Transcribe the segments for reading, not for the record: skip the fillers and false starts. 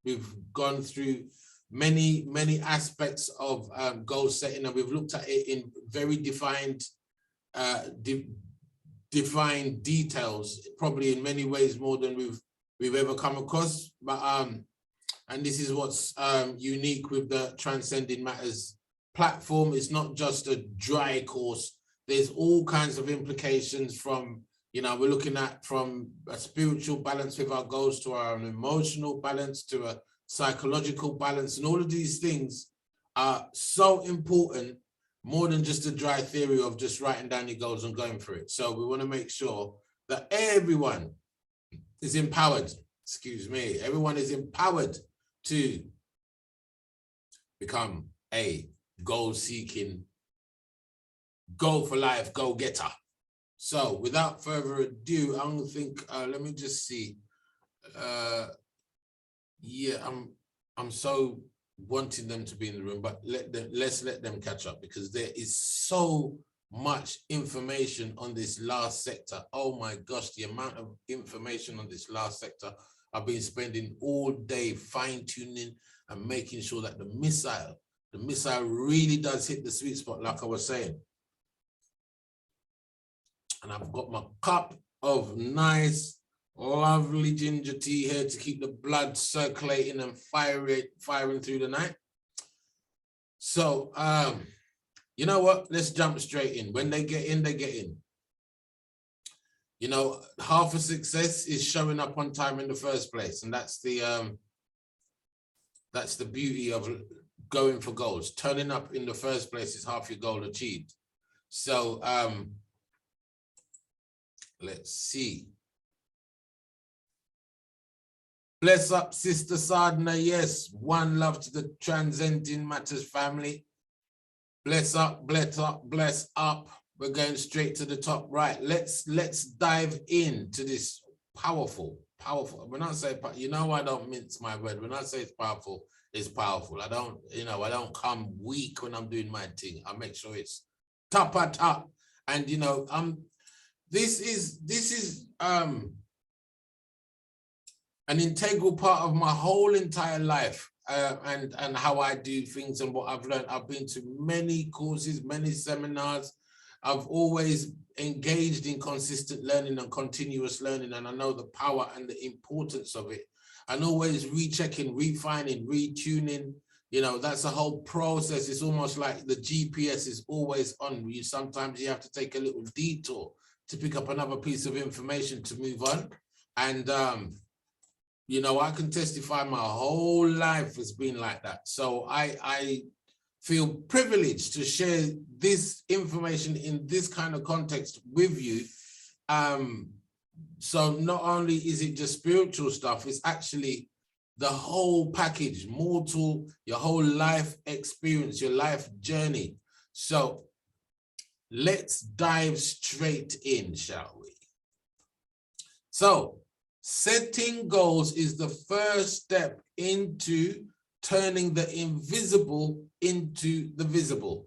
we've gone through many aspects of goal setting, and we've looked at it in very defined details, probably in many ways more than we've ever come across. But and this is what's unique with the Transcending Matters platform. It's not just a dry course. There's all kinds of implications from, you know, we're looking at from a spiritual balance with our goals to our emotional balance to a psychological balance, and all of these things are so important, more than just a dry theory of just writing down your goals and going for it. So we want to make sure that everyone is empowered, everyone is empowered to become a goal-seeking, goal for life, go-getter. So without further ado, I don't think, let me just see. Yeah, I'm so wanting them to be in the room, but let's let them catch up, because there is so much information on this last sector. Oh my gosh, the amount of information on this last sector. I've been spending all day fine-tuning and making sure that the missile really does hit the sweet spot, like I was saying. And I've got my cup of nice, lovely ginger tea here to keep the blood circulating and firing through the night. So, you know what? Let's jump straight in. When they get in, they get in. You know, half of success is showing up on time in the first place, and that's the beauty of going for goals. Turning up in the first place is half your goal achieved. So, let's see. Bless up, Sister Sadhana. Yes, one love to the Transcending Matters family. Bless up, bless up, bless up. We're going straight to the top. Right, let's dive into this powerful. When I say, you know, I don't mince my word. When I say it's powerful, it's powerful. I don't, you know, I don't come weak when I'm doing my thing. I make sure it's top. And you know, this is an integral part of my whole entire life, and how I do things and what I've learned. I've been to many courses, many seminars. I've always engaged in consistent learning and continuous learning, and I know the power and the importance of it. And always rechecking, refining, retuning. You know, that's a whole process. It's almost like the GPS is always on. Sometimes you have to take a little detour to pick up another piece of information to move on. And you know, I can testify my whole life has been like that. So I feel privileged to share this information in this kind of context with you. So not only is it just spiritual stuff, it's actually the whole package, mortal, your whole life experience, your life journey. So let's dive straight in, shall we? So setting goals is the first step into turning the invisible into the visible.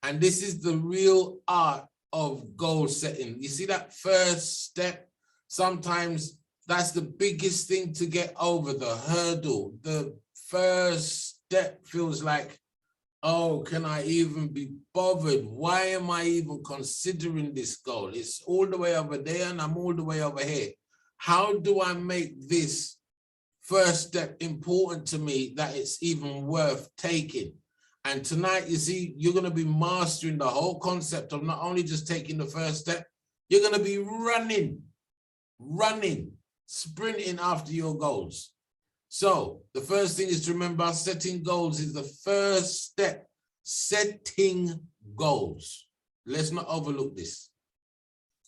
And this is the real art of goal setting. You see that first step? Sometimes that's the biggest thing to get over, the hurdle. The first step feels like, oh, can I even be bothered? Why am I even considering this goal? It's all the way over there and I'm all the way over here. How do I make this first step important to me that it's even worth taking? And tonight, you see, you're going to be mastering the whole concept of not only just taking the first step, you're going to be running, sprinting after your goals. So the first thing is to remember, setting goals is the first step. Setting goals. Let's not overlook this,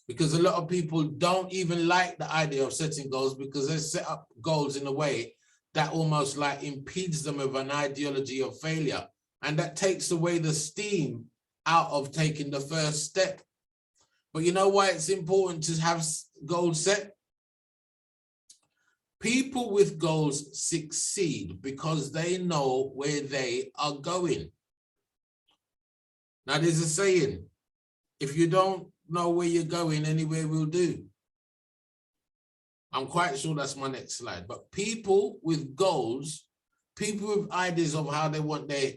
because a lot of people don't even like the idea of setting goals, because they set up goals in a way that almost like impedes them with an ideology of failure. And that takes away the steam out of taking the first step. But you know why it's important to have goals set? People with goals succeed because they know where they are going. Now, there's a saying, if you don't know where you're going, anywhere will do. I'm quite sure that's my next slide. But people with goals, people with ideas of how they want their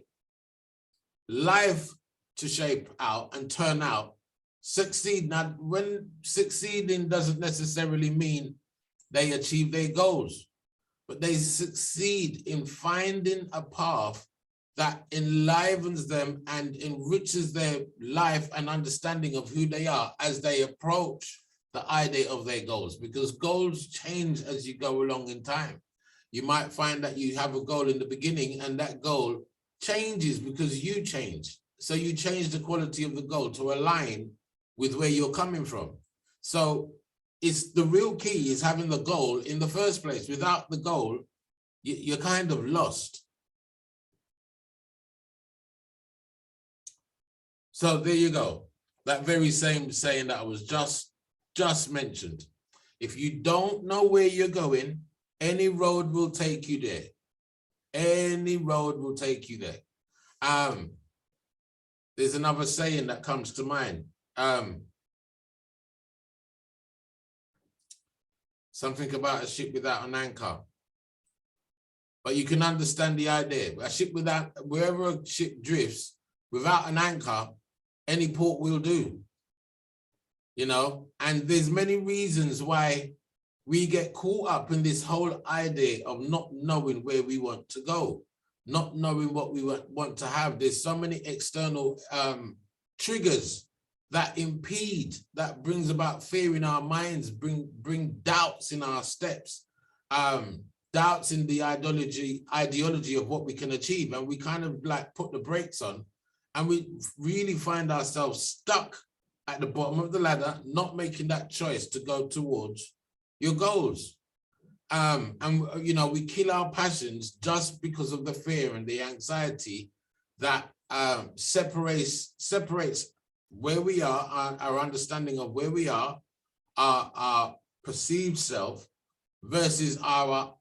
life to shape out and turn out, succeed. Now, when succeeding doesn't necessarily mean they achieve their goals, but they succeed in finding a path that enlivens them and enriches their life and understanding of who they are as they approach the idea of their goals, because goals change as you go along in time. You might find that you have a goal in the beginning and that goal changes because you change. So you change the quality of the goal to align with where you're coming from. So it's the real key is having the goal in the first place. Without the goal, you're kind of lost. So there you go. That very same saying that I was just mentioned. If you don't know where you're going, any road will take you there. Any road will take you there. There's another saying that comes to mind. Something about a ship without an anchor. But you can understand the idea. A ship without, wherever a ship drifts, without an anchor, any port will do. You know, and there's many reasons why we get caught up in this whole idea of not knowing where we want to go, not knowing what we want to have. There's so many external triggers that impede, that brings about fear in our minds, bring doubts in our steps, doubts in the ideology of what we can achieve. And we kind of like put the brakes on and we really find ourselves stuck at the bottom of the ladder, not making that choice to go towards your goals. And you know, we kill our passions just because of the fear and the anxiety that separates where we are, our understanding of where we are, our perceived self versus our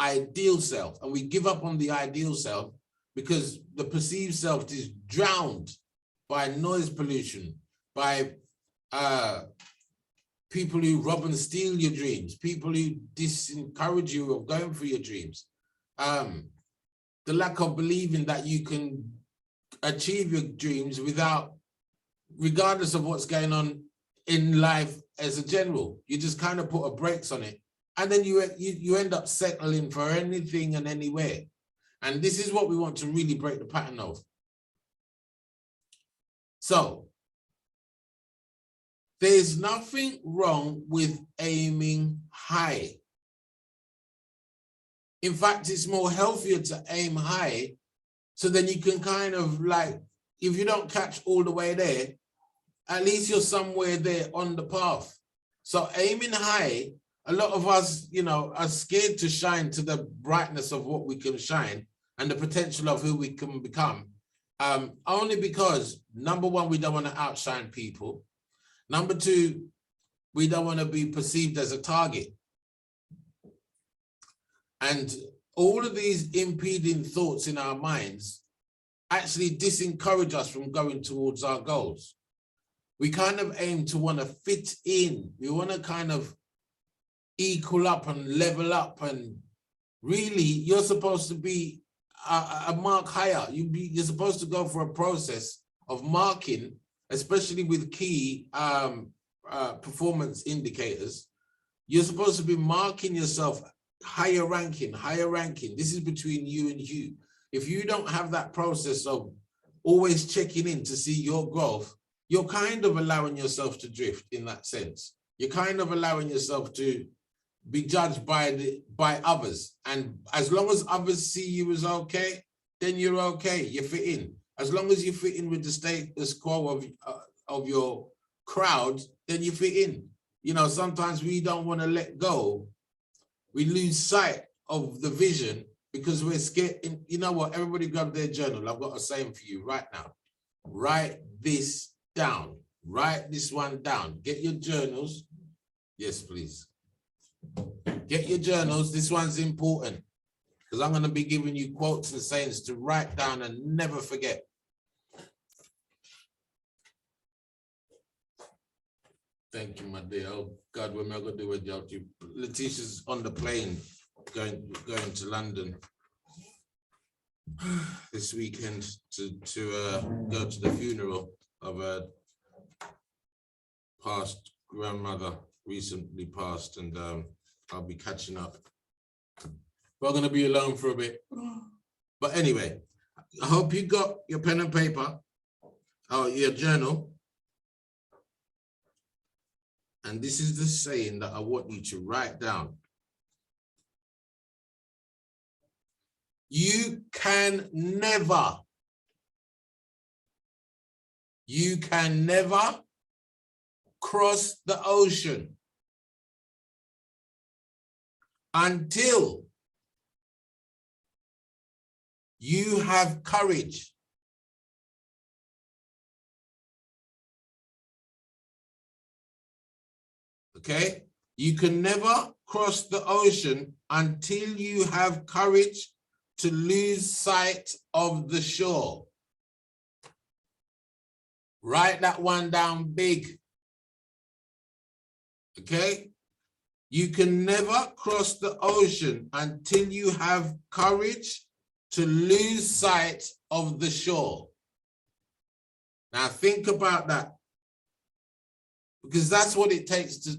ideal self. And we give up on the ideal self because the perceived self is drowned by noise pollution, by people who rob and steal your dreams, people who disencourage you of going for your dreams, the lack of believing that you can achieve your dreams regardless of what's going on in life as a general. You just kind of put a brakes on it, and then you end up settling for anything and anywhere. And this is what we want to really break the pattern of. So there's nothing wrong with aiming high. In fact, it's more healthier to aim high, so then you can kind of like, if you don't catch all the way there, at least you're somewhere there on the path. So aiming high, a lot of us, you know, are scared to shine to the brightness of what we can shine and the potential of who we can become. Only because, number one, we don't want to outshine people. Number two, we don't want to be perceived as a target. And all of these impeding thoughts in our minds actually disencourage us from going towards our goals. We kind of aim to want to fit in. We want to kind of equal up and level up. And really, you're supposed to be a mark higher. You're supposed to go for a process of marking, especially with key performance indicators. You're supposed to be marking yourself higher ranking. This is between you and you. If you don't have that process of always checking in to see your growth, you're kind of allowing yourself to drift in that sense. You're kind of allowing yourself to be judged by others. And as long as others see you as okay, then you're okay, you fit in. As long as you fit in with the status quo of your crowd, then you fit in. You know, sometimes we don't want to let go. We lose sight of the vision because we're scared. You know what? Everybody grab their journal. I've got a saying for you right now. Write this down. Write this one down. Get your journals. Yes, please. Get your journals. This one's important because I'm going to be giving you quotes and sayings to write down and never forget. Thank you, my dear. Oh God, what am I gonna do without you? Letitia's on the plane going to London this weekend to go to the funeral of a past grandmother, recently passed, and I'll be catching up. We're gonna be alone for a bit. But anyway, I hope you got your pen and paper, or your journal. And this is the saying that I want you to write down. You can never cross the ocean until you have courage okay? You can never cross the ocean until you have courage to lose sight of the shore. Write that one down big, okay? You can never cross the ocean until you have courage to lose sight of the shore. Now think about that. Because that's what it takes to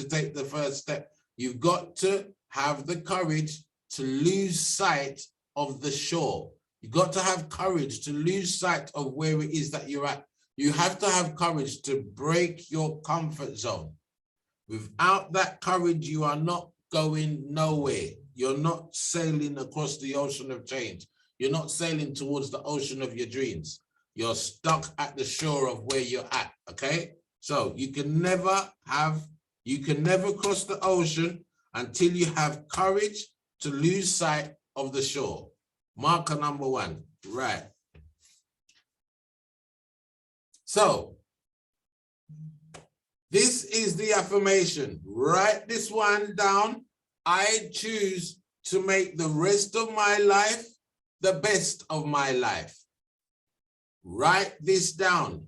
take the first step. You've got to have the courage to lose sight of the shore. You've got to have courage to lose sight of where it is that you're at. You have to have courage to break your comfort zone. Without that courage, you are not going nowhere. You're not sailing across the ocean of change. You're not sailing towards the ocean of your dreams. You're stuck at the shore of where you're at, okay? So you can never cross the ocean until you have courage to lose sight of the shore. Marker number one, right. So this is the affirmation. Write this one down. I choose to make the rest of my life the best of my life. Write this down.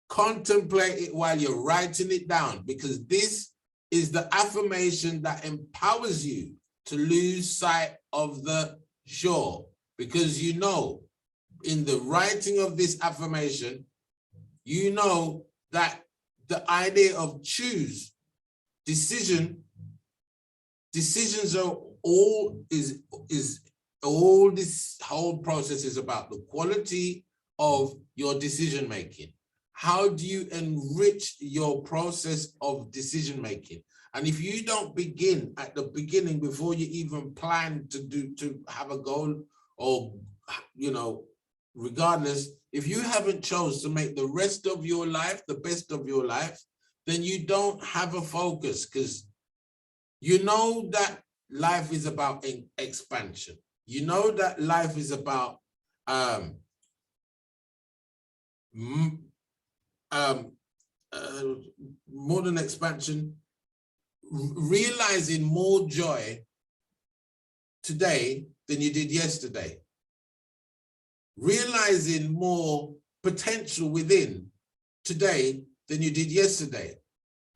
Contemplate it while you're writing it down, because this is the affirmation that empowers you to lose sight of the shore. Because you know, in the writing of this affirmation, you know that the idea of choose, decisions are all this whole process is about the quality of your decision making. How do you enrich your process of decision making? And if you don't begin at the beginning before you even plan to have a goal, or regardless, if you haven't chose to make the rest of your life the best of your life, then you don't have a focus, because you know that life is about expansion. You know that life is about more than expansion, realizing more joy today than you did yesterday, realizing more potential within today than you did yesterday,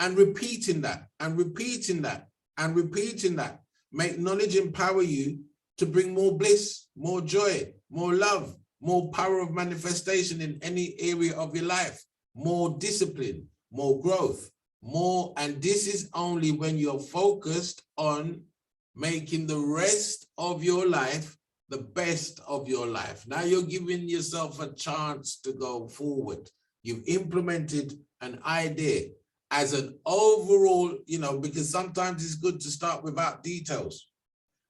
and repeating that and repeating that and repeating that. Make knowledge empower you to bring more bliss, more joy, more love, more power of manifestation in any area of your life, more discipline, more growth, more. And this is only when you're focused on making the rest of your life the best of your life. Now you're giving yourself a chance to go forward. You've implemented an idea as an overall, because sometimes it's good to start without details.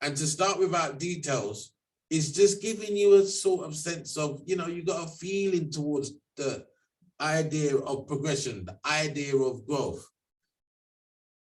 And to start without details is just giving you a sort of sense of, you got a feeling towards the idea of progression, the idea of growth.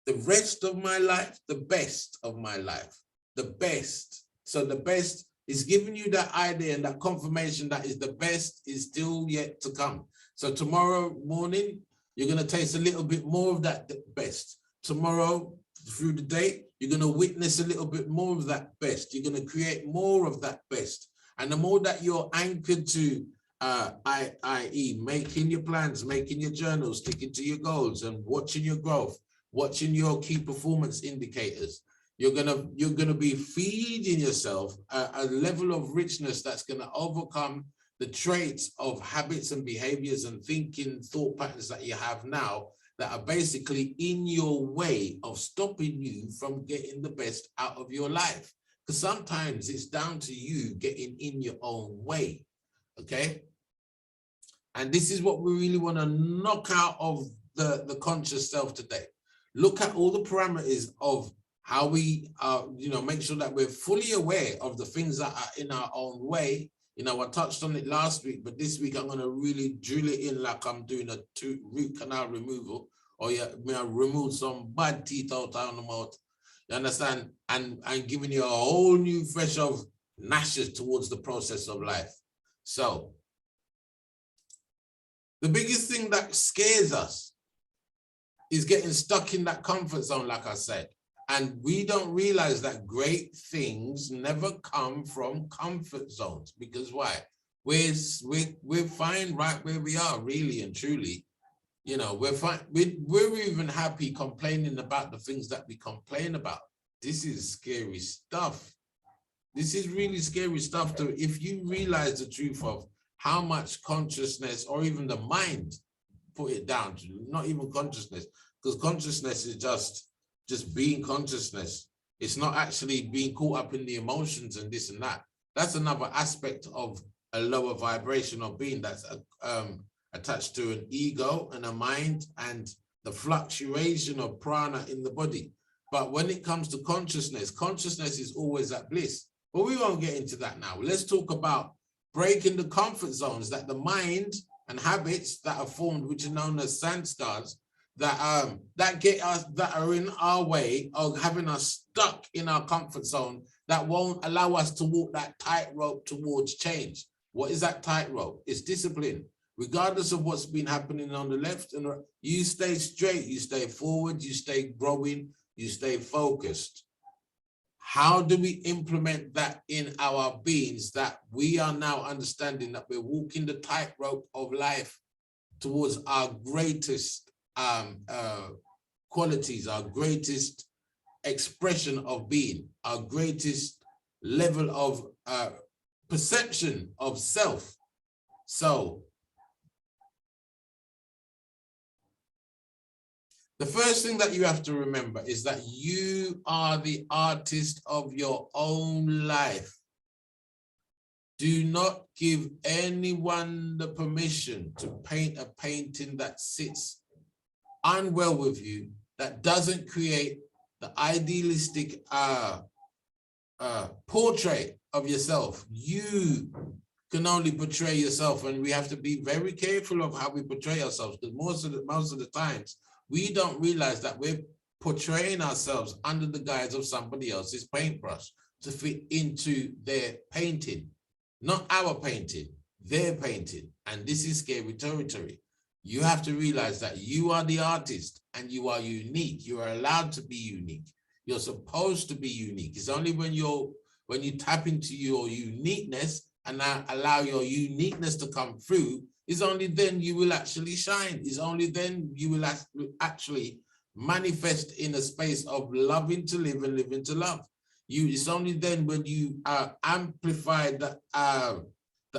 The rest of my life, the best of my life, the best. So the best is giving you that idea and that confirmation that is the best is still yet to come. So tomorrow morning, you're going to taste a little bit more of that best. Tomorrow, through the day, you're going to witness a little bit more of that best. You're going to create more of that best. And the more that you're anchored to i.e. making your plans, making your journals, sticking to your goals and watching your growth, watching your key performance indicators. You're gonna be feeding yourself a level of richness that's gonna overcome the traits of habits and behaviors and thinking thought patterns that you have now that are basically in your way of stopping you from getting the best out of your life. Because sometimes it's down to you getting in your own way, okay? And this is what we really want to knock out of the conscious self today. Look at all the parameters of how we make sure that we're fully aware of the things that are in our own way. You know, I touched on it last week, but this week I'm going to really drill it in like I'm doing a root canal removal, or remove some bad teeth out of the mouth. You understand? And giving you a whole new fresh of gnashes towards the process of life. So the biggest thing that scares us is getting stuck in that comfort zone, like I said. And we don't realize that great things never come from comfort zones. Because why? We're fine right where we are, really and truly. You know, we're fine. We're even happy complaining about the things that we complain about. This is scary stuff. This is really scary stuff. If you realize the truth of how much consciousness, or even the mind, put it down to, not even consciousness, because consciousness is just being consciousness. It's not actually being caught up in the emotions and this and that. That's another aspect of a lower vibration of being that's attached to an ego and a mind and the fluctuation of prana in the body. But when it comes to consciousness, consciousness is always at bliss. But we won't get into that now. Let's talk about breaking the comfort zones that the mind and habits that are formed, which are known as sanskars, that get us, that are in our way of having us stuck in our comfort zone, that won't allow us to walk that tightrope towards change. What is that tightrope? It's discipline. Regardless of what's been happening on the left and right, you stay straight, you stay forward, you stay growing, you stay focused. How do we implement that in our beings, that we are now understanding that we're walking the tightrope of life towards our greatest qualities, our greatest expression of being, our greatest level of perception of self? So the first thing that you have to remember is that you are the artist of your own life. Do not give anyone the permission to paint a painting that sits unwell with you, that doesn't create the idealistic portrait of yourself. You can only portray yourself, and we have to be very careful of how we portray ourselves, because most of the times we don't realize that we're portraying ourselves under the guise of somebody else's paintbrush to fit into their painting. Not our painting, their painting. And this is scary territory. You have to realize that you are the artist and you are unique. You are allowed to be unique. You're supposed to be unique. It's only when you tap into your uniqueness and allow your uniqueness to come through, is only then you will actually shine. Is only then you will actually manifest in a space of loving to live and living to love. It's only then when you amplify the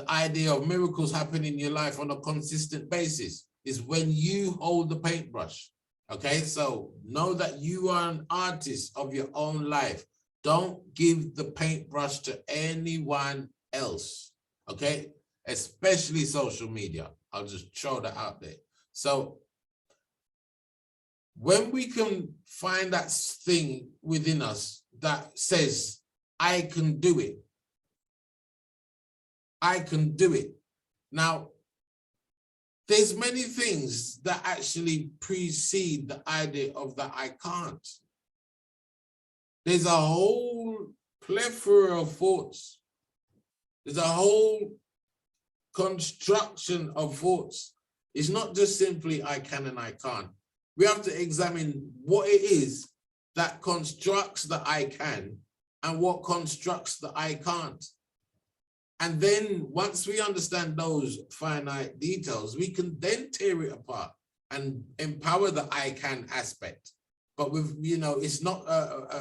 idea of miracles happening in your life on a consistent basis, is when you hold the paintbrush. Okay, so know that you are an artist of your own life. Don't give the paintbrush to anyone else. Okay, especially social media. I'll just throw that out there. So when we can find that thing within us that says, I can do it. I can do it. Now, there's many things that actually precede the idea of that I can't. There's a whole plethora of thoughts. There's a whole construction of thoughts. It's not just simply I can and I can't. We have to examine what it is that constructs the I can and what constructs the I can't. And then once we understand those finite details, we can then tear it apart and empower the I can aspect. But with, you know, it's not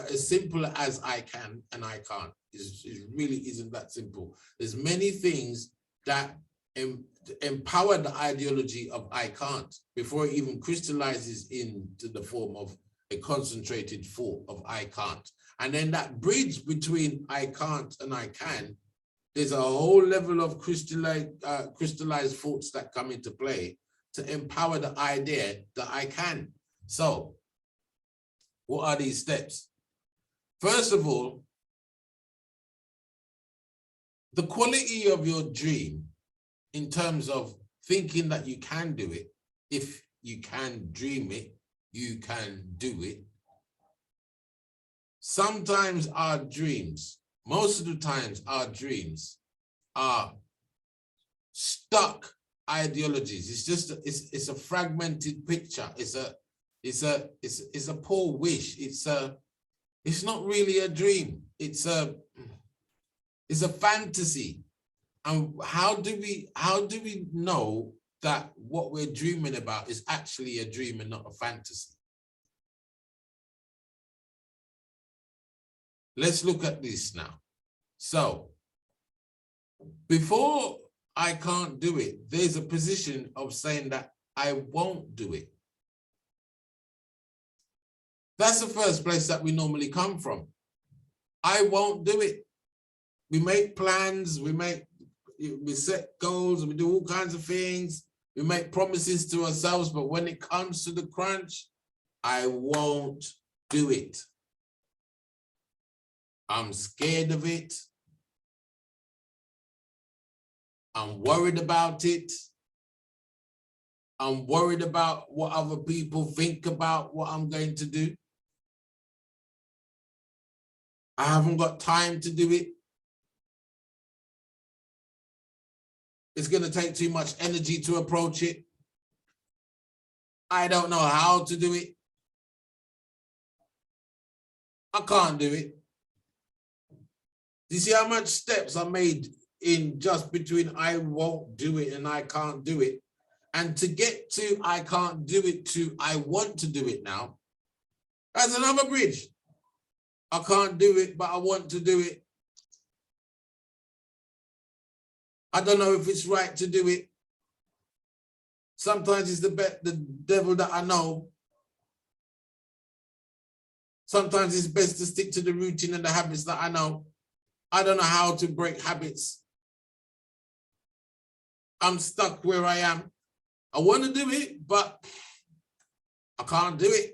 as simple as I can and I can't. It really isn't that simple. There's many things that empower the ideology of I can't before it even crystallizes into the form of a concentrated thought of I can't. And then that bridge between I can't and I can, there's a whole level of crystallized thoughts that come into play to empower the idea that I can. So what are these steps? First of all, the quality of your dream in terms of thinking that you can do it, if you can dream it, you can do it. Sometimes our dreams, most of the times our dreams are stuck ideologies. It's just, it's a fragmented picture. It's a poor wish. It's not really a dream. It's a fantasy. And how do we know that what we're dreaming about is actually a dream and not a fantasy? Let's look at this now. So before I can't do it, there's a position of saying that I won't do it. That's the first place that we normally come from. I won't do it. We make plans, we set goals, we do all kinds of things, we make promises to ourselves, but when it comes to the crunch, I won't do it. I'm scared of it. I'm worried about it. I'm worried about what other people think about what I'm going to do. I haven't got time to do it. It's going to take too much energy to approach it. I don't know how to do it. I can't do it. Do you see how much steps are made in just between I won't do it and I can't do it? And to get to I can't do it to I want to do it now, that's another bridge. I can't do it, but I want to do it. I don't know if it's right to do it. Sometimes it's the devil that I know. Sometimes it's best to stick to the routine and the habits that I know. I don't know how to break habits. I'm stuck where I am. I want to do it, but I can't do it.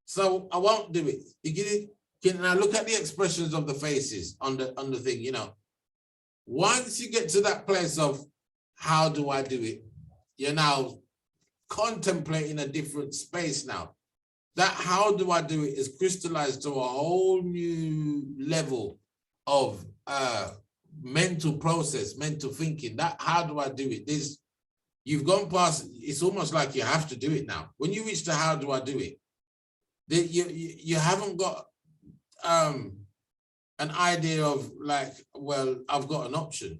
So I won't do it. You get it? Can I look at the expressions of the faces on the thing, you know? Once you get to that place of how do I do it, you're now contemplating a different space now. That how do I do it is crystallized to a whole new level of mental process, mental thinking. That how do I do it? You've gone past, it's almost like you have to do it now. When you reach the how do I do it, you haven't got an idea of like, well, I've got an option.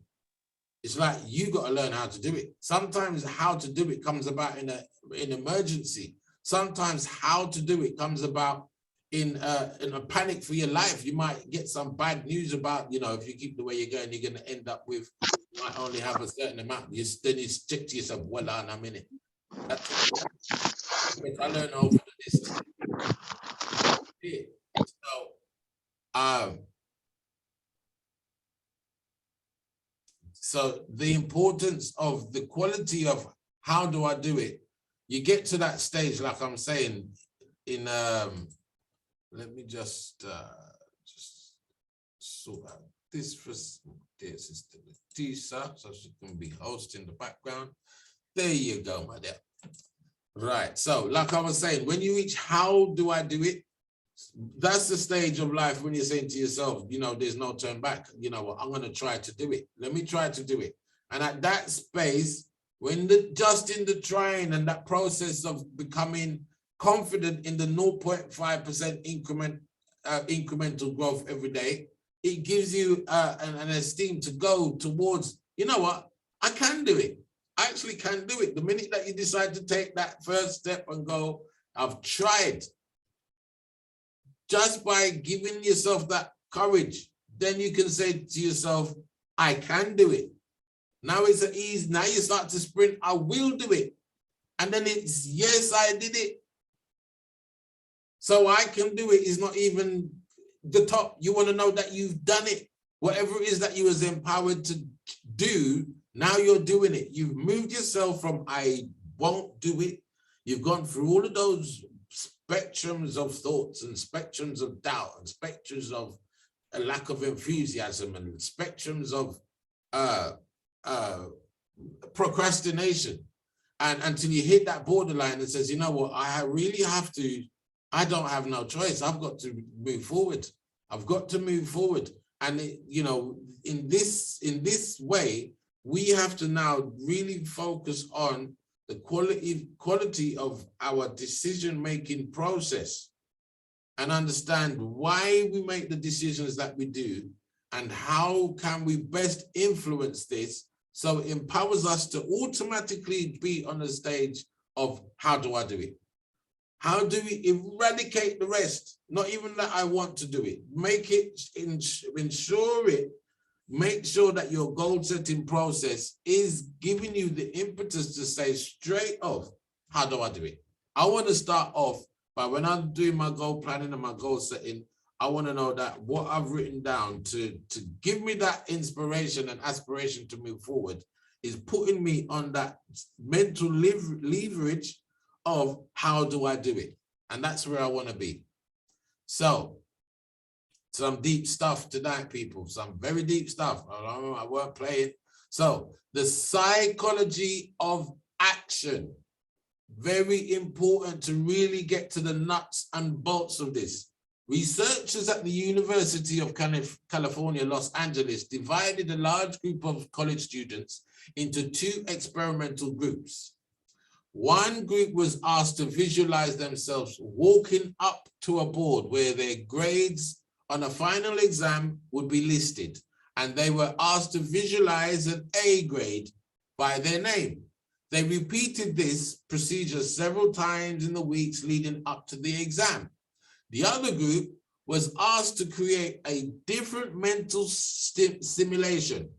It's like you got to learn how to do it. Sometimes how to do it comes about in an emergency. Sometimes how to do it comes about in a panic for your life. You might get some bad news about, you know, if you keep the way you're going, you're going to end up with, you might only have a certain amount. Then you stick to yourself, well, I'm a minute. That's what I learned over this. So the importance of the quality of how do I do it? You get to that stage, like I'm saying, in let me just sort out this for dear sister Leticia, so she can be hosting the background. There you go, my dear. Right. So, like I was saying, when you reach how do I do it? That's the stage of life when you're saying to yourself, you know, there's no turn back. You know what? I'm going to try to do it. Let me try to do it. And at that space, when just in the trying and that process of becoming confident in the 0.5% incremental growth every day, it gives you an esteem to go towards, you know what, I can do it. I actually can do it. The minute that you decide to take that first step and go, I've tried, just by giving yourself that courage, then you can say to yourself, I can do it. Now it's an ease. Now you start to sprint, I will do it. And then it's, yes, I did it. So I can do it is not even the top. You want to know that you've done it. Whatever it is that you was empowered to do, now you're doing it. You've moved yourself from I won't do it. You've gone through all of those spectrums of thoughts and spectrums of doubt and spectrums of a lack of enthusiasm and spectrums of procrastination, and until you hit that borderline and says, you know what, I really have to, I don't have no choice. I've got to move forward. I've got to move forward. And you know, in this way, we have to now really focus on the quality of our decision-making process and understand why we make the decisions that we do and how can we best influence this so it empowers us to automatically be on the stage of how do I do it? How do we eradicate the rest? Not even that I want to do it. Make it, ensure it, make sure that your goal setting process is giving you the impetus to say straight off, how do I do it? I want to start off by, when I'm doing my goal planning and my goal setting, I want to know that what I've written down to give me that inspiration and aspiration to move forward is putting me on that mental leverage of how do I do it? And that's where I want to be. So, some deep stuff tonight, people, some very deep stuff. I won't play it. So, the psychology of action. Very important to really get to the nuts and bolts of this. Researchers at the University of California, Los Angeles, divided a large group of college students into two experimental groups. One group was asked to visualize themselves walking up to a board where their grades on a final exam would be listed, and they were asked to visualize an A grade by their name. They repeated this procedure several times in the weeks leading up to the exam. The other group was asked to create a different mental simulation.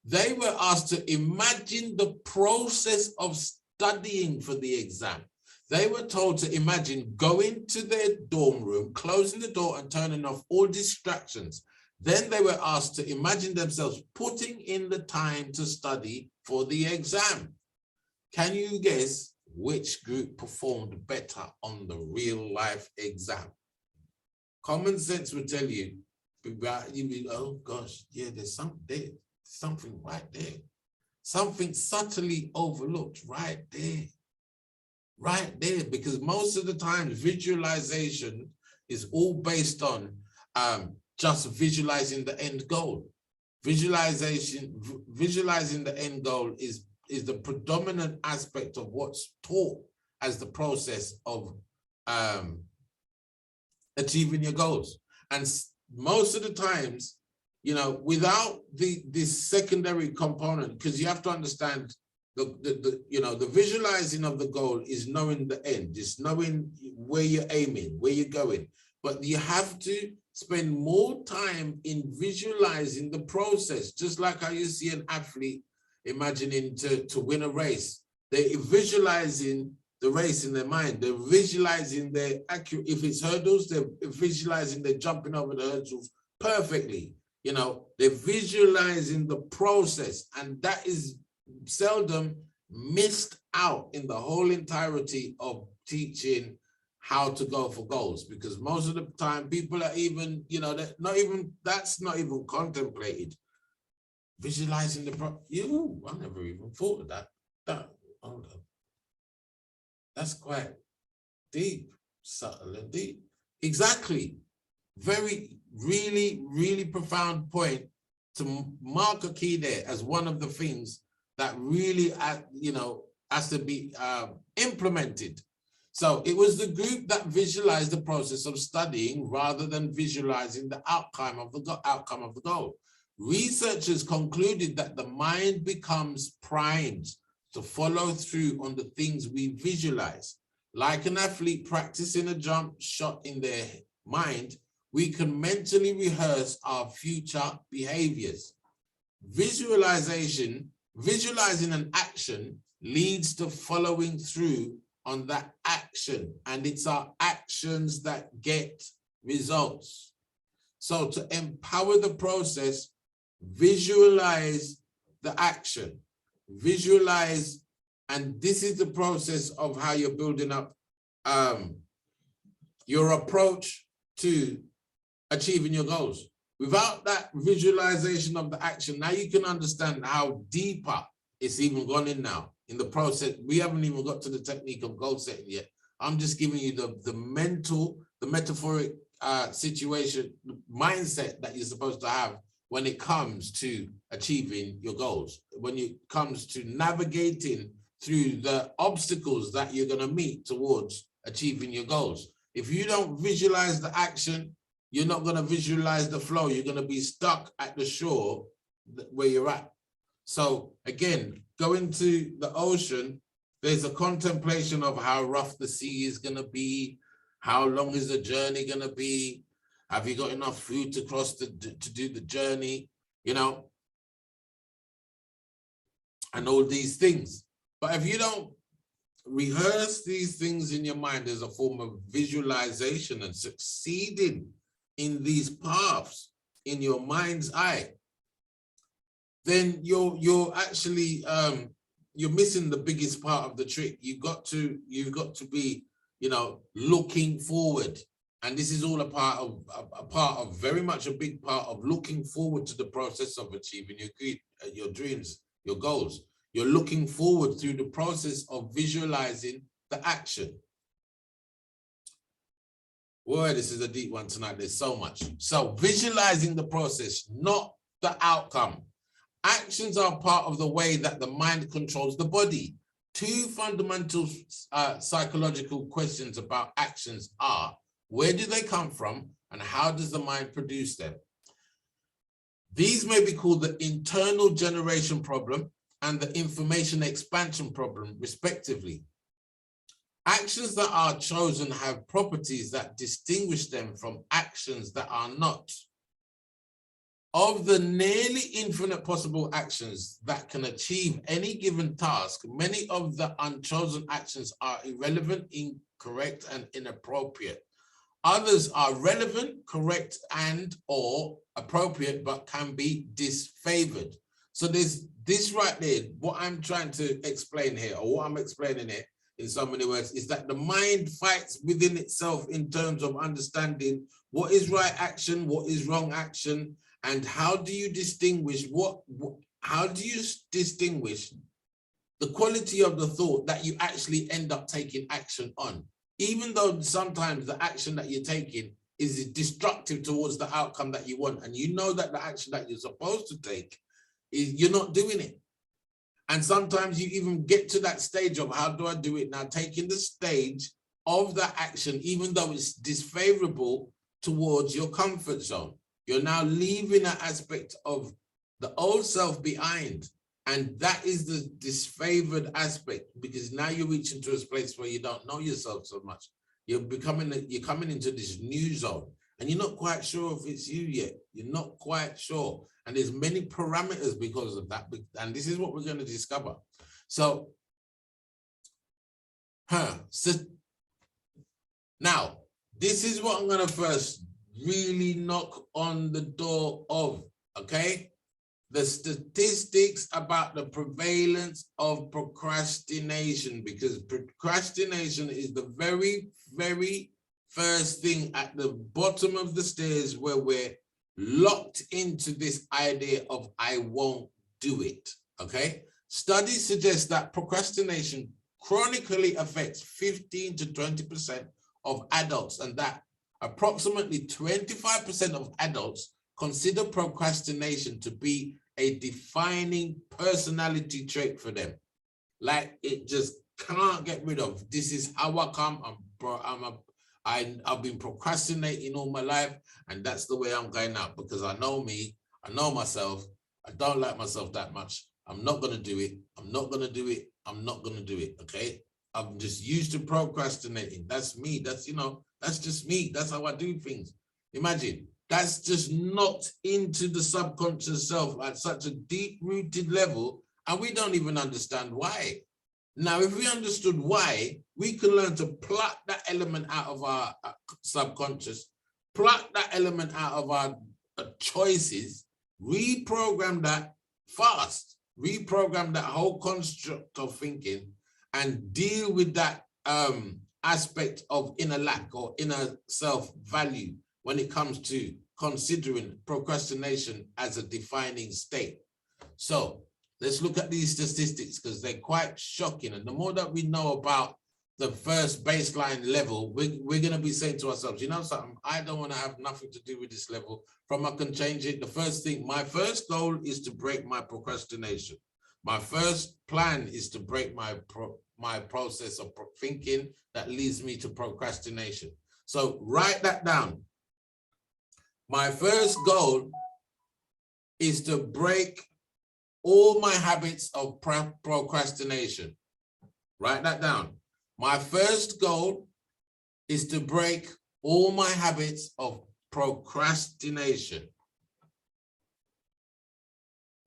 They were asked to imagine the process of studying for the exam. They were told to imagine going to their dorm room, closing the door and turning off all distractions. Then they were asked to imagine themselves putting in the time to study for the exam. Can you guess which group performed better on the real life exam? Common sense would tell you, oh gosh, yeah, there's something right there. Something subtly overlooked right there. Right there, because most of the time visualization is all based on just visualizing the end goal. Visualizing the end goal is the predominant aspect of what's taught as the process of achieving your goals. And most of the times, you know, without this secondary component, because you have to understand the visualizing of the goal is knowing the end, just knowing where you're aiming, where you're going. But you have to spend more time in visualizing the process, just like how you see an athlete imagining to win a race. They're visualizing the race in their mind. They're visualizing their accurate, if it's hurdles, they're visualizing they're jumping over the hurdles perfectly. You know, they're visualizing the process, and that is seldom missed out in the whole entirety of teaching how to go for goals, because most of the time people are even, you know, that's not even contemplated. Visualizing the I never even thought of that. Hold on. That's quite deep, subtle and deep. Exactly. Very, really profound point to mark a key there as one of the things that really, you know, has to be implemented So it was the group that visualized the process of studying rather than visualizing the outcome of the goal. Researchers concluded that the mind becomes primed to follow through on the things we visualize. Like an athlete practicing a jump shot in their mind, we can mentally rehearse our future behaviors. Visualizing an action leads to following through on that action, and it's our actions that get results. So to empower the process, visualize the action, visualize, and this is the process of how you're building up your approach to achieving your goals. Without that visualization of the action, now you can understand how deeper it's even gone in now. In the process, we haven't even got to the technique of goal setting yet. I'm just giving you the metaphoric situation, mindset that you're supposed to have when it comes to achieving your goals, when it comes to navigating through the obstacles that you're going to meet towards achieving your goals. If you don't visualize the action, you're not going to visualize the flow. You're going to be stuck at the shore where you're at. So again, going to the ocean, there's a contemplation of how rough the sea is going to be. How long is the journey going to be? Have you got enough food to cross to do the journey? You know, and all these things. But if you don't rehearse these things in your mind as a form of visualization and succeeding in these paths in your mind's eye, then you're actually you're missing the biggest part of the trick. You've got to be, you know, looking forward, and this is all a part of very much a big part of looking forward to the process of achieving your dreams, your goals. You're looking forward through the process of visualizing the action. Boy, this is a deep one tonight. There's so much. So visualizing the process, not the outcome. Actions are part of the way that the mind controls the body. Two fundamental psychological questions about actions are, where do they come from and how does the mind produce them? These may be called the internal generation problem and the information expansion problem, respectively. Actions that are chosen have properties that distinguish them from actions that are not. Of the nearly infinite possible actions that can achieve any given task, many of the unchosen actions are irrelevant, incorrect, and inappropriate. Others are relevant, correct, and or appropriate, but can be disfavored. So there's this right there, what I'm trying to explain here, or what I'm explaining here in so many words, is that the mind fights within itself in terms of understanding what is right action, what is wrong action, and how do you distinguish how do you distinguish the quality of the thought that you actually end up taking action on, even though sometimes the action that you're taking is destructive towards the outcome that you want, and you know that the action that you're supposed to take is you're not doing it. And sometimes you even get to that stage of how do I do it now, taking the stage of that action, even though it's disfavorable towards your comfort zone. You're now leaving an aspect of the old self behind. And that is the disfavored aspect, because now you're reaching to a place where you don't know yourself so much. You're coming into this new zone and you're not quite sure if it's you yet. You're not quite sure. And there's many parameters because of that. And this is what we're going to discover. So now, this is what I'm going to first really knock on the door of, okay? The statistics about the prevalence of procrastination, because procrastination is the very, very first thing at the bottom of the stairs where we're locked into this idea of I won't do it, okay? Studies suggest that procrastination chronically affects 15 to 20% of adults, and that approximately 25% of adults consider procrastination to be a defining personality trait for them. Like it just can't get rid of. This is how I come. I've been procrastinating all my life, and that's the way I'm going out, because I know me, I know myself, I don't like myself that much. I'm not going to do it. I'm not going to do it. I'm not going to do it. Okay. I'm just used to procrastinating. That's me. That's, you know, that's just me. That's how I do things. Imagine that's just knocked into the subconscious self at such a deep rooted level, and we don't even understand why. Now, if we understood why, we can learn to pluck that element out of our subconscious, pluck that element out of our choices, reprogram that fast, reprogram that whole construct of thinking, and deal with that aspect of inner lack or inner self-value when it comes to considering procrastination as a defining state. So let's look at these statistics, because they're quite shocking. And the more that we know about the first baseline level, we're going to be saying to ourselves, you know something, I don't want to have nothing to do with this level. From I can change it. The first thing, my first goal is to break my procrastination. My first plan is to break my process of thinking that leads me to procrastination. So write that down. My first goal is to break all my habits of procrastination. Write that down. My first goal is to break all my habits of procrastination.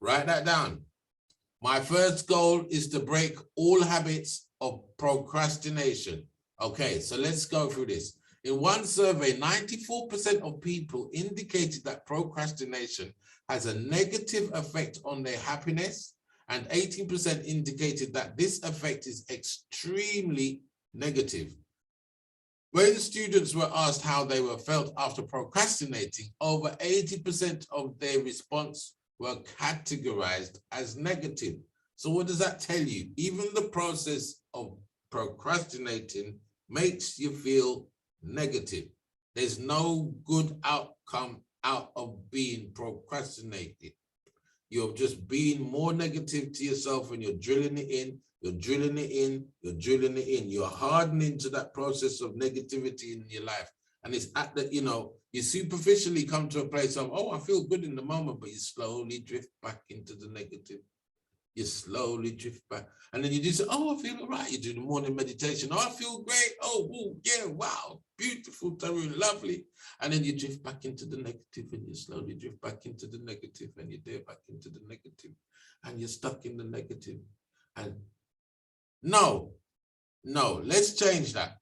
Write that down. My first goal is to break all habits of procrastination. Okay, so let's go through this. In one survey, 94% of people indicated that procrastination has a negative effect on their happiness, and 18% indicated that this effect is extremely negative. When students were asked how they were felt after procrastinating, over 80% of their response were categorized as negative. So what does that tell you? Even the process of procrastinating makes you feel negative. There's no good outcome out of being procrastinated. You're just being more negative to yourself, and you're drilling it in, you're drilling it in, you're drilling it in. You're hardening to that process of negativity in your life. And it's at the, you know, you superficially come to a place of, oh, I feel good in the moment, but you slowly drift back into the negative. You slowly drift back. And then you do say, oh, I feel all right. You do the morning meditation. Oh, I feel great. Oh, ooh, yeah, wow. Beautiful, Tarun, lovely. And then you drift back into the negative, and you slowly drift back into the negative, and you're there back into the negative, and you're stuck in the negative. And no, let's change that.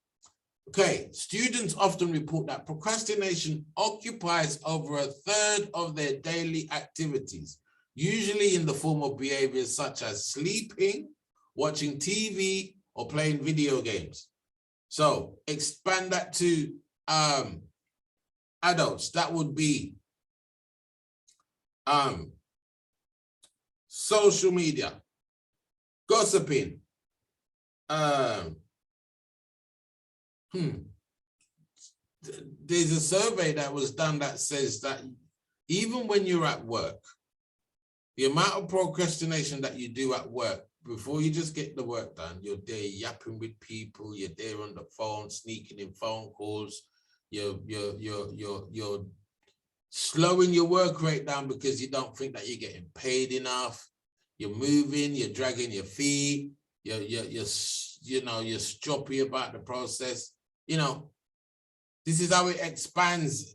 Okay, students often report that procrastination occupies over a third of their daily activities, usually in the form of behaviors such as sleeping, watching TV, or playing video games. So expand that to adults. That would be social media, gossiping, there's a survey that was done that says that even when you're at work, the amount of procrastination that you do at work, before you just get the work done, you're there yapping with people, you're there on the phone, sneaking in phone calls, you're slowing your work rate down because you don't think that you're getting paid enough. You're moving, you're dragging your feet, you're stroppy about the process. You know, this is how it expands,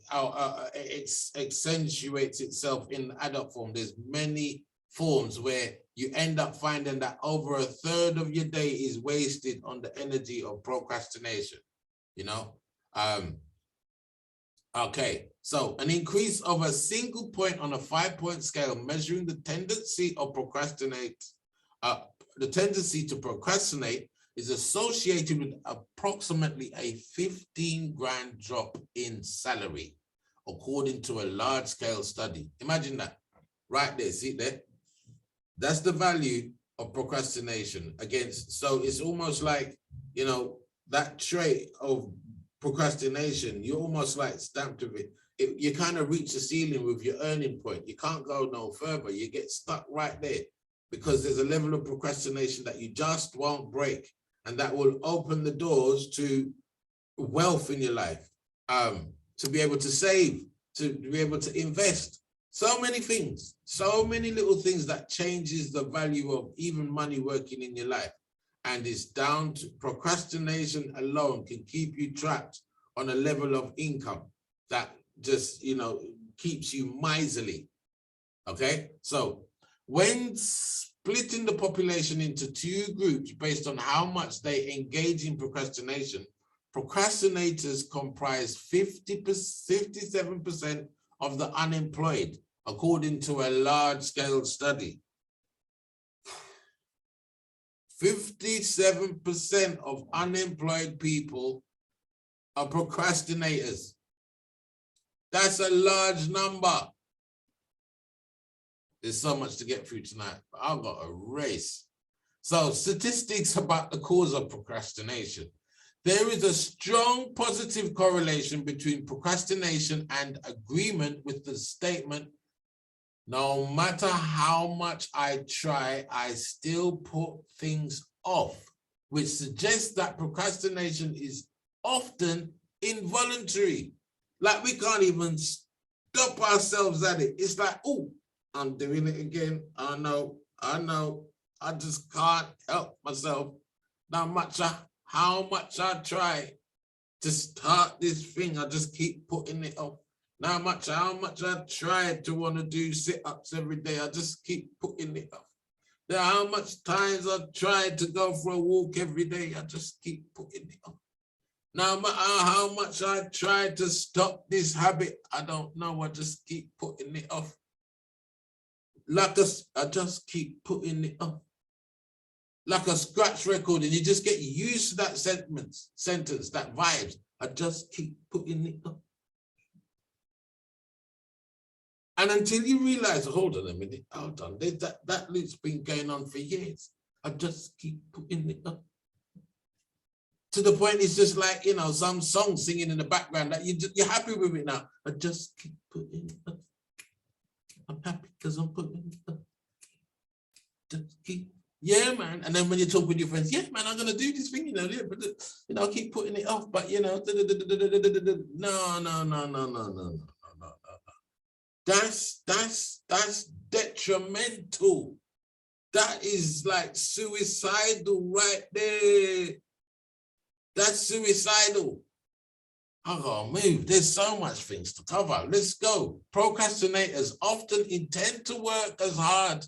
it accentuates itself in adult form. There's many forms where you end up finding that over a third of your day is wasted on the energy of procrastination, you know? Okay, so an increase of a single point on a 5-point scale measuring the tendency of the tendency to procrastinate is associated with approximately a 15 grand drop in salary, according to a large-scale study. Imagine that, right there, see there? That's the value of procrastination against, so it's almost like, you know, that trait of procrastination, you're almost like stamped with it. You kind of reach the ceiling with your earning point. You can't go no further. You get stuck right there because there's a level of procrastination that you just won't break. and that will open the doors to wealth in your life, to be able to save, to be able to invest. So many things, so many little things that changes the value of even money working in your life. And it's down to procrastination alone can keep you trapped on a level of income that just, keeps you miserly. Okay, so when splitting the population into two groups based on how much they engage in procrastination, procrastinators comprise 57% of the unemployed, according to a large-scale study. 57% of unemployed people are procrastinators. That's a large number. There's so much to get through tonight, but I've got a race. So statistics about the cause of procrastination. There is a strong positive correlation between procrastination and agreement with the statement, no matter how much I try, I still put things off, which suggests that procrastination is often involuntary. Like we can't even stop ourselves at it. It's like, oh, I'm doing it again. I know. I just can't help myself. No matter how much I try to start this thing, I just keep putting it off. No matter how much I try to want to do sit-ups every day, I just keep putting it off. How much times I tried to go for a walk every day, I just keep putting it off. No matter how much I try to stop this habit, I don't know, I just keep putting it off. I just keep putting it off. Like a scratch record, and you just get used to that sentence, that vibes. I just keep putting it off. And until you realize, hold on a minute, hold on, that loop's been going on for years. I just keep putting it off. To the point it's just like, some song singing in the background that you're happy with it now. I just keep putting it off. I'm happy because I'm putting it off. Just keep. Yeah, man. And then when you talk with your friends, yeah, man, I'm gonna do this thing, but I keep putting it off. But no. That's detrimental. That is like suicidal right there. That's suicidal. I gotta move. There's so much things to cover. Let's go. Procrastinators often intend to work as hard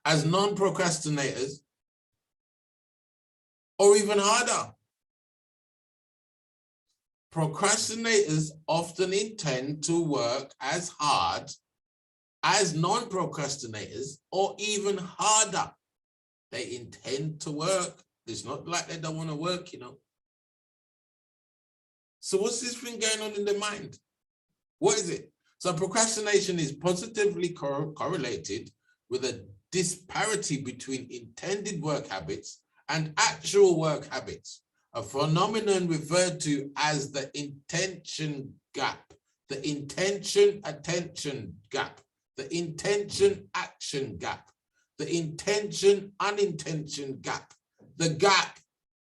as non-procrastinators, or even harder. Procrastinators often intend to work as hard as non-procrastinators, or even harder. They intend to work. It's not like they don't want to work, So what's this thing going on in their mind? What is it? So procrastination is positively correlated with a disparity between intended work habits and actual work habits, a phenomenon referred to as the intention gap, the intention-attention gap, the intention-action gap, the intention-unintention gap, the gap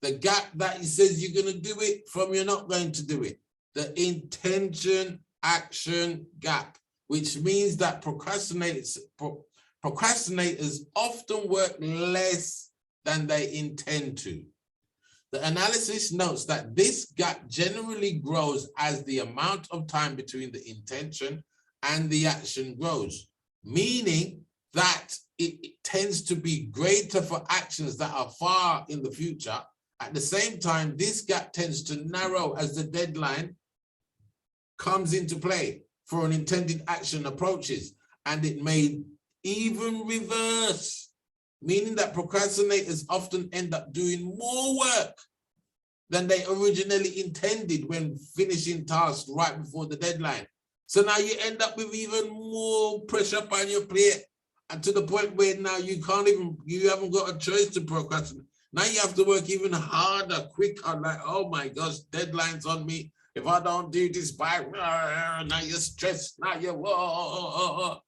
that it says you're going to do it from you're not going to do it, the intention-action gap, which means that procrastinators often work less than they intend to. The analysis notes that this gap generally grows as the amount of time between the intention and the action grows, meaning that it tends to be greater for actions that are far in the future. At the same time, this gap tends to narrow as the deadline comes into play for an intended action approaches, and it may even reverse, meaning that procrastinators often end up doing more work than they originally intended when finishing tasks right before the deadline. So now you end up with even more pressure upon your plate, and to the point where now you haven't got a choice to procrastinate. Now you have to work even harder, quicker, like, oh my gosh, deadlines on me. If I don't do this by, now you're stressed, now you're, whoa.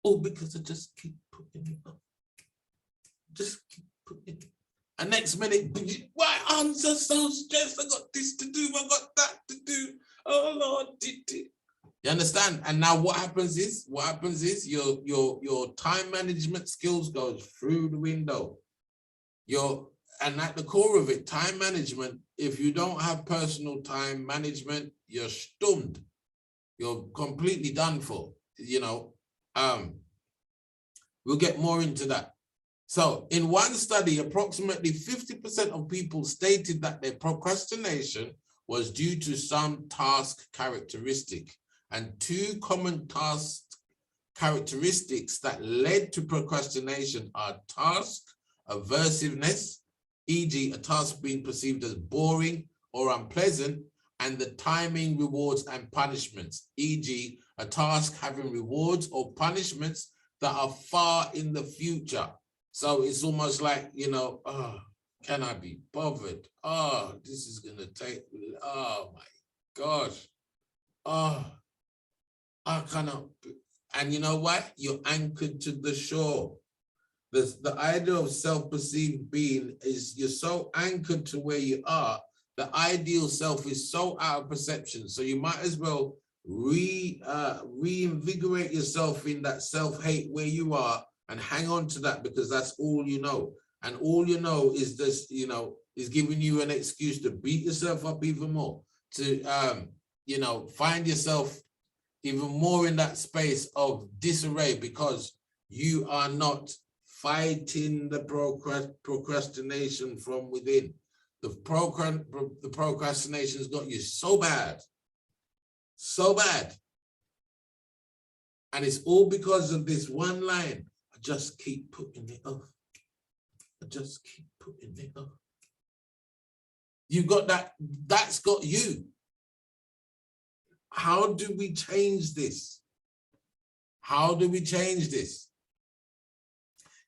Oh, because I just keep putting it off. Just keep And next minute, why I'm just so stressed. I got this to do, I got that to do. Oh Lord, you understand? And now what happens is your time management skills goes through the window. And at the core of it, time management, if you don't have personal time management, you're stunned. You're completely done for, you know. We'll get more into that. So in one study, approximately 50% of people stated that their procrastination was due to some task characteristic. And two common task characteristics that led to procrastination are task aversiveness, e.g. a task being perceived as boring or unpleasant, and the timing, rewards, and punishments, e.g. a task having rewards or punishments that are far in the future. So it's almost like, you know, oh, can I be bothered? Oh, this is gonna take, oh my gosh. Oh, I cannot. And you know what? You're anchored to the shore. The idea of self-perceived being is you're so anchored to where you are. The ideal self is so out of perception. So you might as well reinvigorate yourself in that self-hate where you are and hang on to that, because that's all you know. And all you know is this, you know, is giving you an excuse to beat yourself up even more, to, you know, find yourself even more in that space of disarray because you are not fighting the procrastination from within. The procrastination's got you so bad. And it's all because of this one line. I just keep putting it off. I just keep putting it off. You got that, that's got you. How do we change this? How do we change this?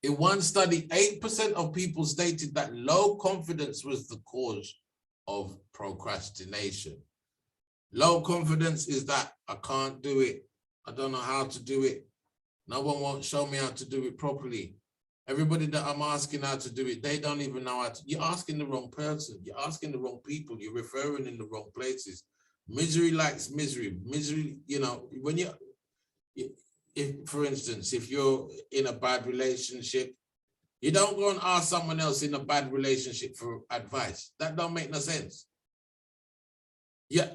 In one study, 8% of people stated that low confidence was the cause of procrastination. Low confidence is that I can't do it. I don't know how to do it. No one won't show me how to do it properly. Everybody that I'm asking how to do it, they don't even know how to. You're asking the wrong person. You're asking the wrong people. You're referring in the wrong places. Misery likes misery. Misery, you know, when if, for instance, if you're in a bad relationship, you don't go and ask someone else in a bad relationship for advice. That don't make no sense. Yeah,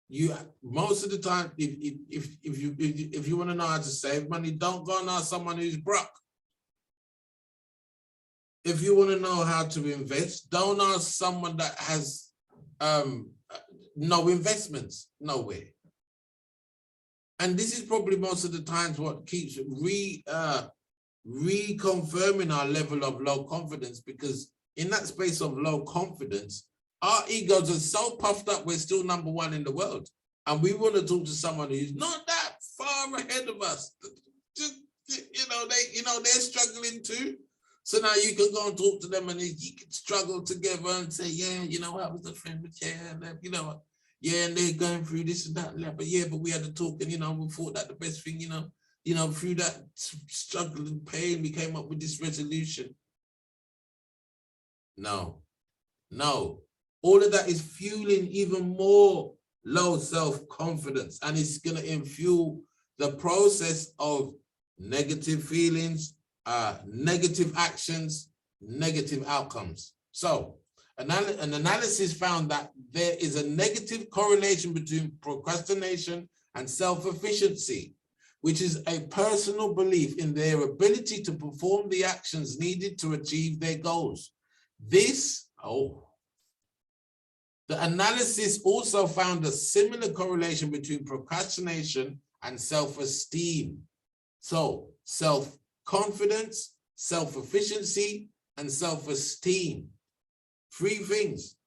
you most of the time, if you want to know how to save money, don't go and ask someone who's broke. If you want to know how to invest, don't ask someone that has no investments, nowhere. And this is probably most of the times what keeps reconfirming our level of low confidence, because in that space of low confidence, our egos are so puffed up, we're still #1 in the world. And we want to talk to someone who's not that far ahead of us. Just, they're struggling too. So now you can go and talk to them and you can struggle together and say, yeah, you know, I was a friend with, yeah, you know, yeah, and they're going through this and that, but yeah, but we had to talk and, you know, we thought that the best thing, you know, through that struggle and pain, we came up with this resolution. No. All of that is fueling even more low self-confidence, and it's going to fuel the process of negative feelings, negative actions, negative outcomes. So an analysis found that there is a negative correlation between procrastination and self-efficiency, which is a personal belief in their ability to perform the actions needed to achieve their goals. The analysis also found a similar correlation between procrastination and self-esteem. So self-confidence, self-efficiency, and self-esteem. 3 things.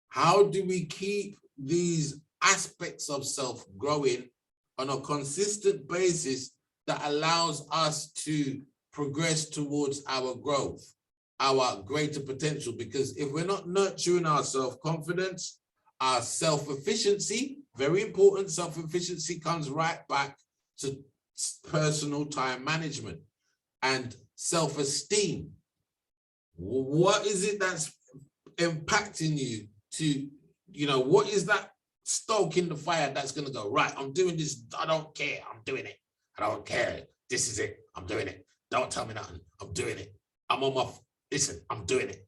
How do we keep these aspects of self growing on a consistent basis that allows us to progress towards our growth, our greater potential? Because if we're not nurturing our self-confidence, our self-efficiency, very important, self-efficiency comes right back to personal time management and self-esteem. What is it that's impacting you to, you know, what is that stoking the fire that's going to go, right, I'm doing this, I don't care, I'm doing it. I don't care. This is it. I'm doing it. Don't tell me nothing. I'm doing it. I'm on my, listen, I'm doing it.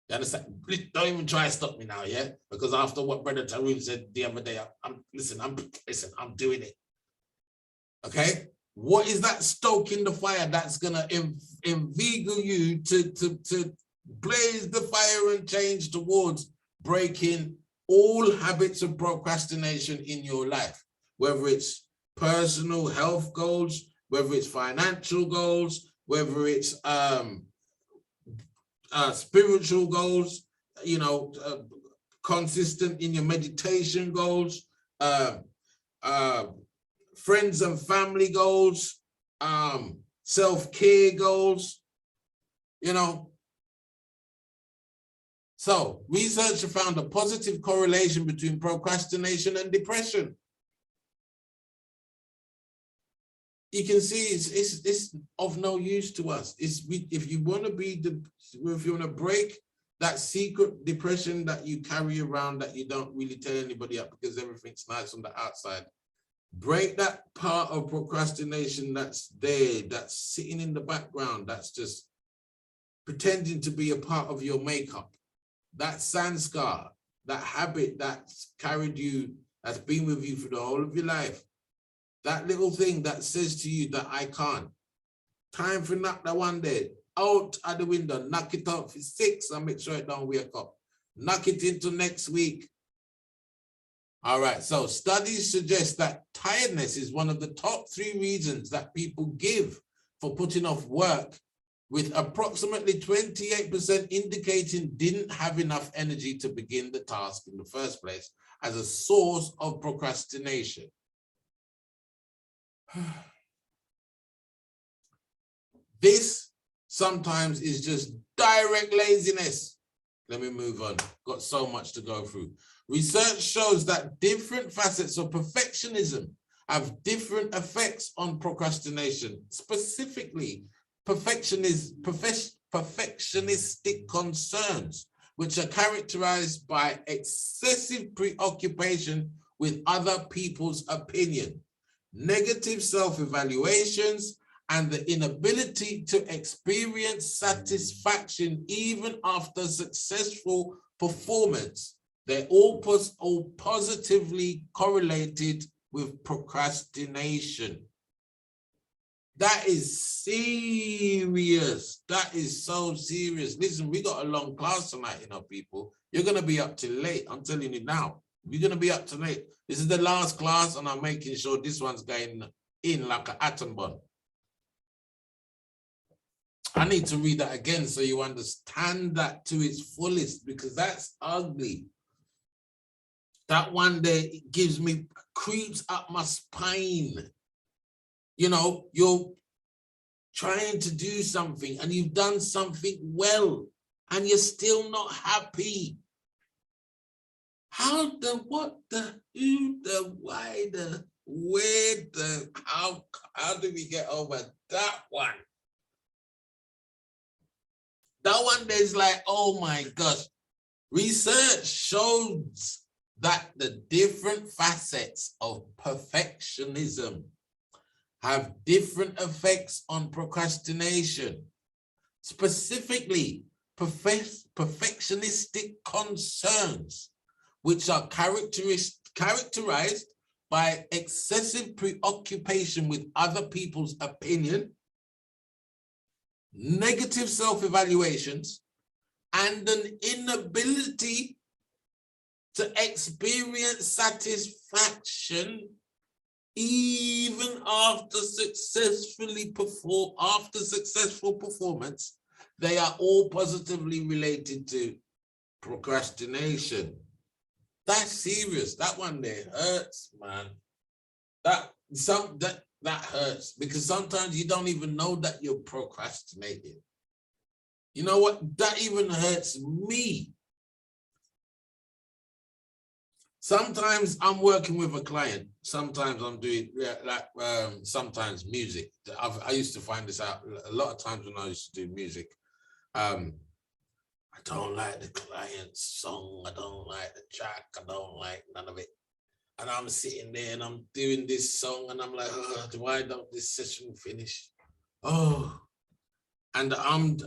You understand? Don't even try to stop me now, yeah? Because after what Brother Tarun said the other day, I'm doing it. Okay? What is that stoking the fire that's gonna invigorate you to blaze the fire and change towards breaking all habits of procrastination in your life, whether it's personal health goals, whether it's financial goals, whether it's spiritual goals, you know, consistent in your meditation goals, friends and family goals, self-care goals, you know. So research found a positive correlation between procrastination and depression. You can see it's of no use to us. If you want to if you want to break that secret depression that you carry around that you don't really tell anybody up because everything's nice on the outside, break that part of procrastination that's there, that's sitting in the background, that's just pretending to be a part of your makeup. That sanskar, that habit that's carried you, that's been with you for the whole of your life. That little thing that says to you that I can't. Time for knock that one day out of the window, knock it out for 6 and make sure it don't wake up. Knock it into next week. All right, so studies suggest that tiredness is one of the top 3 reasons that people give for putting off work, with approximately 28% indicating didn't have enough energy to begin the task in the first place as a source of procrastination. This sometimes is just direct laziness. Let me move on. Got so much to go through. Research shows that different facets of perfectionism have different effects on procrastination. Specifically, perfectionistic concerns, which are characterized by excessive preoccupation with other people's opinion, negative self-evaluations, and the inability to experience satisfaction even after successful performance. They're all positively correlated with procrastination. That is serious. That is so serious. Listen, we got a long class tonight, you know, people. You're going to be up till late. I'm telling you now. You're going to be up till late. This is the last class, and I'm making sure this one's going in like an atom bomb. I need to read that again so you understand that to its fullest, because that's ugly. That one day it gives me creeps up my spine. You know, you're trying to do something and you've done something well and you're still not happy. How the, what the, who the, why the, where the, how do we get over that one? That one is like, oh my gosh. Research shows that the different facets of perfectionism have different effects on procrastination. Specifically, perfectionistic concerns, which are characterized by excessive preoccupation with other people's opinion, negative self-evaluations, and an inability to experience satisfaction even after successful performance. They are all positively related to procrastination. That's serious. That one there hurts, man. That hurts, because sometimes you don't even know that you're procrastinating. You know what? That even hurts me. Sometimes I'm working with a client. Sometimes I'm doing sometimes music. I used to find this out a lot of times when I used to do music. I don't like the client's song. I don't like the track. I don't like none of it. And I'm sitting there and I'm doing this song and I'm like, oh, why don't this session finish? Oh, and I'm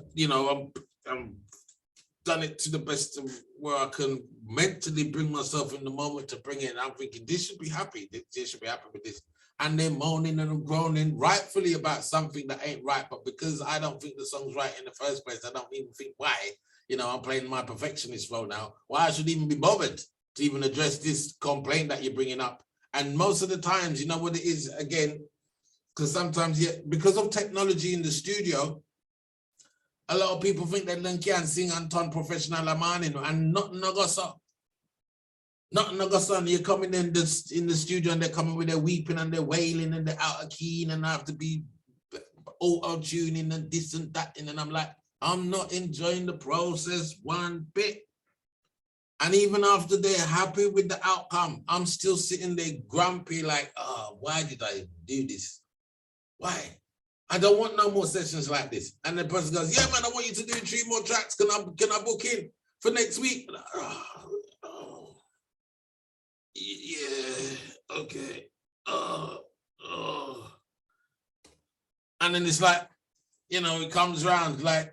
done it to the best of where I can mentally bring myself in the moment to bring it. I'm thinking, this should be happy. This should be happy with this. And they're moaning and groaning rightfully about something that ain't right. But because I don't think the song's right in the first place, I don't even think why. I'm playing my perfectionist role now. Why I should even be bothered to even address this complaint that you're bringing up. And most of the times, you know what it is, again, because sometimes, because of technology in the studio, a lot of people think that they can sing and turn professional man, and nothing go so. Nothing go so. You're coming in the studio and they're coming with their weeping and they're wailing and they're out of key and I have to be auto-tuning and this and that. And I'm like, I'm not enjoying the process one bit. And even after they're happy with the outcome, I'm still sitting there grumpy, like, oh, why did I do this? Why? I don't want no more sessions like this. And the person goes, yeah, man, I want you to do 3 more tracks. Can I book in for next week? Yeah, okay. And then it's like, it comes around like,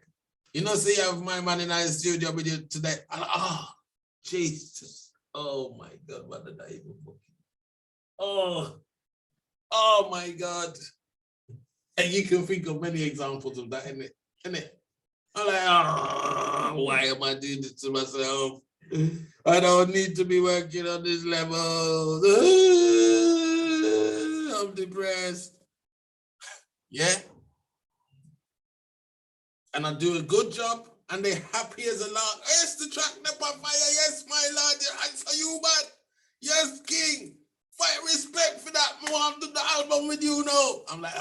see, I have my man in the studio with you today. And Jesus. Oh my God, what did I even book? Oh my God. And you can think of many examples of that, innit? I'm like, why am I doing this to myself? I don't need to be working on this level. I'm depressed. Yeah. And I do a good job and they're happy as a lark. Yes, the track never fire. Yes, my lord, answer you, man. Yes, King. Fight respect for that. I want to do the album with you now. I'm like,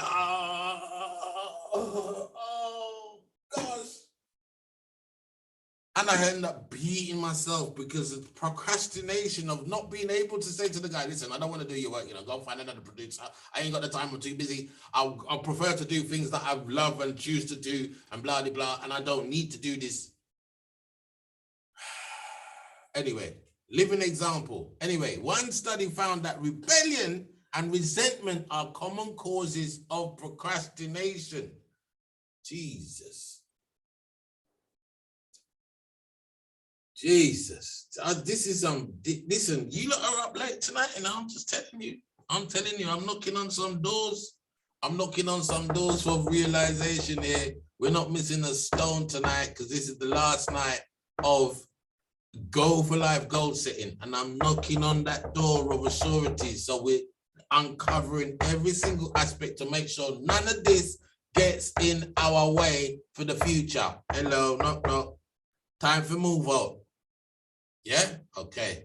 oh gosh. And I end up beating myself because of procrastination of not being able to say to the guy, listen, I don't want to do your work, go find another producer. I ain't got the time, I'm too busy. I'll prefer to do things that I love and choose to do and blah, blah, blah, and I don't need to do this. Anyway, living example. Anyway, one study found that rebellion and resentment are common causes of procrastination. Jesus. Jesus, this is listen, you lot are up late tonight and I'm just telling you, I'm knocking on some doors. I'm knocking on some doors for realization here. We're not missing a stone tonight because this is the last night of Goal for Life goal setting. And I'm knocking on that door of assurity. So we're uncovering every single aspect to make sure none of this gets in our way for the future. Hello, knock. Time for move out. Yeah, okay.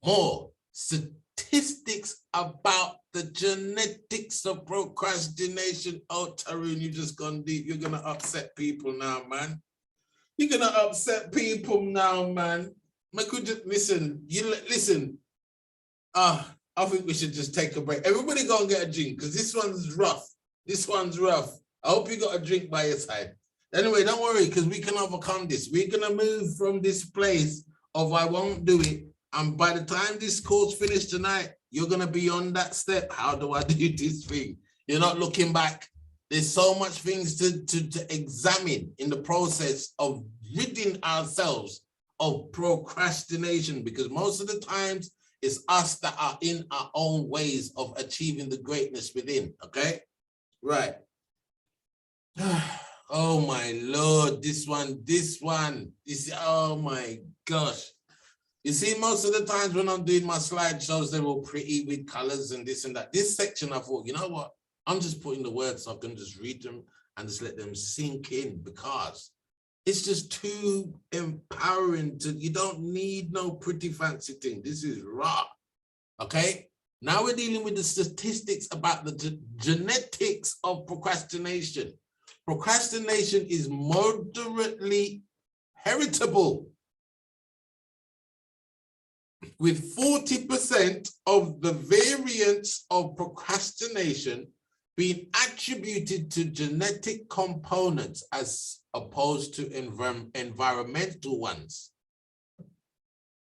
More statistics about the genetics of procrastination. Oh, Tarun, you just gone deep. You're gonna upset people now, man. You're gonna upset people now, man. Could you listen? Listen. I think we should just take a break. Everybody go and get a drink because this one's rough. This one's rough. I hope you got a drink by your side. Anyway, don't worry, because we can overcome this. We're going to move from this place of I won't do it. And by the time this course finished tonight, you're going to be on that step. How do I do this thing? You're not looking back. There's so much things to examine in the process of ridding ourselves of procrastination, because most of the times it's us that are in our own ways of achieving the greatness within, okay? Right. Oh my Lord, this one, oh my gosh. You see, most of the times when I'm doing my slideshows, they're all pretty with colors and this and that. This section, I thought, you know what? I'm just putting the words so I can just read them and just let them sink in because it's just too empowering you don't need no pretty fancy thing. This is raw, okay? Now we're dealing with the statistics about the genetics of procrastination. Procrastination is moderately heritable, with 40% of the variants of procrastination being attributed to genetic components as opposed to environmental ones.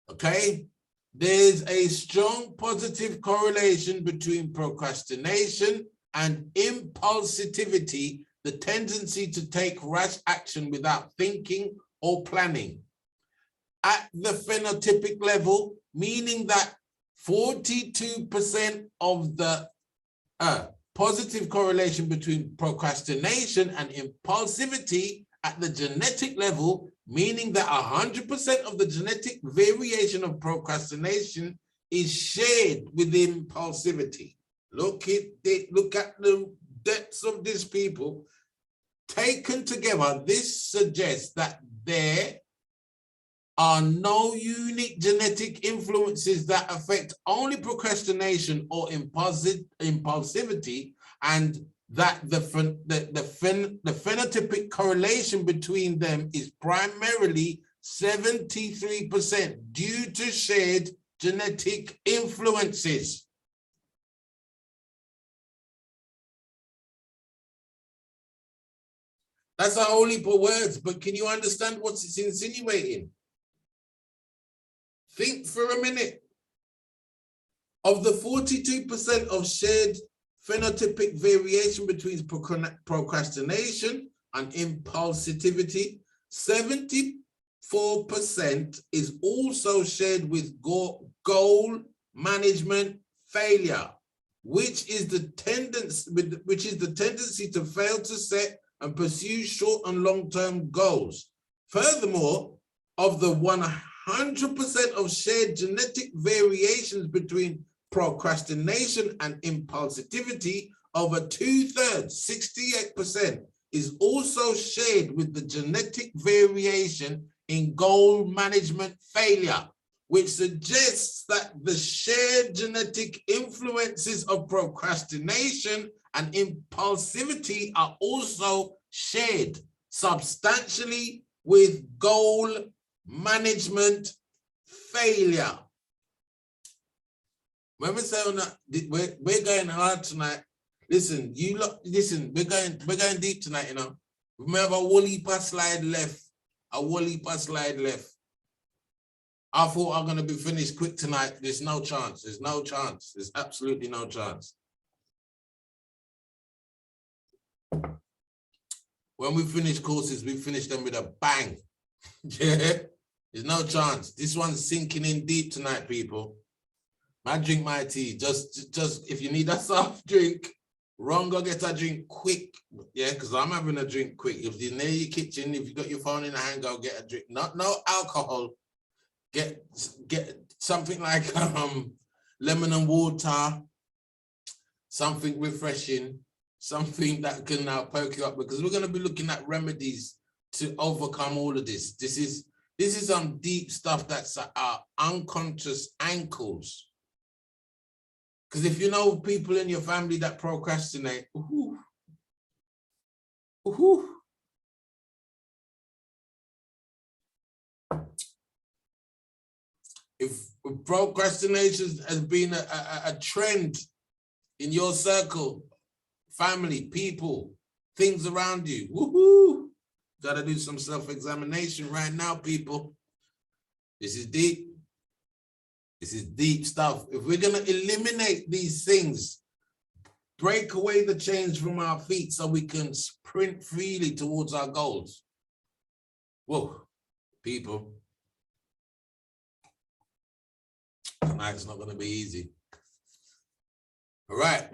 Okay? There's a strong positive correlation between procrastination and impulsivity, the tendency to take rash action without thinking or planning. At the phenotypic level, meaning that 42% of the positive correlation between procrastination and impulsivity at the genetic level, meaning that 100% of the genetic variation of procrastination is shared with impulsivity. Look at the depths of these people. Taken together, this suggests that there are no unique genetic influences that affect only procrastination or impulsivity, and that the phenotypic correlation between them is primarily 73% due to shared genetic influences. That's a whole heap of words, but can you understand what it's insinuating? Think for a minute. Of the 42% of shared phenotypic variation between procrastination and impulsivity, 74% is also shared with goal management failure, which is the tendency to fail to set and pursue short and long-term goals. Furthermore, of the 100% of shared genetic variations between procrastination and impulsivity, over 2/3, 68%, is also shared with the genetic variation in goal management failure, which suggests that the shared genetic influences of procrastination and impulsivity are also shared substantially with goal management failure. When we say on that, we're going hard tonight. Listen, listen, we're going deep tonight, you know. Remember, a whole heap of slide left. A whole heap of slide left. I thought I'm gonna be finished quick tonight. There's no chance. There's no chance. There's absolutely no chance. When we finish courses, we finish them with a bang. Yeah, there's no chance. This one's sinking in deep tonight, people. I drink my tea. Just if you need a soft drink, run, go get a drink quick. Yeah, because I'm having a drink quick. If you're near your kitchen, if you got your phone in the hand, go get a drink. No alcohol. Get something like lemon and water, something refreshing, something that can now perk you up, because we're going to be looking at remedies to overcome all of this. This is some deep stuff that's our unconscious ankles. Because if you know people in your family that procrastinate, if procrastination has been a trend in your circle, family, people, things around you, gotta do some self-examination right now, people. This is deep. This is deep stuff. If we're gonna eliminate these things, break away the chains from our feet so we can sprint freely towards our goals. Whoa, people. Tonight's not gonna be easy. All right.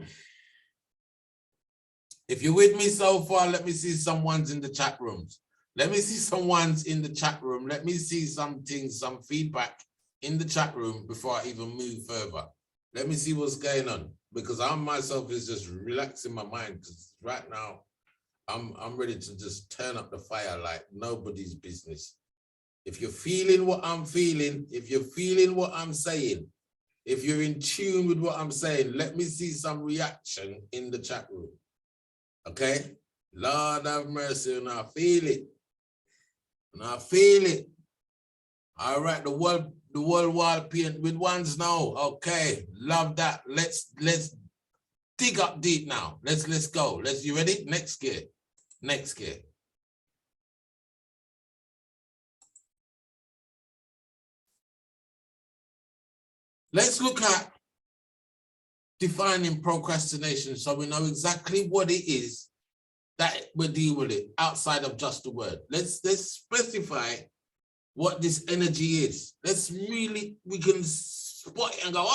If you're with me so far, let me see some ones in the chat rooms. Let me see some ones in the chat room. Let me see some feedback in the chat room before I even move further. Let me see what's going on, because I myself is just relaxing my mind, because right now I'm ready to just turn up the fire like nobody's business. If you're feeling what I'm feeling, if you're feeling what I'm saying, if you're in tune with what I'm saying, let me see some reaction in the chat room. Okay? Lord have mercy, and I feel it. And I feel it. All right, the world wall paint with ones now. Okay, love that. Let's dig up deep now. Let's go. You ready? Next gear. Next gear. Let's look at defining procrastination so we know exactly what it is that we're dealing with it outside of just the word. Let's specify what this energy is. We can spot it and go,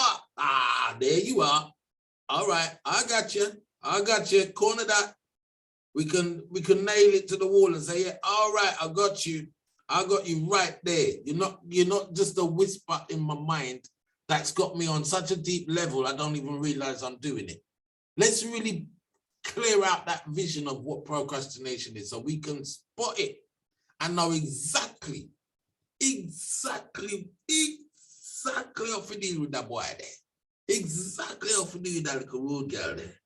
there you are. All right, I got you. Corner that. We can nail it to the wall and say, yeah, all right, I got you right there. You're not just a whisper in my mind that's got me on such a deep level I don't even realize I'm doing it. Let's really clear out that vision of what procrastination is so we can spot it and know exactly how to deal with that boy there. Exactly how to deal with that little rude girl there.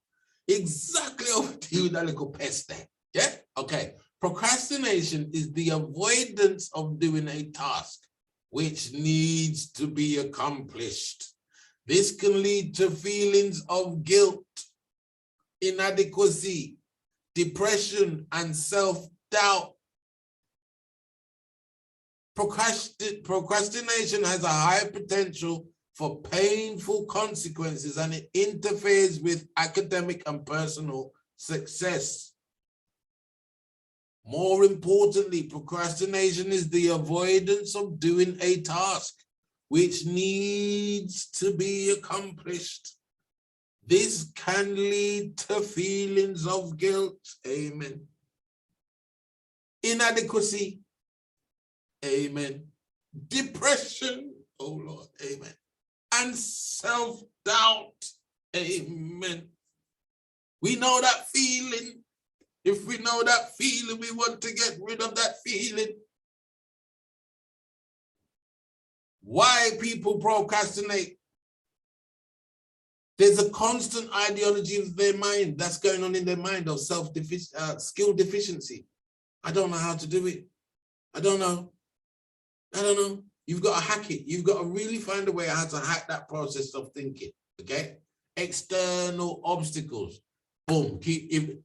Exactly how to deal with that little pest there. Yeah? Okay. Procrastination is the avoidance of doing a task which needs to be accomplished. This can lead to feelings of guilt, inadequacy, depression, and self-doubt. Procrastination has a high potential for painful consequences, and it interferes with academic and personal success. More importantly, procrastination is the avoidance of doing a task which needs to be accomplished. This can lead to feelings of guilt, amen. Inadequacy, amen. Depression, oh Lord, amen. And self-doubt, amen. We know that feeling. If we know that feeling, we want to get rid of that feeling. Why people procrastinate? There's a constant ideology of their mind that's going on in their mind of skill deficiency. I don't know how to do it. I don't know. You've got to hack it. You've got to really find a way how to hack that process of thinking, okay? External obstacles. Boom.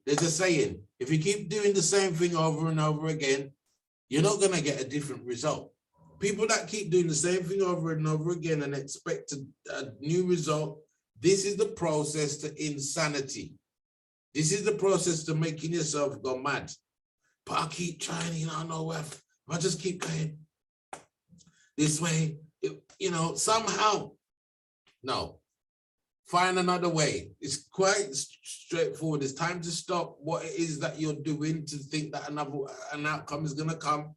There's a saying, if you keep doing the same thing over and over again, you're not going to get a different result. People that keep doing the same thing over and over again and expect a new result, this is the process to insanity. This is the process to making yourself go mad. But I keep trying, I know where. If I just keep going this way, somehow. No. Find another way. It's quite straightforward. It's time to stop what it is that you're doing to think that an outcome is going to come.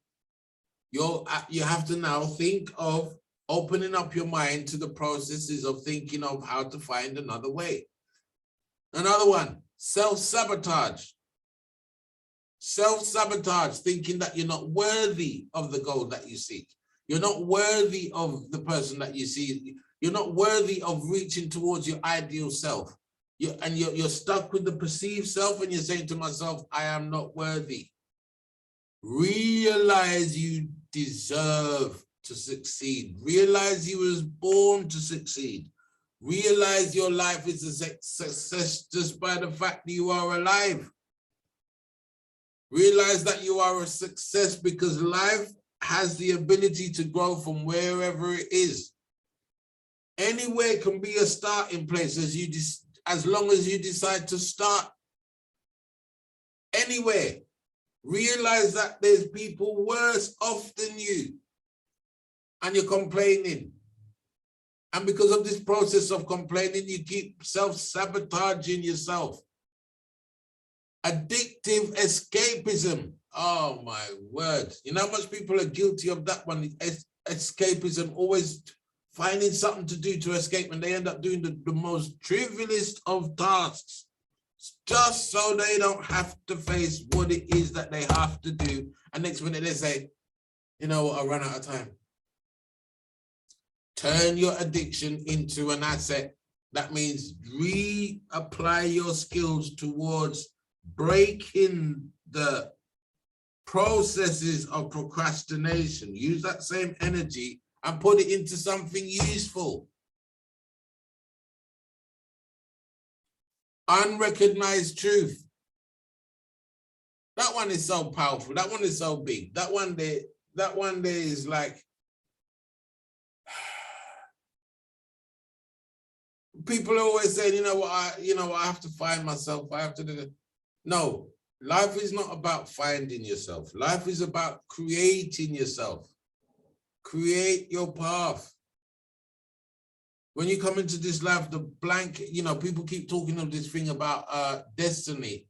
You have to now think of opening up your mind to the processes of thinking of how to find another way. Another one, self-sabotage. Self-sabotage, thinking that you're not worthy of the goal that you seek. You're not worthy of the person that you see. You're not worthy of reaching towards your ideal self. You're stuck with the perceived self and you're saying to myself, I am not worthy. Realize you deserve to succeed. Realize you was born to succeed. Realize your life is a success just by the fact that you are alive. Realize that you are a success because life has the ability to grow from wherever it is. Anywhere can be a starting place as long as you decide to start. Anywhere. Realize that there's people worse off than you and you're complaining. And because of this process of complaining, you keep self-sabotaging yourself. Addictive escapism. Oh my word. You know how much people are guilty of that one? Escapism, always finding something to do to escape, and they end up doing the most trivialist of tasks just so they don't have to face what it is that they have to do. And next minute they say, you know what, I ran out of time. Turn your addiction into an asset. That means reapply your skills towards breaking the processes of procrastination. Use that same energy and put it into something useful. Unrecognized truth. That one is so powerful. That one is so big. That one there is like, people are always saying, you know what, I have to find myself. I have to do that. No, life is not about finding yourself. Life is about creating yourself. Create your path. When you come into this life, the blank, people keep talking of this thing about destiny,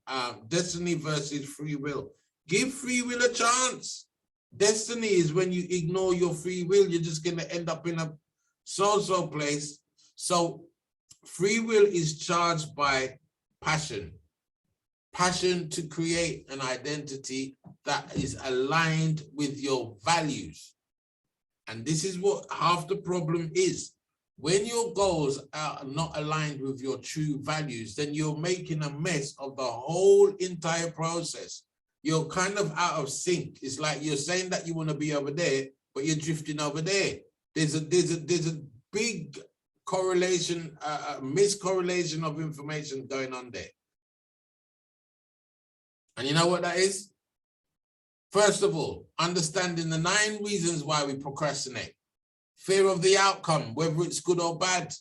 destiny versus free will. Give free will a chance. Destiny is when you ignore your free will, you're just going to end up in a so-so place. So free will is charged by passion. Passion to create an identity that is aligned with your values. And this is what half the problem is. When your goals are not aligned with your true values, then you're making a mess of the whole entire process. You're kind of out of sync. It's like you're saying that you want to be over there, but you're drifting over there. There's a big correlation, miscorrelation of information going on there. And you know what that is? First of all, understanding the 9 reasons why we procrastinate. Fear of the outcome, whether it's good or bad.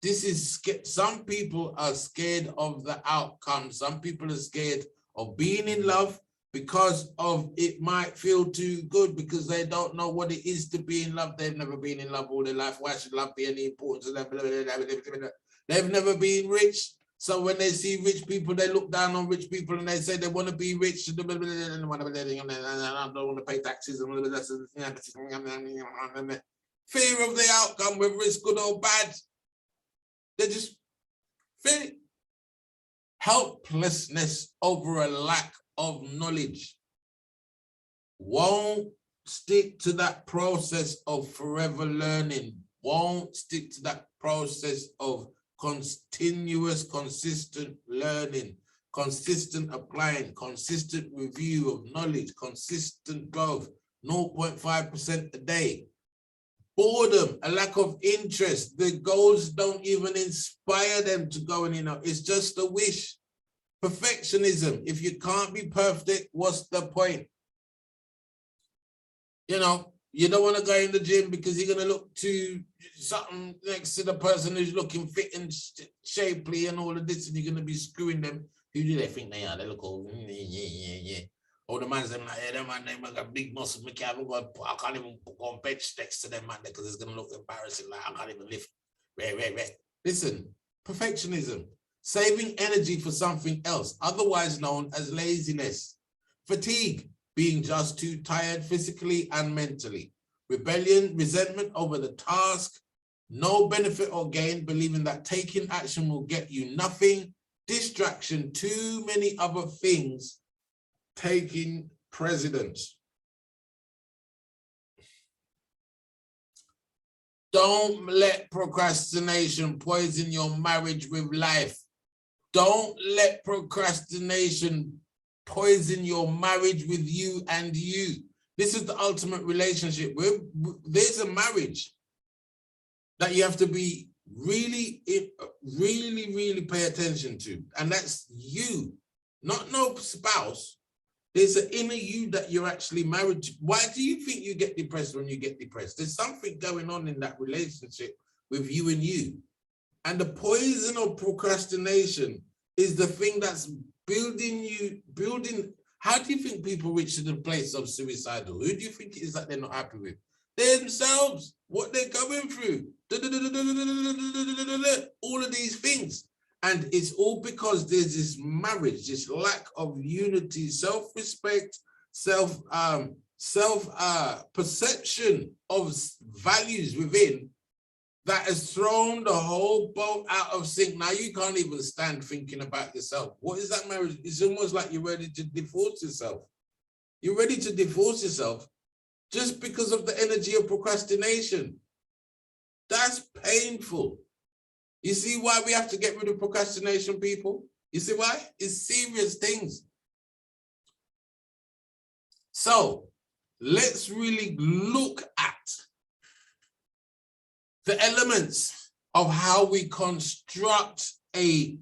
This is, some people are scared of the outcome. Some people are scared of being in love because of it might feel too good, because they don't know what it is to be in love. They've never been in love all their life. Why should love be any importance to them? They've never been rich. So when they see rich people, they look down on rich people and they say they want to be rich. I don't want to pay taxes. Fear of the outcome, whether it's good or bad. They just fear. Helplessness over a lack of knowledge. Won't stick to that process of forever learning. Won't stick to that process of continuous, consistent learning, consistent applying, consistent review of knowledge, consistent growth, 0.5% a day. Boredom, a lack of interest. The goals don't even inspire them to go and, it's just a wish. Perfectionism. If you can't be perfect, what's the point? You don't want to go in the gym because you're going to look to something next to the person who's looking fit and shapely and all of this, and you're going to be screwing them. Who do they think they are? They look all, yeah. All the man's like, hey, that man, they got big muscles. I can't even go on bench next to them, man, because it's going to look embarrassing. Like, I can't even lift. Listen, perfectionism. Saving energy for something else, otherwise known as laziness. Fatigue. Being just too tired physically and mentally. Rebellion, resentment over the task, no benefit or gain, believing that taking action will get you nothing, distraction, too many other things taking precedence. Don't let procrastination poison your marriage with life. Don't let procrastination poison your marriage with you and you. This is the ultimate relationship. There's a marriage that you have to be really pay attention to. And that's you, not no spouse. There's an inner you that you're actually married to. Why do you think you get depressed when you get depressed? There's something going on in that relationship with you and you. And the poison of procrastination is the thing that's building. How do you think people reach to the place of suicidal? Who do you think it is that they're not happy with? Themselves, what they're going through, all of these things. And it's all because there's this marriage, this lack of unity, self-respect, perception of values within, that has thrown the whole boat out of sync. Now you can't even stand thinking about yourself. What is that marriage? It's almost like you're ready to divorce yourself. You're ready to divorce yourself just because of the energy of procrastination. That's painful. You see why we have to get rid of procrastination, people? You see why? It's serious things. So let's really look at the elements of how we construct a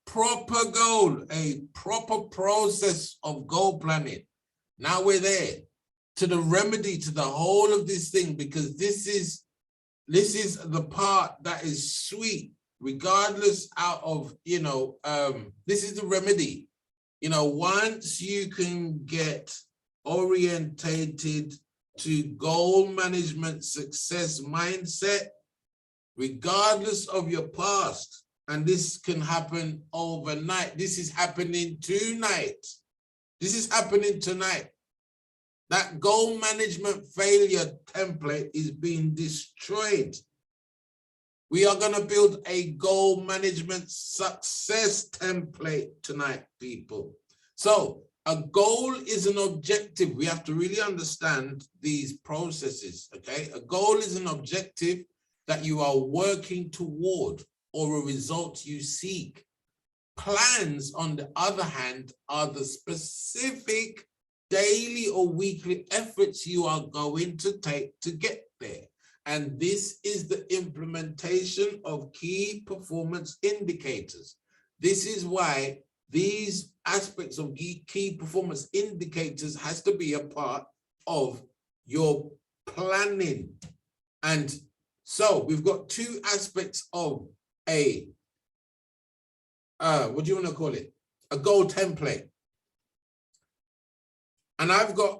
proper goal, a proper process of goal planning. Now we're there to the remedy to the whole of this thing, because this is the part that is sweet, regardless out of, this is the remedy. Once you can get orientated to goal management success mindset, regardless of your past, and this can happen overnight. This is happening tonight. This is happening tonight. That goal management failure template is being destroyed. We are going to build a goal management success template tonight, people. So a goal is an objective. We have to really understand these processes, okay? A goal is an objective that you are working toward, or a result you seek. Plans, on the other hand, are the specific daily or weekly efforts you are going to take to get there. And this is the implementation of key performance indicators. This is why these aspects of key performance indicators has to be a part of your planning. And so we've got two aspects of a, what do you want to call it? A goal template. And I've got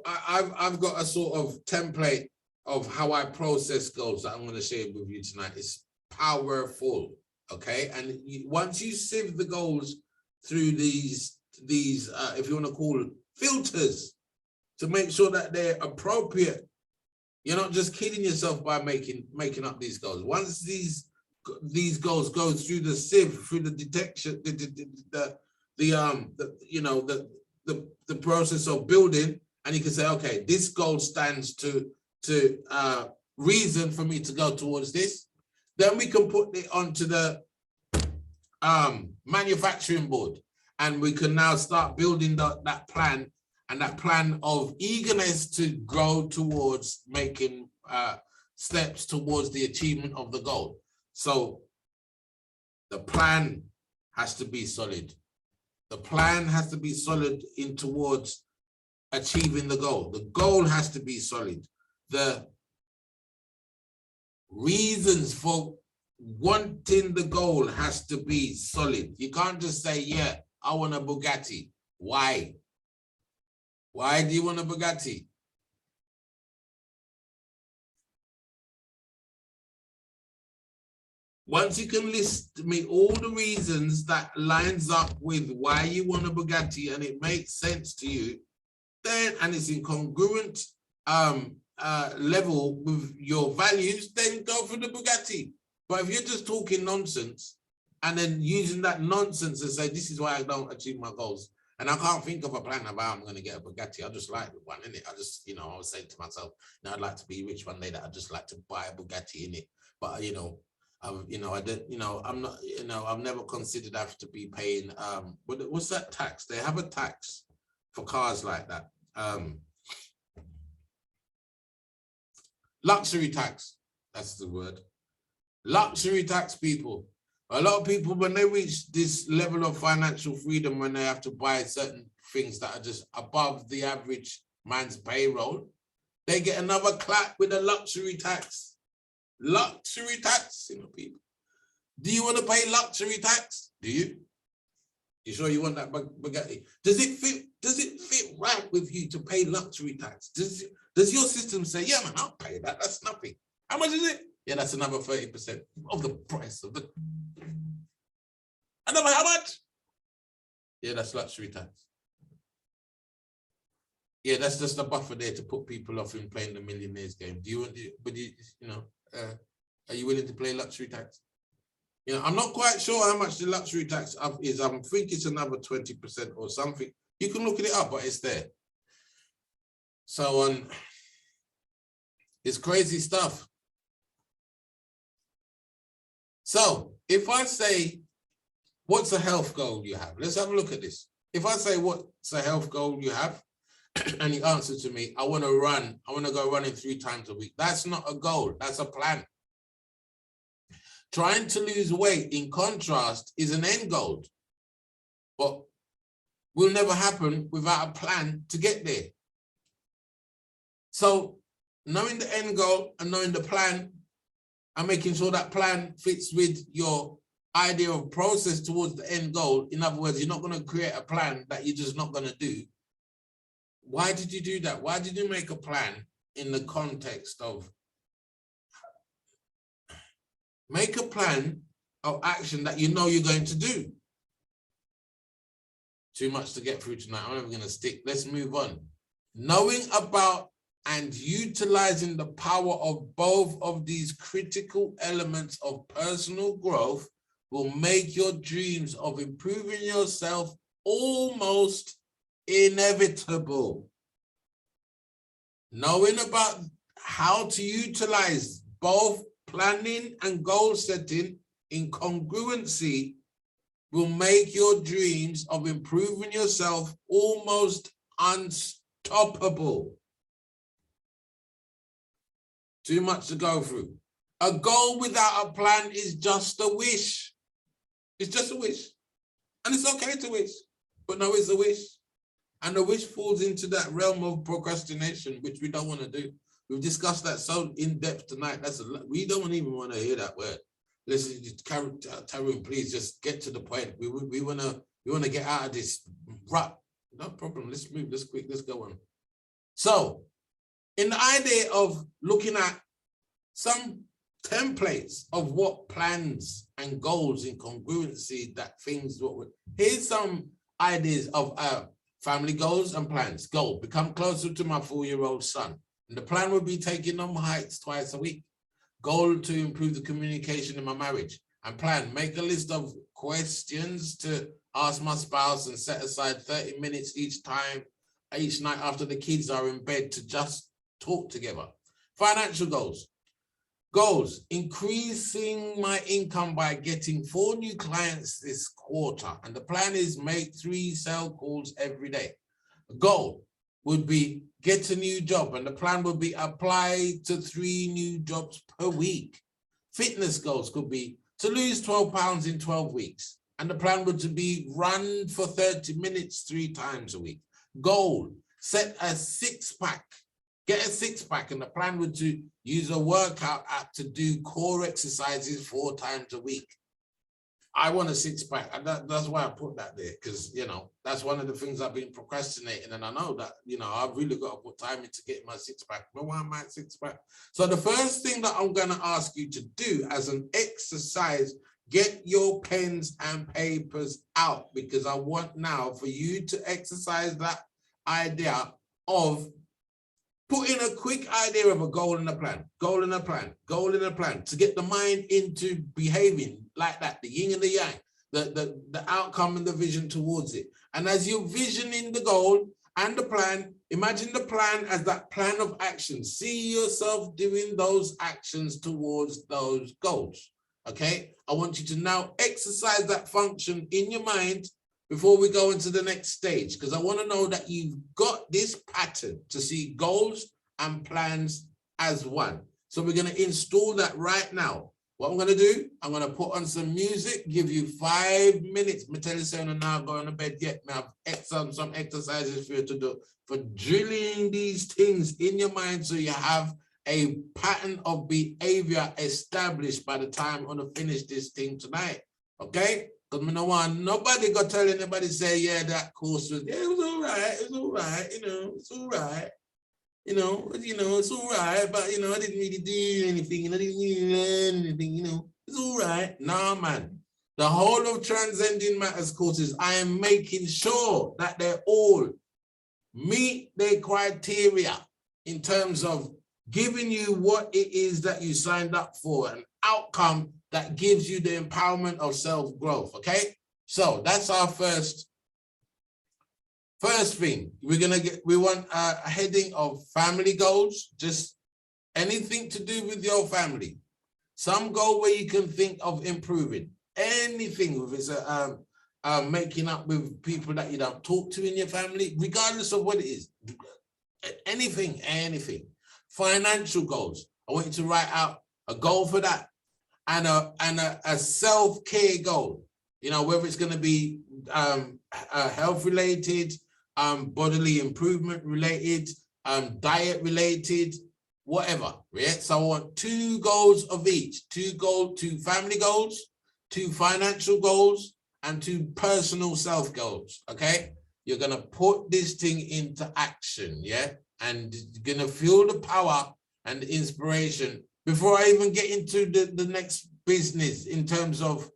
a sort of template of how I process goals that I'm going to share with you tonight. It's powerful, okay? And once you sieve the goals through these if you want to call it filters, to make sure that they're appropriate, you're not just kidding yourself by making up these goals. Once these goals go through the sieve, through the detection, the process of building, and you can say, okay, this goal stands to reason for me to go towards this. Then we can put it onto the manufacturing board, and we can now start building that plan, and that plan of eagerness to grow towards making steps towards the achievement of the goal. So the plan has to be solid. The plan has to be solid in towards achieving the goal. The goal has to be solid. The reasons for wanting the goal has to be solid. You can't just say, yeah, I want a Bugatti. Why? Why do you want a Bugatti? Once you can list me all the reasons that lines up with why you want a Bugatti and it makes sense to you, then, and it's in congruent level with your values, then go for the Bugatti. But if you're just talking nonsense and then using that nonsense to say, this is why I don't achieve my goals, and I can't think of a plan of how I'm going to get a Bugatti. I just like one, innit? I just, I was saying to myself, I'd like to be rich one day, that I'd just like to buy a Bugatti, innit? But, I did, I'm not, I've never considered I have to be paying, what's that tax? They have a tax for cars like that. Luxury tax, that's the word. Luxury tax, people. A lot of people, when they reach this level of financial freedom, when they have to buy certain things that are just above the average man's payroll, they get another clap with a luxury tax. Luxury tax, people. Do you want to pay luxury tax? Do you? You sure you want that Bugatti? Does it fit right with you to pay luxury tax? Does your system say, yeah, man, I'll pay that. That's nothing. How much is it? Yeah, that's another 30% of the price of the. Another how much? Yeah, that's luxury tax. Yeah, that's just a buffer there to put people off in playing the millionaires game. Do you want, are you willing to play luxury tax? I'm not quite sure how much the luxury tax is. I think it's another 20% or something. You can look it up, but it's there. So it's crazy stuff. So if I say, what's a health goal you have? Let's have a look at this. If I say, what's a health goal you have? And you answer to me, I want to go running 3 times a week. That's not a goal, that's a plan. Trying to lose weight, in contrast, is an end goal. but will never happen without a plan to get there. So knowing the end goal and knowing the plan and making sure that plan fits with your idea of process towards the end goal. In other words, you're not going to create a plan that you're just not going to do. Why did you do that? Why did you make a plan in the context of make a plan of action that you know you're going to do? Too much to get through tonight. I'm never going to stick. Let's move on. Knowing about and utilizing the power of both of these critical elements of personal growth will make your dreams of improving yourself almost inevitable. Knowing about how to utilize both planning and goal setting in congruency will make your dreams of improving yourself almost unstoppable. Too much to go through. A goal without a plan is just a wish. It's just a wish. And it's okay to wish, but no, it's a wish. And the wish falls into that realm of procrastination, which we don't want to do. We've discussed that so in depth tonight. We don't even want to hear that word. Listen, Tarun, please just get to the point. We want to get out of this rut. No problem. Let's move. Let's go on. So, in the idea of looking at some templates of what plans and goals in congruency that things, here's some ideas of family goals and plans. Goal, become closer to my 4-year-old son. And the plan would be taking them hikes twice a week. Goal to improve the communication in my marriage. And plan, make a list of questions to ask my spouse and set aside 30 minutes each night after the kids are in bed to just talk together. Financial goals. Goals, increasing my income by getting 4 new clients this quarter. And the plan is make 3 sale calls every day. A goal would be get a new job. And the plan would be apply to 3 new jobs per week. Fitness goals could be to lose 12 pounds in 12 weeks. And the plan would be run for 30 minutes 3 times a week. Goal, set a 6-pack. Get a 6-pack, and the plan would to use a workout app to do core exercises 4 times a week. I want a 6-pack, and that's why I put that there, because, you know, that's one of the things I've been procrastinating, and I know that, you know, I've really got to put time into getting my 6-pack. But why am I 6-pack? So the first thing that I'm going to ask you to do as an exercise, get your pens and papers out, because I want now for you to exercise that idea of putting a quick idea of a goal and a plan, goal and a plan, goal and a plan, to get the mind into behaving like that, the yin and the yang, the outcome and the vision towards it. And as you're visioning the goal and the plan, imagine the plan as that plan of action. See yourself doing those actions towards those goals, okay? I want you to now exercise that function in your mind before we go into the next stage, because I want to know that you've got this pattern to see goals and plans as one. So we're going to install that right now. What I'm going to do, I'm going to put on some music, give you 5 minutes. Me tell you something now, going to bed yet. I have some exercises for you to do for drilling these things in your mind so you have a pattern of behavior established by the time I'm going to finish this thing tonight. Okay? Because I don't want nobody go tell anybody say, yeah, that course was, yeah, it was all right, you know, it's all right. You know, it's all right, but, you know, I didn't really do anything, and I didn't really learn anything, you know, it's all right. Nah, man. The whole of Transcending Matters courses, I am making sure that they all meet their criteria in terms of giving you what it is that you signed up for, an outcome that gives you the empowerment of self-growth, okay? So that's our first thing. We want a heading of family goals, just anything to do with your family. Some goal where you can think of improving, anything, if it's making up with people that you don't talk to in your family, regardless of what it is, anything. Financial goals, I want you to write out a goal for that, and a self-care goal. You know, whether it's going to be health related, bodily improvement related, diet related, whatever. Yeah. So I want 2 goals of each: 2 family goals, 2 financial goals, and 2 personal self goals. Okay. You're going to put this thing into action. Yeah. And you're going to feel the power and the inspiration before I even get into the next business in terms of,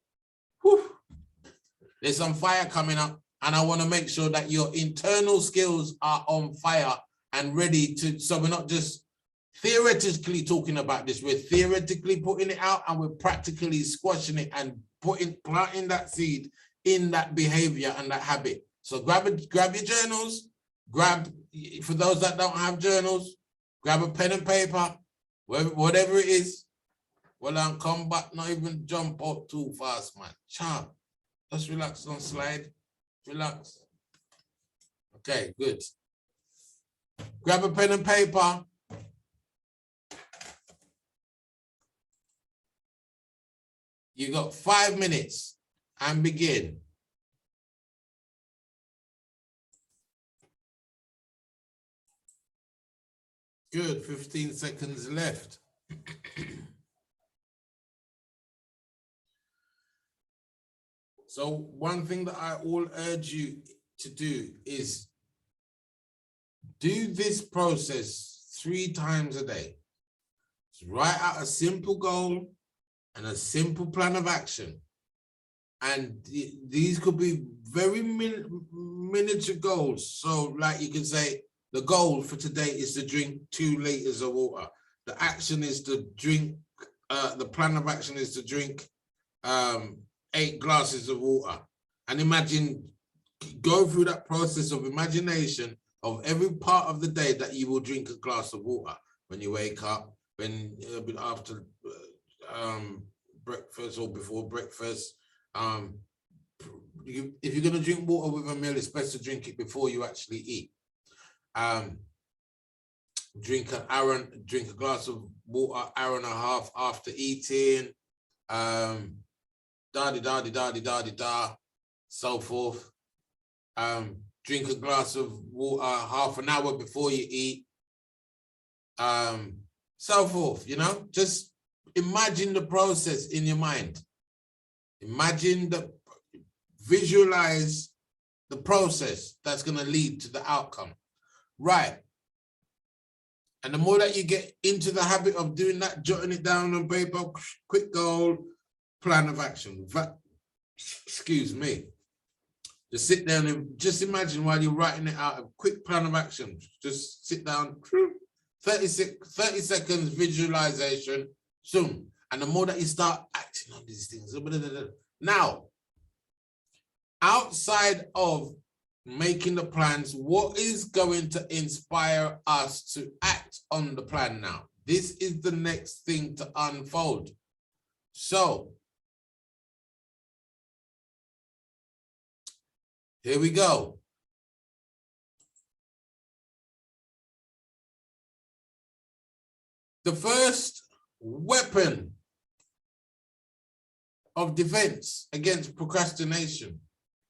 whew, there's some fire coming up, and I want to make sure that your internal skills are on fire and ready to, so we're not just theoretically talking about this, we're theoretically putting it out and we're practically squashing it and planting that seed in that behavior and that habit. So grab your journals, for those that don't have journals, grab a pen and paper, whatever it is. Well, come back, not even jump up too fast, man. Chop. Just relax, don't slide. Relax. Okay, good. Grab a pen and paper. You got 5 minutes and begin. Good, 15 seconds left. So one thing that I all urge you to do is do this process 3 times a day. So write out a simple goal and a simple plan of action. And these could be very miniature goals. So like you can say, the goal for today is to drink 2 liters of water. The action is to drink, the plan of action is to drink 8 glasses of water. And imagine, go through that process of imagination of every part of the day that you will drink a glass of water. When you wake up, when after breakfast or before breakfast. If you're going to drink water with a meal, it's best to drink it before you actually eat. Drink a glass of water hour and a half after eating. So forth. Drink a glass of water half an hour before you eat. So forth, you know, just imagine the process in your mind. Visualize the process that's going to lead to the outcome. Right. And the more that you get into the habit of doing that, jotting it down on paper, quick goal, plan of action. Excuse me. Just sit down and just imagine while you're writing it out, a quick plan of action. Just sit down, 30 seconds visualization, soon. And the more that you start acting on these things. Now, outside of making the plans, what is going to inspire us to act on the plan now? This is the next thing to unfold. So, here we go. The first weapon of defense against procrastination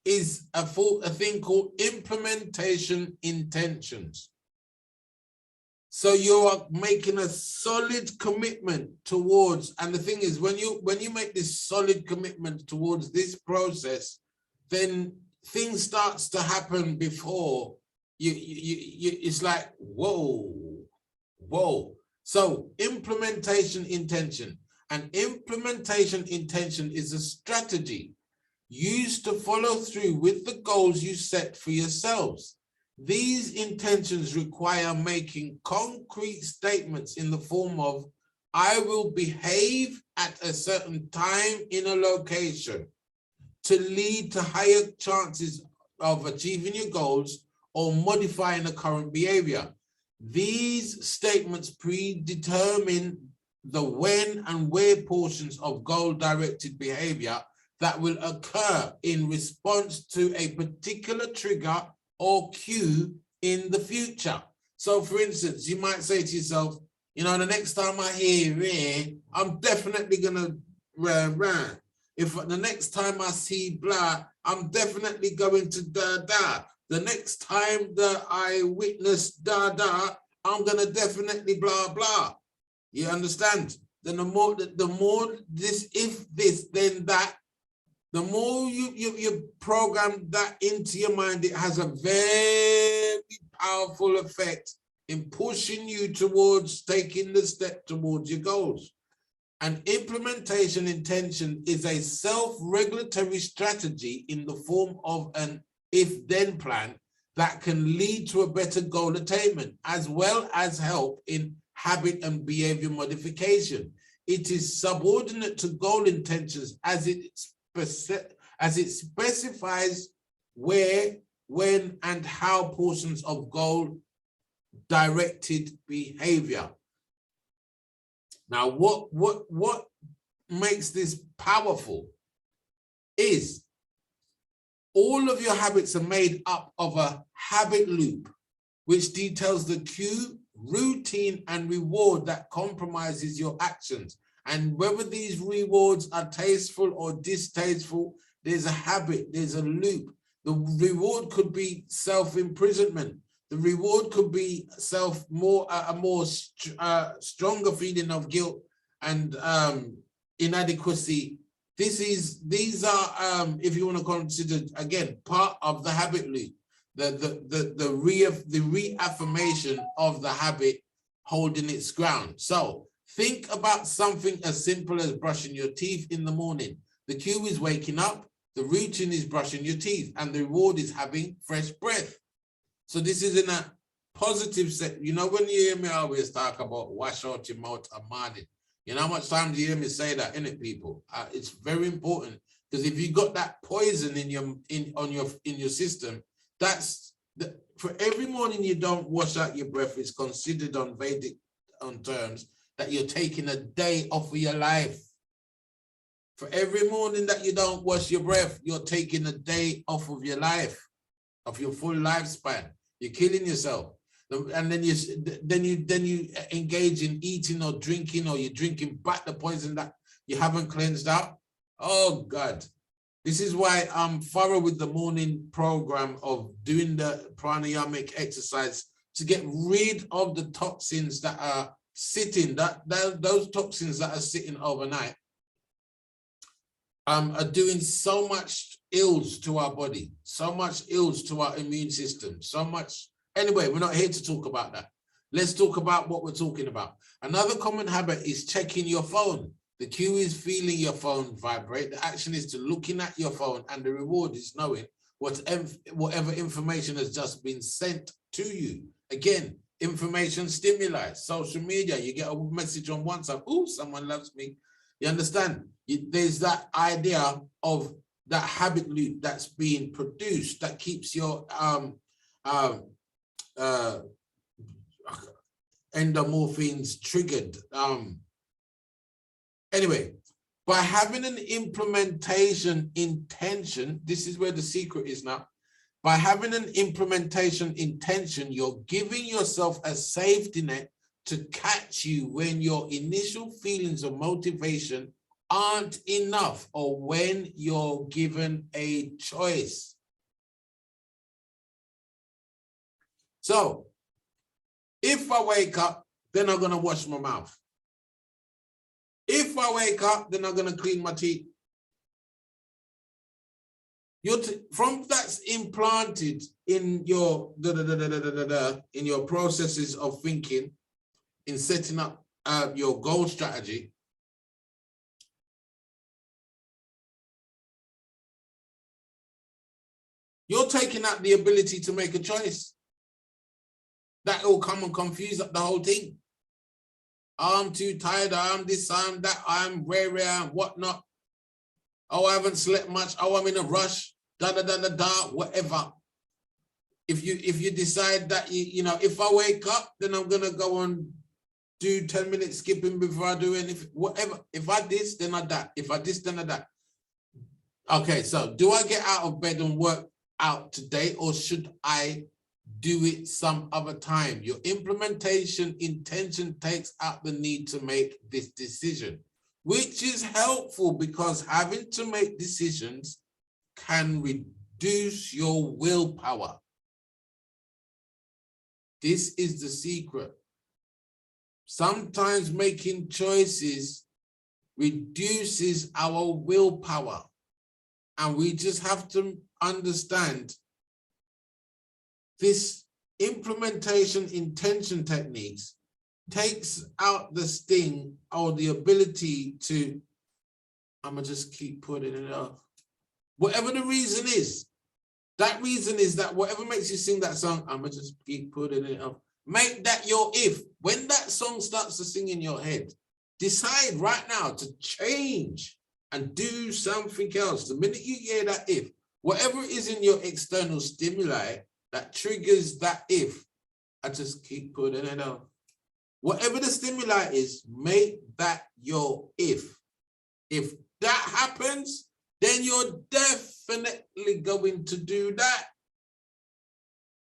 is a thing called implementation intentions. So you are making a solid commitment towards, and the thing is, when you make this solid commitment towards this process, then things starts to happen before you it's like, whoa. So implementation intention. And implementation intention is a strategy used to follow through with the goals you set for yourselves. These intentions require making concrete statements in the form of, I will behave at a certain time in a location to lead to higher chances of achieving your goals or modifying the current behavior. These statements predetermine the when and where portions of goal-directed behavior that will occur in response to a particular trigger or cue in the future. So for instance, you might say to yourself, you know, the next time I hear it, I'm definitely gonna run. If the next time I see blah, I'm definitely going to da. The next time that I witness da, I'm going to definitely blah, blah. You understand? Then the more this, if this, then that, the more you program that into your mind, it has a very powerful effect in pushing you towards taking the step towards your goals. And implementation intention is a self-regulatory strategy in the form of an if-then plan that can lead to a better goal attainment, as well as help in habit and behavior modification. It is subordinate to goal intentions as it specifies where, when, and how portions of goal-directed behavior. Now, what makes this powerful is all of your habits are made up of a habit loop, which details the cue, routine, and reward that compromises your actions. And whether these rewards are tasteful or distasteful, there's a habit, there's a loop. The reward could be self-imprisonment. The reward could be a more stronger feeling of guilt and inadequacy. These are, if you want to consider, again, part of the habit loop, the reaffirmation of the habit holding its ground. So think about something as simple as brushing your teeth in the morning. The cue is waking up, the routine is brushing your teeth, and the reward is having fresh breath. So this is in a positive set. You know, when you hear me always talk about wash out your mouth a morning, you know how much time do you hear me say that, innit, people? It's very important, because if you got that poison in your system, that's for every morning you don't wash out your breath, it's considered on Vedic terms that you're taking a day off of your life. For every morning that you don't wash your breath, you're taking a day off of your life, of your full lifespan. You're killing yourself. And then you engage in eating or drinking, or you're drinking back the poison that you haven't cleansed out. Oh God. This is why I'm thorough with the morning program of doing the pranayamic exercise to get rid of the toxins that are sitting, those toxins that are sitting overnight are doing so much ills to our body, so much ills to our immune system, so much. Anyway, we're not here to talk about that. Let's talk about what we're talking about. Another common habit is checking your phone. The cue is feeling your phone vibrate. The action is to looking at your phone, and the reward is knowing whatever information has just been sent to you. Again, information stimuli, social media, you get a message on WhatsApp, oh, someone loves me. You understand? There's that idea of that habit loop that's being produced that keeps your endomorphins triggered. Anyway, by having an implementation intention, this is where the secret is now. By having an implementation intention, you're giving yourself a safety net to catch you when your initial feelings of motivation aren't enough, or when you're given a choice. So if I wake up, then I'm going to wash my mouth. If I wake up, then I'm going to clean my teeth. From that's implanted in your in your processes of thinking, in setting up your goal strategy. You're taking out the ability to make a choice. That will come and confuse up the whole thing. I'm too tired, I'm this, I'm that, I'm rare, whatnot. Oh, I haven't slept much. Oh, I'm in a rush, whatever. If you decide that, you know, if I wake up, then I'm gonna go and do 10 minutes skipping before I do anything, whatever. If I this, then I that. If I this, then I that. Okay, so do I get out of bed and work out today, or should I do it some other time? Your implementation intention takes out the need to make this decision. which is helpful because having to make decisions can reduce your willpower. This is the secret. Sometimes making choices reduces our willpower, and we just have to understand this implementation intention techniques takes out the sting or the ability to, I'm gonna just keep putting it up. Whatever the reason is, that reason is that whatever makes you sing that song, I'm gonna just keep putting it up. Make that your if. When that song starts to sing in your head, decide right now to change and do something else. The minute you hear that if, whatever is in your external stimuli that triggers that if, I just keep putting it up. Whatever the stimuli is, make that your if. If that happens, then you're definitely going to do that.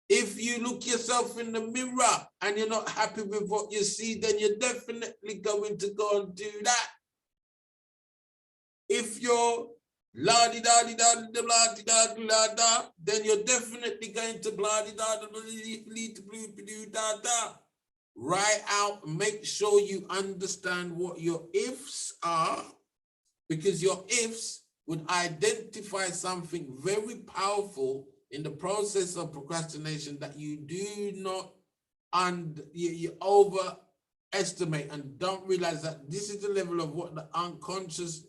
If you look yourself in the mirror and you're not happy with what you see, then you're definitely going to go and do that. If you're la-di-da-di-da-di-da-di-da-di-da, then you're definitely going to blah-di-da-di-da-di-da-di-da. Write out, make sure you understand what your ifs are, because your ifs would identify something very powerful in the process of procrastination that you do not, and you overestimate and don't realize that this is the level of what the unconscious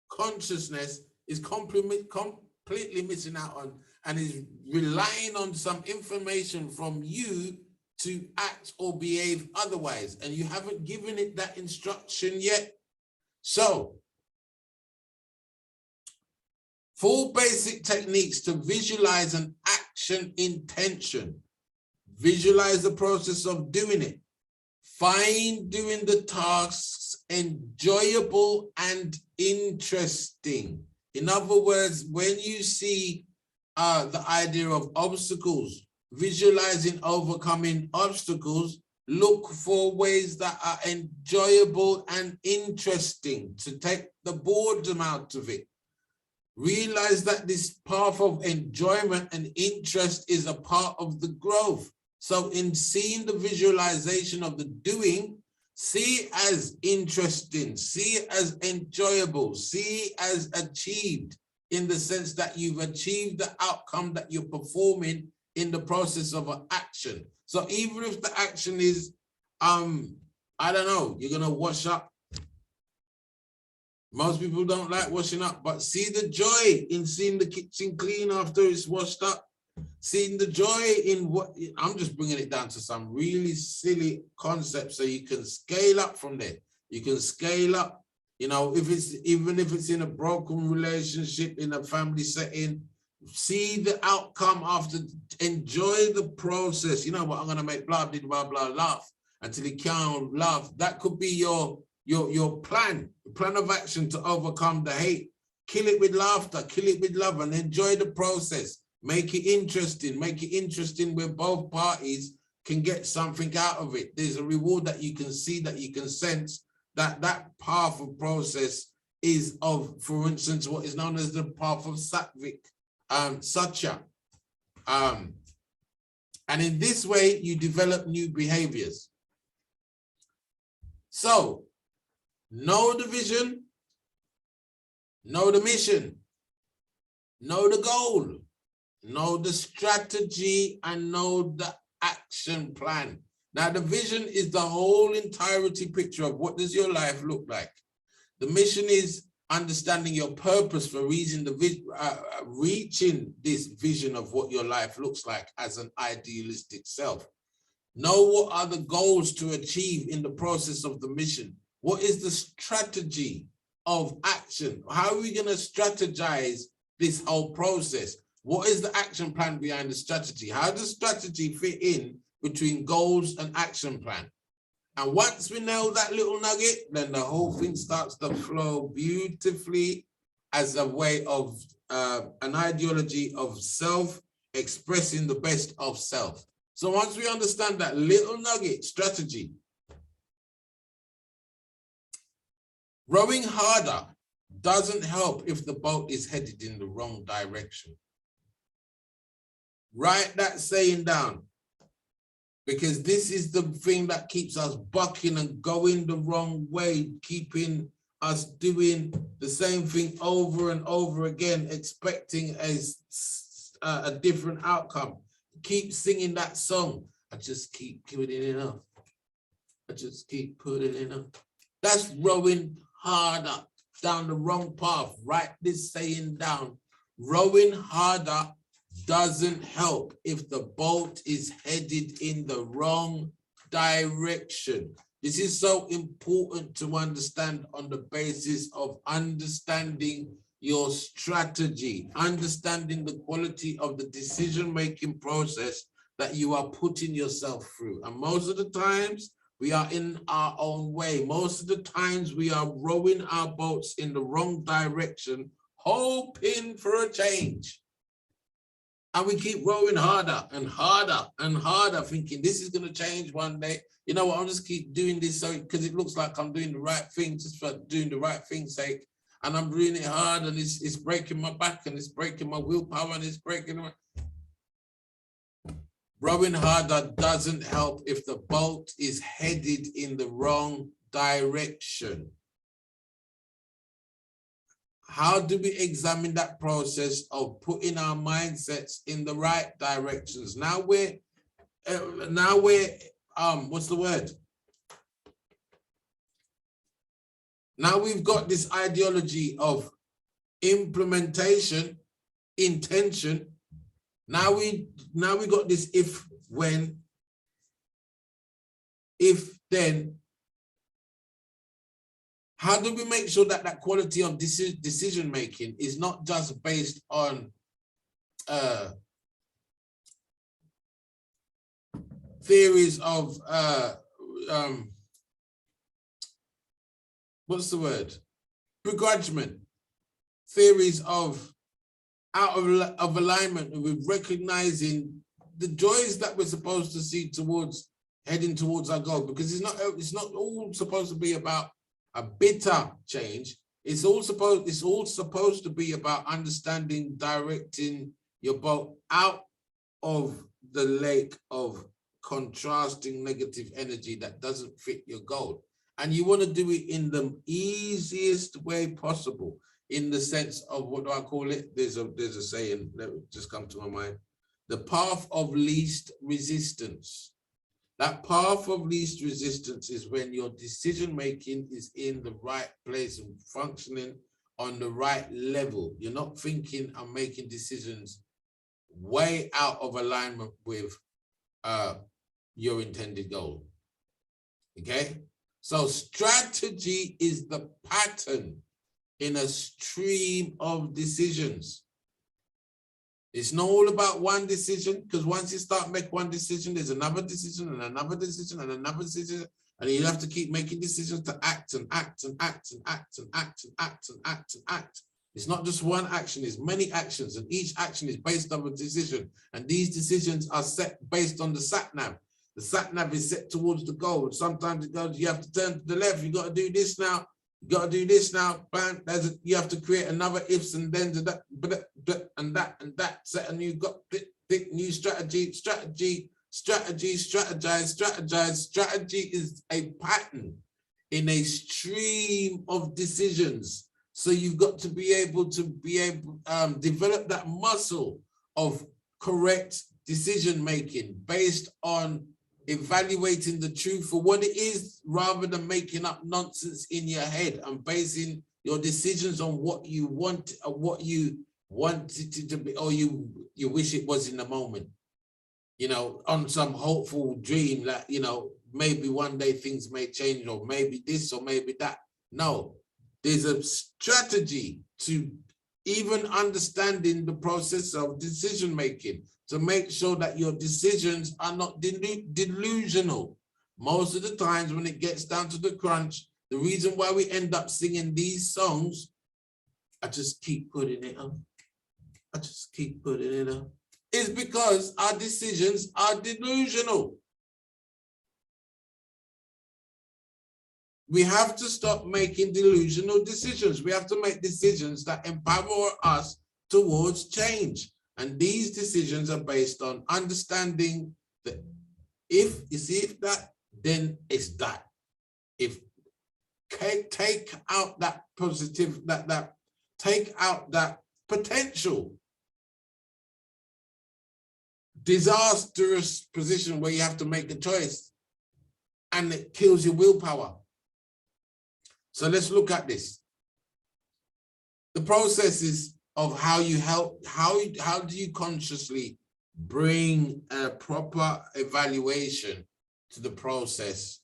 consciousness is completely missing out on, and is relying on some information from you to act or behave otherwise, and you haven't given it that instruction yet. So 4 basic techniques to visualize an action intention. Visualize the process of doing it. Find doing the tasks enjoyable and interesting. In other words, when you see the idea of obstacles, visualizing overcoming obstacles, look for ways that are enjoyable and interesting to take the boredom out of it. Realize that this path of enjoyment and interest is a part of the growth. So in seeing the visualization of the doing, see it as interesting, see it as enjoyable, see it as achieved, in the sense that you've achieved the outcome that you're performing in the process of an action. So even if the action is, I don't know, you're gonna wash up. Most people don't like washing up, but see the joy in seeing the kitchen clean after it's washed up. Seeing the joy in what, I'm just bringing it down to some really silly concepts so you can scale up from there. You can scale up, you know, even if it's in a broken relationship, in a family setting, see the outcome after, enjoy the process. You know what, I'm going to make blah, blah, blah, blah, laugh until he can't laugh. That could be your plan of action to overcome the hate. Kill it with laughter, kill it with love, and enjoy the process. Make it interesting where both parties can get something out of it. There's a reward that you can see, that you can sense, that path of process is of, for instance, what is known as the path of sattvic, satya. And in this way, you develop new behaviors. So, know the vision, know the mission, know the goal, know the strategy, and know the action plan. Now, the vision is the whole entirety picture of what does your life look like. The mission is understanding your purpose for reaching this vision of what your life looks like as an idealistic self. Know what are the goals to achieve in the process of the mission. What is the strategy of action? How are we going to strategize this whole process? What is the action plan behind the strategy? How does strategy fit in between goals and action plan? And once we nail that little nugget, then the whole thing starts to flow beautifully as a way of an ideology of self expressing the best of self. So once we understand that little nugget strategy, Rowing harder doesn't help if the boat is headed in the wrong direction. Write that saying down, because this is the thing that keeps us bucking and going the wrong way, keeping us doing the same thing over and over again, expecting a different outcome. Keep singing that song. I just keep putting it up. I just keep putting it up. That's rowing harder down the wrong path. Write this saying down. Rowing harder doesn't help if the boat is headed in the wrong direction. This is so important to understand on the basis of understanding your strategy, understanding the quality of the decision-making process that you are putting yourself through. And most of the times, we are in our own way. Most of the times, we are rowing our boats in the wrong direction, hoping for a change. And we keep rowing harder and harder and harder, thinking this is going to change one day. You know what? I'll just keep doing this so because it looks like I'm doing the right thing, just for doing the right thing's sake. And I'm doing it hard, and it's breaking my back, and it's breaking my willpower, and it's breaking my... Rowing harder doesn't help if the boat is headed in the wrong direction. How do we examine that process of putting our mindsets in the right directions? Now we're what's the word? Now we've got this ideology of implementation, intention. Now we got this if, when, if, then. How do we make sure that that quality of decision making is not just based on theories of what's the word? Begrudgment, theories of out of alignment with recognizing the joys that we're supposed to see towards heading towards our goal, because it's not all supposed to be about a bitter change. It's all supposed to be about understanding, directing your boat out of the lake of contrasting negative energy that doesn't fit your goal. And you want to do it in the easiest way possible, in the sense of, what do I call it? There's a saying that just come to my mind. The path of least resistance. That path of least resistance is when your decision making is in the right place and functioning on the right level. You're not thinking and making decisions way out of alignment with your intended goal. Okay? So strategy is the pattern in a stream of decisions. It's not all about one decision, because once you start make one decision, there's another decision and another decision and another decision, and you have to keep making decisions to act and act and act and act and act and act and act and act. It's not just one action, it's many actions, and each action is based on a decision. And these decisions are set based on the sat-nav. The sat-nav is set towards the goal. Sometimes it goes, you have to turn to the left, you got to do this now. You got to do this now, bam. You have to create another ifs and then to that, and that. Set a new new strategy. Strategize. Strategy is a pattern in a stream of decisions. So you've got to be able to develop that muscle of correct decision making based on evaluating the truth for what it is, rather than making up nonsense in your head and basing your decisions on what you want, or what you want it to be, or you wish it was in the moment. You know, on some hopeful dream that, you know, maybe one day things may change, or maybe this or maybe that. No, there's a strategy to even understanding the process of decision making, to make sure that your decisions are not delusional. Most of the times when it gets down to the crunch, the reason why we end up singing these songs, I just keep putting it up, I just keep putting it up, is because our decisions are delusional. We have to stop making delusional decisions. We have to make decisions that empower us towards change. And these decisions are based on understanding that if you see if that, then it's that. If take out that positive, take out that potential disastrous position where you have to make a choice and it kills your willpower. So let's look at this. The processes of how you help, how do you consciously bring a proper evaluation to the process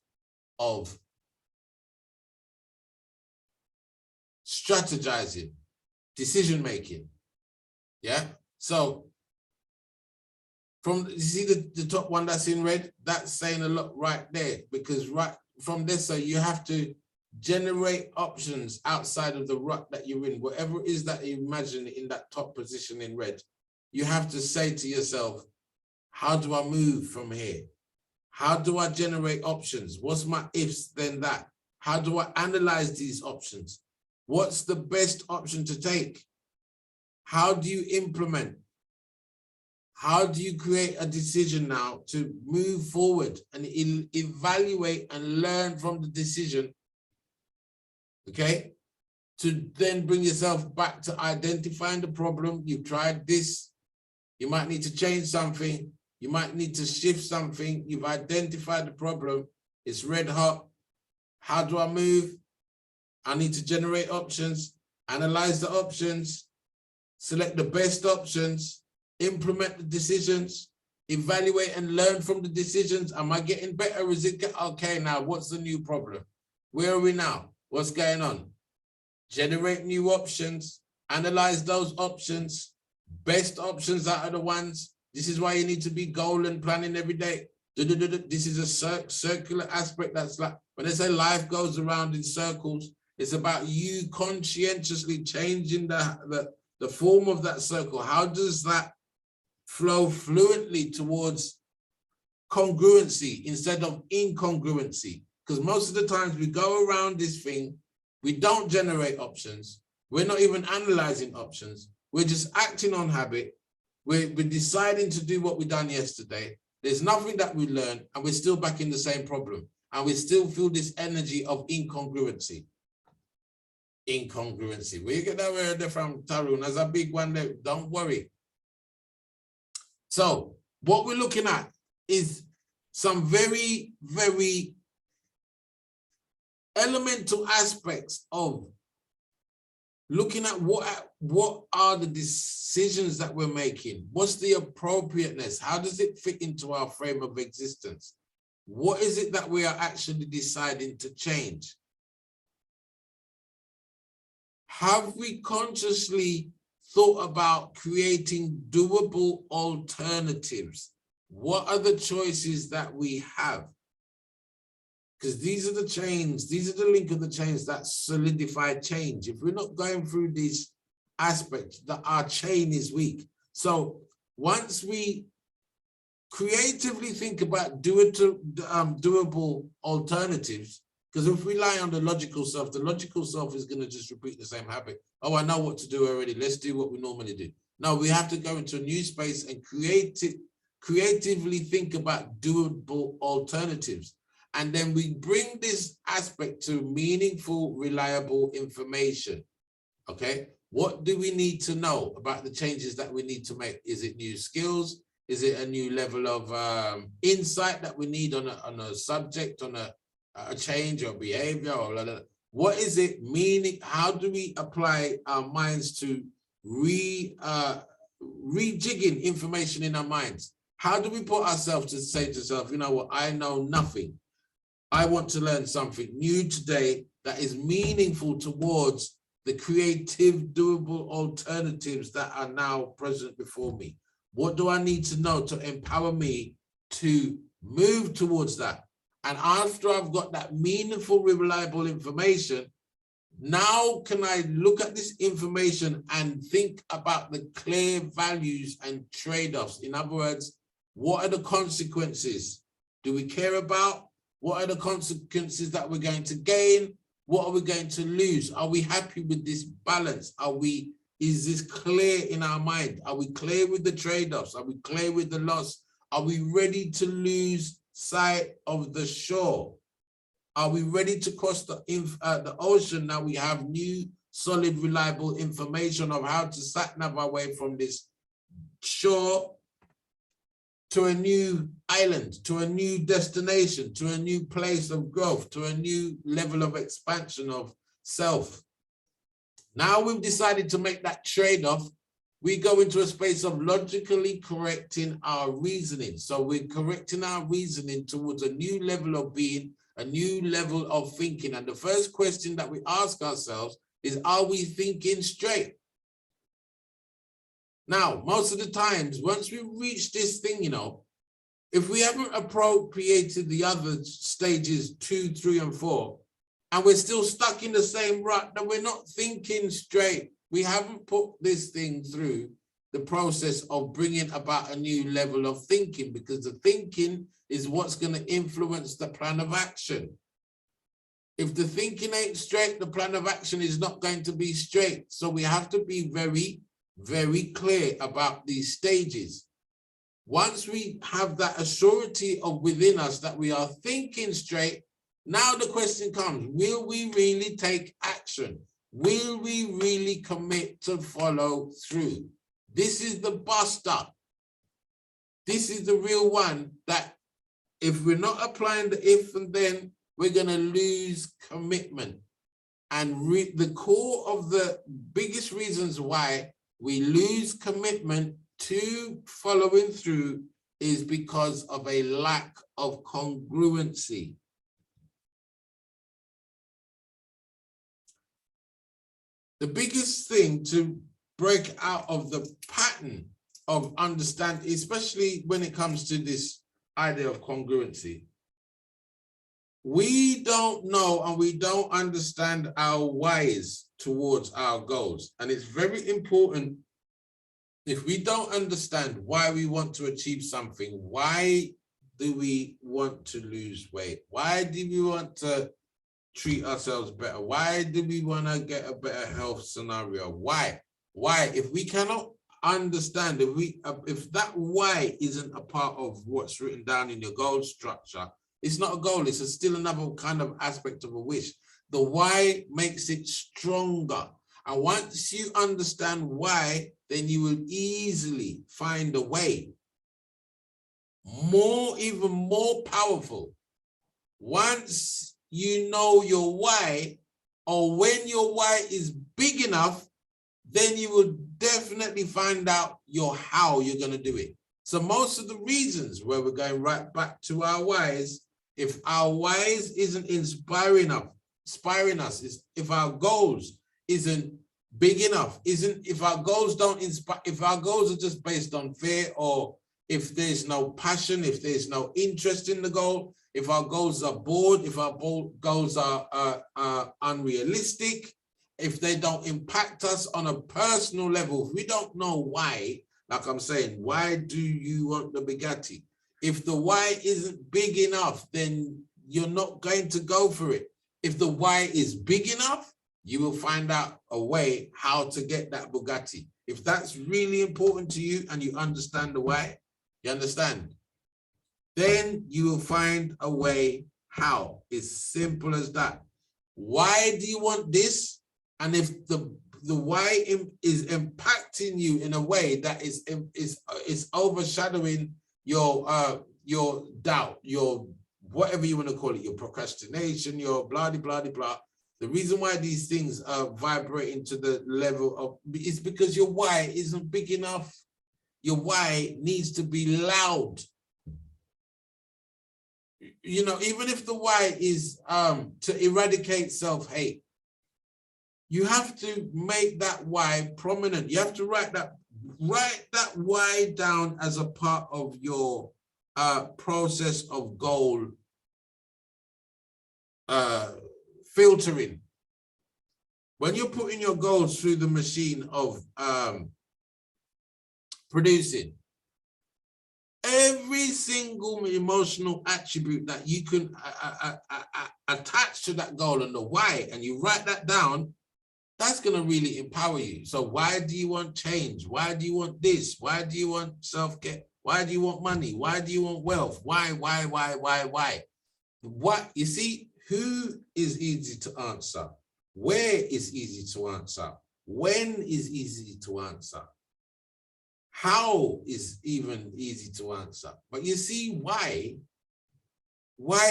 of strategizing, decision making. Yeah. So from, you see the top one that's in red, that's saying a lot right there, because right from this, so you have to generate options outside of the rut that you're in, whatever it is that you imagine in that top position in red. You have to say to yourself, how do I move from here? How do I generate options? What's my ifs, then that? How do I analyze these options? What's the best option to take? How do you implement? How do you create a decision now to move forward and evaluate and learn from the decision? Okay, to then bring yourself back to identifying the problem. You've tried this, you might need to change something, you might need to shift something, you've identified the problem, it's red hot. How do I move? I need to generate options, analyze the options, select the best options, implement the decisions, evaluate and learn from the decisions. Am I getting better? Is it okay now? What's the new problem? Where are we now? What's going on? Generate new options, analyze those options, best options out of the ones. This is why you need to be goal and planning every day. This is a circular aspect. That's like, when they say life goes around in circles, it's about you conscientiously changing the form of that circle. How does that flow fluently towards congruency instead of incongruency? Because most of the times we go around this thing, we don't generate options. We're not even analyzing options. We're just acting on habit. We're deciding to do what we done yesterday. There's nothing that we learn, and we're still back in the same problem. And we still feel this energy of incongruency. Incongruency. Where you get that word from, Tarun? There's a big one there. Don't worry. So what we're looking at is some very, very elemental aspects of looking at what are the decisions that we're making? What's the appropriateness? How does it fit into our frame of existence? What is it that we are actually deciding to change? Have we consciously thought about creating doable alternatives? What are the choices that we have? Because these are the chains, these are the link of the chains that solidify change. If we're not going through these aspects, that our chain is weak. So once we creatively think about doable alternatives, because if we rely on the logical self is going to just repeat the same habit. Oh, I know what to do already. Let's do what we normally do. No, we have to go into a new space and creatively think about doable alternatives. And then we bring this aspect to meaningful, reliable information. Okay, what do we need to know about the changes that we need to make? Is it new skills? Is it a new level of insight that we need on a subject, on a change or behavior? Or what is it meaning? How do we apply our minds to rejigging information in our minds? How do we put ourselves to say to ourselves, you know what, I know nothing. I want to learn something new today that is meaningful towards the creative, doable alternatives that are now present before me. What do I need to know to empower me to move towards that? And after I've got that meaningful, reliable information, now can I look at this information and think about the clear values and trade-offs? In other words, what are the consequences? Do we care about? What are the consequences that we're going to gain? What are we going to lose? Are we happy with this balance? Is this clear in our mind? Are we clear with the trade-offs? Are we clear with the loss? Are we ready to lose sight of the shore? Are we ready to cross the ocean now we have new, solid, reliable information of how to sat-nav our way from this shore to a new island, to a new destination, to a new place of growth, to a new level of expansion of self? Now we've decided to make that trade-off. We go into a space of logically correcting our reasoning. So we're correcting our reasoning towards a new level of being, a new level of thinking. And the first question that we ask ourselves is, are we thinking straight? Now, most of the times, once we reach this thing, you know, if we haven't appropriated the other stages 2, 3, and 4, and we're still stuck in the same rut, then we're not thinking straight. We haven't put this thing through the process of bringing about a new level of thinking, because the thinking is what's going to influence the plan of action. If the thinking ain't straight, the plan of action is not going to be straight. So we have to be very, very clear about these stages. Once we have that assurity of within us that we are thinking straight, now the question comes, will we really take action? Will we really commit to follow through? This is the buster. This is the real one that if we're not applying the if and then, we're going to lose commitment. And the core of the biggest reasons why we lose commitment to following through is because of a lack of congruency. The biggest thing to break out of the pattern of understanding, especially when it comes to this idea of congruency, we don't know and we don't understand our whys towards our goals. And it's very important, if we don't understand why we want to achieve something, why do we want to lose weight? Why do we want to treat ourselves better? Why do we want to get a better health scenario? Why? If we cannot understand, if that why isn't a part of what's written down in your goal structure, it's not a goal, it's still another kind of aspect of a wish. The why makes it stronger. And once you understand why, then you will easily find a way. Even more powerful. Once you know your why, or when your why is big enough, then you will definitely find out your how you're going to do it. So most of the reasons where we're going right back to our whys, if our whys isn't inspiring us, if our goals isn't big enough, if our goals don't inspire, if our goals are just based on fear, or if there's no passion, if there's no interest in the goal, if our goals are bored, if our goals are unrealistic, if they don't impact us on a personal level, if we don't know why, like I'm saying, why do you want the Bugatti? If the why isn't big enough, then you're not going to go for it. If the why is big enough, you will find out a way how to get that Bugatti. If that's really important to you and you understand the why, you understand, then you will find a way how. It's simple as that. Why do you want this? And if the why is impacting you in a way that is overshadowing your doubt, your whatever you want to call it, your procrastination, your blah, blah, blah, blah. The reason why these things are vibrating to the level of, is because your why isn't big enough. Your why needs to be loud. You know, even if the why is to eradicate self-hate, you have to make that why prominent. You have to write that why down as a part of your process of goal filtering. When you're putting your goals through the machine of producing, every single emotional attribute that you can attach to that goal and the why, and you write that down, that's going to really empower you. So why do you want change? Why do you want this? Why do you want self-care? Why do you want money? Why do you want wealth? Why? What, you see, who is easy to answer? Where is easy to answer? When is easy to answer? How is even easy to answer? But you see why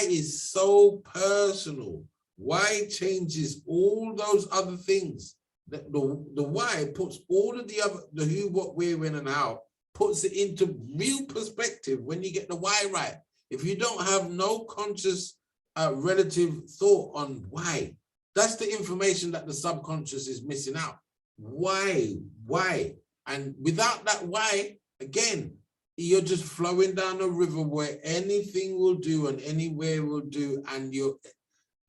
is so personal. Why changes all those other things. The why puts all of the other, the who, what, where, when, and how, puts it into real perspective when you get the why right. If you don't have no conscious relative thought on why, that's the information that the subconscious is missing out. Why? And without that why, again, you're just flowing down a river where anything will do and anywhere will do, and your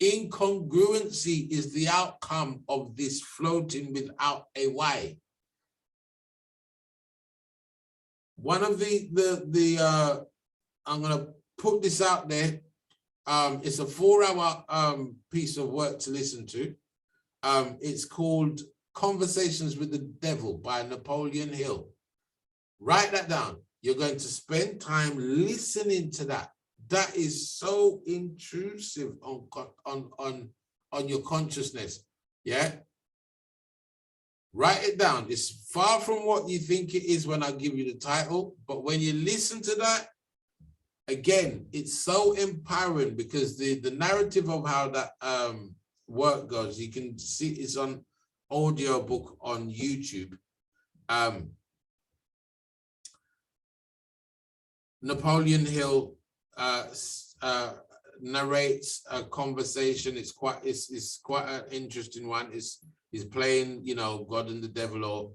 incongruency is the outcome of this floating without a why. One of the I'm gonna put this out there. It's a 4-hour piece of work to listen to. It's called Conversations with the Devil by Napoleon Hill. Write that down. You're going to spend time listening to that. That is so intrusive on your consciousness. Yeah. Write it down. It's far from what you think it is when I give you the title, but when you listen to that, again, it's so empowering, because the narrative of how that work goes, you can see it's on audio book on YouTube. Napoleon Hill narrates a conversation. It's quite an interesting one. He's playing, you know, God and the devil, or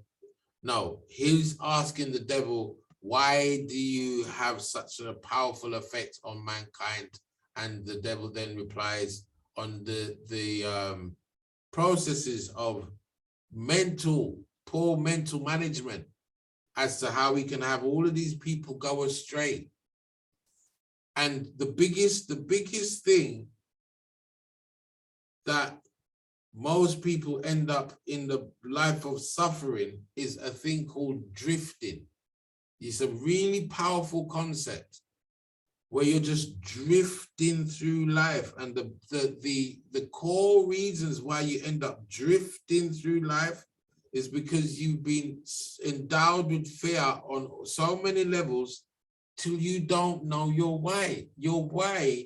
no, he's asking the devil, why do you have such a powerful effect on mankind? And the devil then replies on the processes of poor mental management, as to how we can have all of these people go astray. And the biggest thing that most people end up in the life of suffering is a thing called drifting. It's a really powerful concept where you're just drifting through life. And the core reasons why you end up drifting through life is because you've been endowed with fear on so many levels till you don't know your why. Your why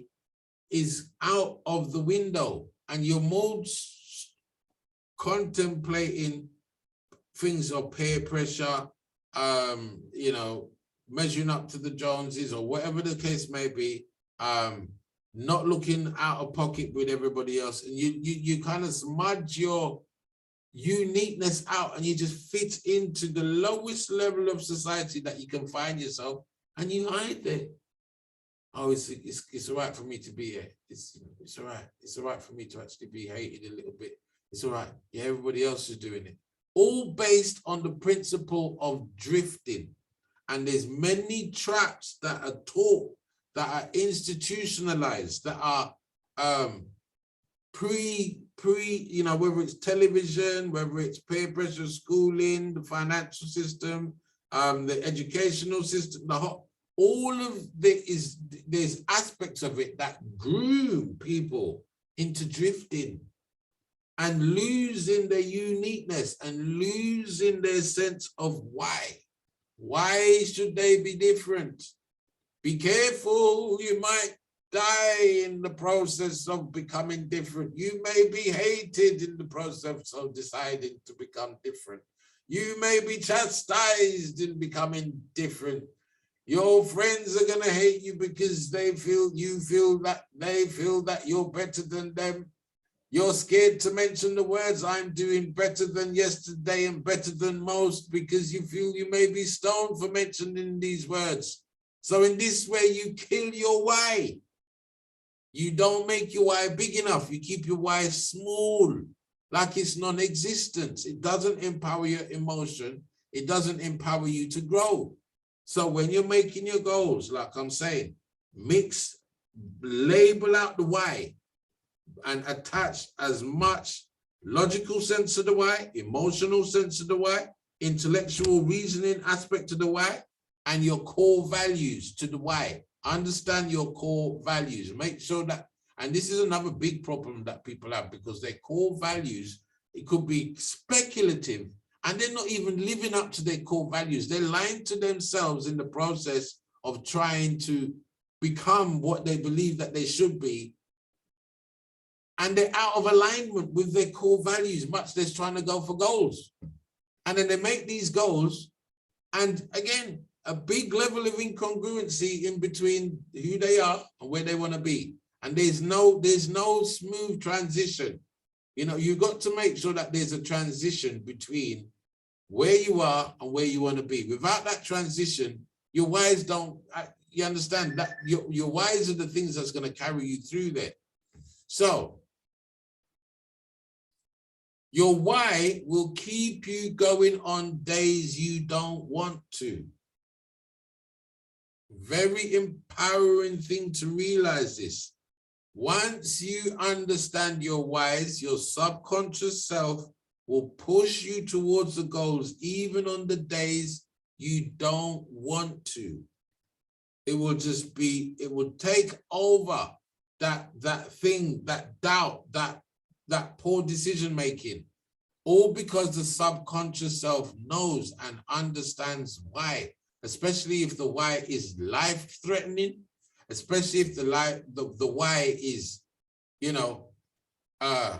is out of the window, and you're more contemplating things of peer pressure, you know, measuring up to the Joneses or whatever the case may be, not looking out of pocket with everybody else. And you kind of smudge your uniqueness out, and you just fit into the lowest level of society that you can find yourself, and you hide there. Oh, it's all right for me to be here. It's all right. It's all right for me to actually be hated a little bit. It's all right. Yeah, everybody else is doing it. All based on the principle of drifting. And there's many traps that are taught, that are institutionalized, that are you know, whether it's television, whether it's peer pressure, schooling, the financial system, the educational system, all of there's aspects of it that groom people into drifting and losing their uniqueness and losing their sense of why. Why should they be different? Be careful, you might die in the process of becoming different. You may be hated in the process of deciding to become different. You may be chastised in becoming different. Your friends are gonna hate you because they feel that you're better than them. You're scared to mention the words, I'm doing better than yesterday and better than most, because you feel you may be stoned for mentioning these words. So in this way, you kill your why. You don't make your why big enough. You keep your why small, like it's non-existent. It doesn't empower your emotion. It doesn't empower you to grow. So when you're making your goals, like I'm saying, label out the why and attach as much logical sense of the why, emotional sense of the why, intellectual reasoning aspect of the why, and your core values to the why. Understand your core values. Make sure that, and this is another big problem that people have, because their core values, it could be speculative, and they're not even living up to their core values. They're lying to themselves in the process of trying to become what they believe that they should be. And they're out of alignment with their core values, much less trying to go for goals. And then they make these goals, and again, a big level of incongruency in between who they are and where they want to be. And there's no smooth transition. You know, you've got to make sure that there's a transition between where you are and where you want to be. Without that transition, your whys don't, you understand that your whys are the things that's going to carry you through there. So your why will keep you going on days you don't want to. Very empowering thing to realize this. Once you understand your whys, your subconscious self will push you towards the goals, even on the days you don't want to. It will just be, it will take over that thing, that doubt, that poor decision making, all because the subconscious self knows and understands why, especially if the why is life threatening, especially if the why is, you know, I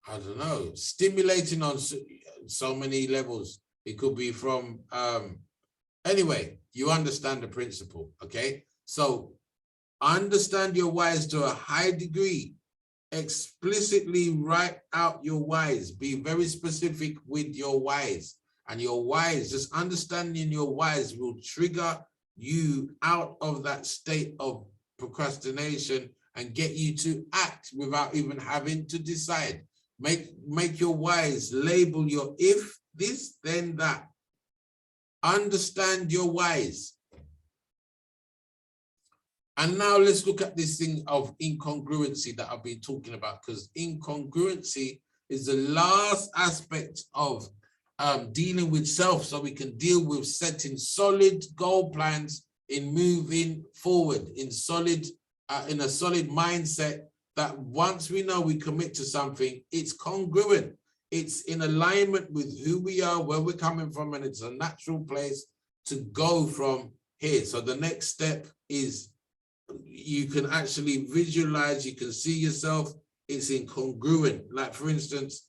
don't know, stimulating on so many levels. It could be from, anyway, you understand the principle, okay? So understand your whys to a high degree. Explicitly write out your whys. Be very specific with your whys. And your whys, just understanding your whys will trigger you out of that state of procrastination and get you to act without even having to decide. Make your whys, label your if this, then that. Understand your whys. And now let's look at this thing of incongruency that I've been talking about, because incongruency is the last aspect of dealing with self, so we can deal with setting solid goal plans in moving forward, in a solid mindset that once we know we commit to something, it's congruent. It's in alignment with who we are, where we're coming from, and it's a natural place to go from here. So the next step is you can actually visualize, you can see yourself, it's incongruent. Like for instance,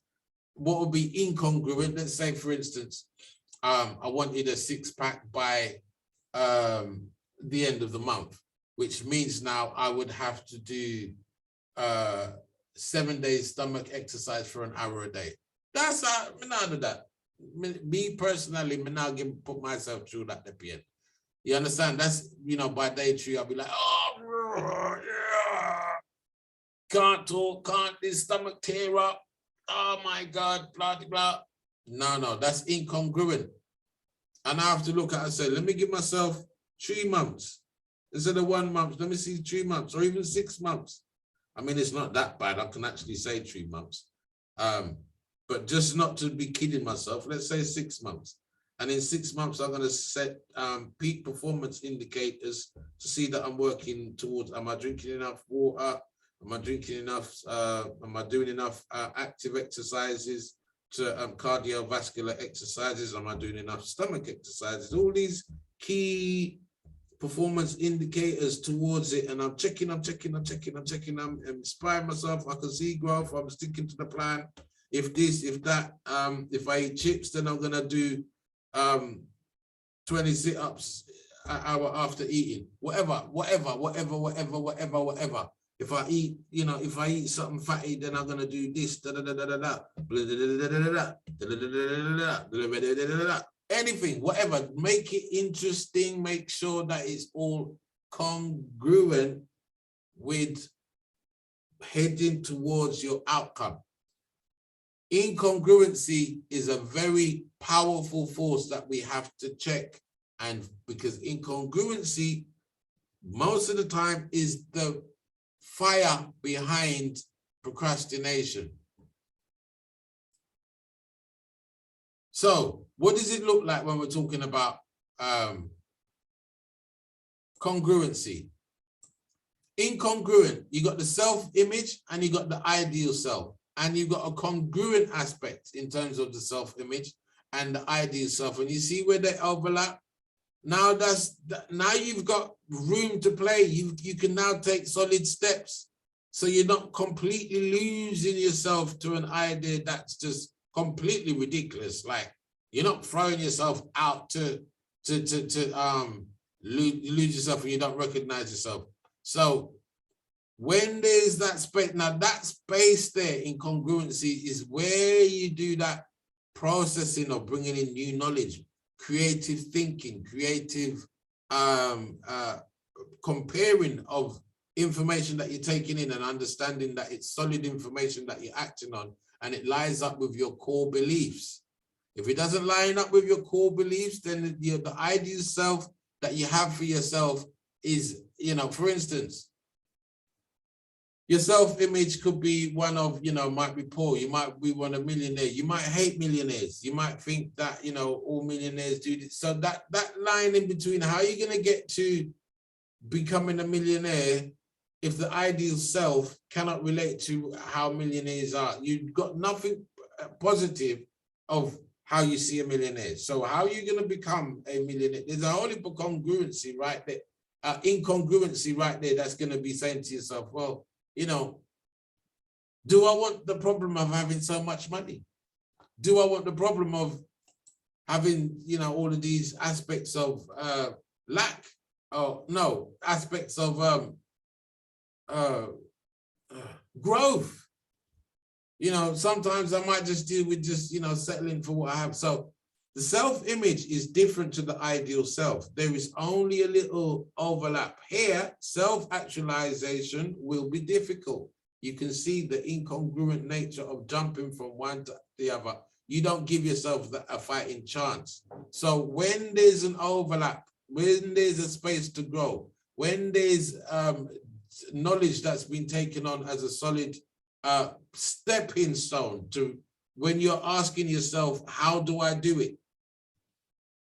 what would be incongruent? Let's say for instance, I wanted a 6-pack by the end of the month, which means now I would have to do 7 days stomach exercise for an hour a day. That's none of that. Me personally, me now put myself through that at the end. You understand? That's, you know, by day 3, I'll be like, oh, yeah. Can't talk, can't, this stomach tear up. Oh my God, blah, blah. No, that's incongruent. And I have to look at it and say, let me give myself 3 months instead of 1 month. Let me see 3 months or even 6 months. I mean, it's not that bad. I can actually say 3 months. But just not to be kidding myself, let's say 6 months. And in 6 months, I'm going to set peak performance indicators to see that I'm working towards, am I drinking enough water? Am I drinking enough? Am I doing enough active exercises to cardiovascular exercises? Am I doing enough stomach exercises? All these key performance indicators towards it. And I'm checking, I'm inspiring myself. I can see growth. I'm sticking to the plan. If this, if that, if I eat chips, then I'm going to do 20 sit-ups an hour after eating, whatever. If I eat, you know, if I eat something fatty, then I'm gonna do this, anything, whatever. Make it interesting. Make sure that it's all congruent with heading towards your outcome. Incongruency is a very powerful force that we have to check And because incongruency, most of the time, is the fire behind procrastination. So what does it look like when we're talking about congruency? Incongruent, you got the self-image and you got the ideal self, and you've got a congruent aspect in terms of the self-image and the ideal self. And you see where they overlap? Now now you've got room to play. You can now take solid steps, so you're not completely losing yourself to an idea that's just completely ridiculous. Like, you're not throwing yourself out to lose yourself and you don't recognize yourself. So when there's that space, now that space there in congruency is where you do that processing of bringing in new knowledge, creative thinking, creative comparing of information that you're taking in and understanding that it's solid information that you're acting on and it lines up with your core beliefs. If it doesn't line up with your core beliefs, then the ideal self that you have for yourself is, for instance, your self-image could be one of, might be poor. You might be one of millionaire. You might hate millionaires. You might think that, all millionaires do this. So that line in between, how are you going to get to becoming a millionaire if the ideal self cannot relate to how millionaires are? You've got nothing positive of how you see a millionaire. So how are you going to become a millionaire? There's a whole heap of congruency right there, incongruency right there that's going to be saying to yourself, well, do I want the problem of having so much money? Do I want the problem of having, all of these aspects of lack? Oh, no, aspects of growth. Sometimes I might just deal with just, settling for what I have. So the self-image is different to the ideal self. There is only a little overlap here. Self-actualization will be difficult. You can see the incongruent nature of jumping from one to the other. You don't give yourself a fighting chance. So when there's an overlap, when there's a space to grow, when there's knowledge that's been taken on as a solid stepping stone to when you're asking yourself, how do I do it?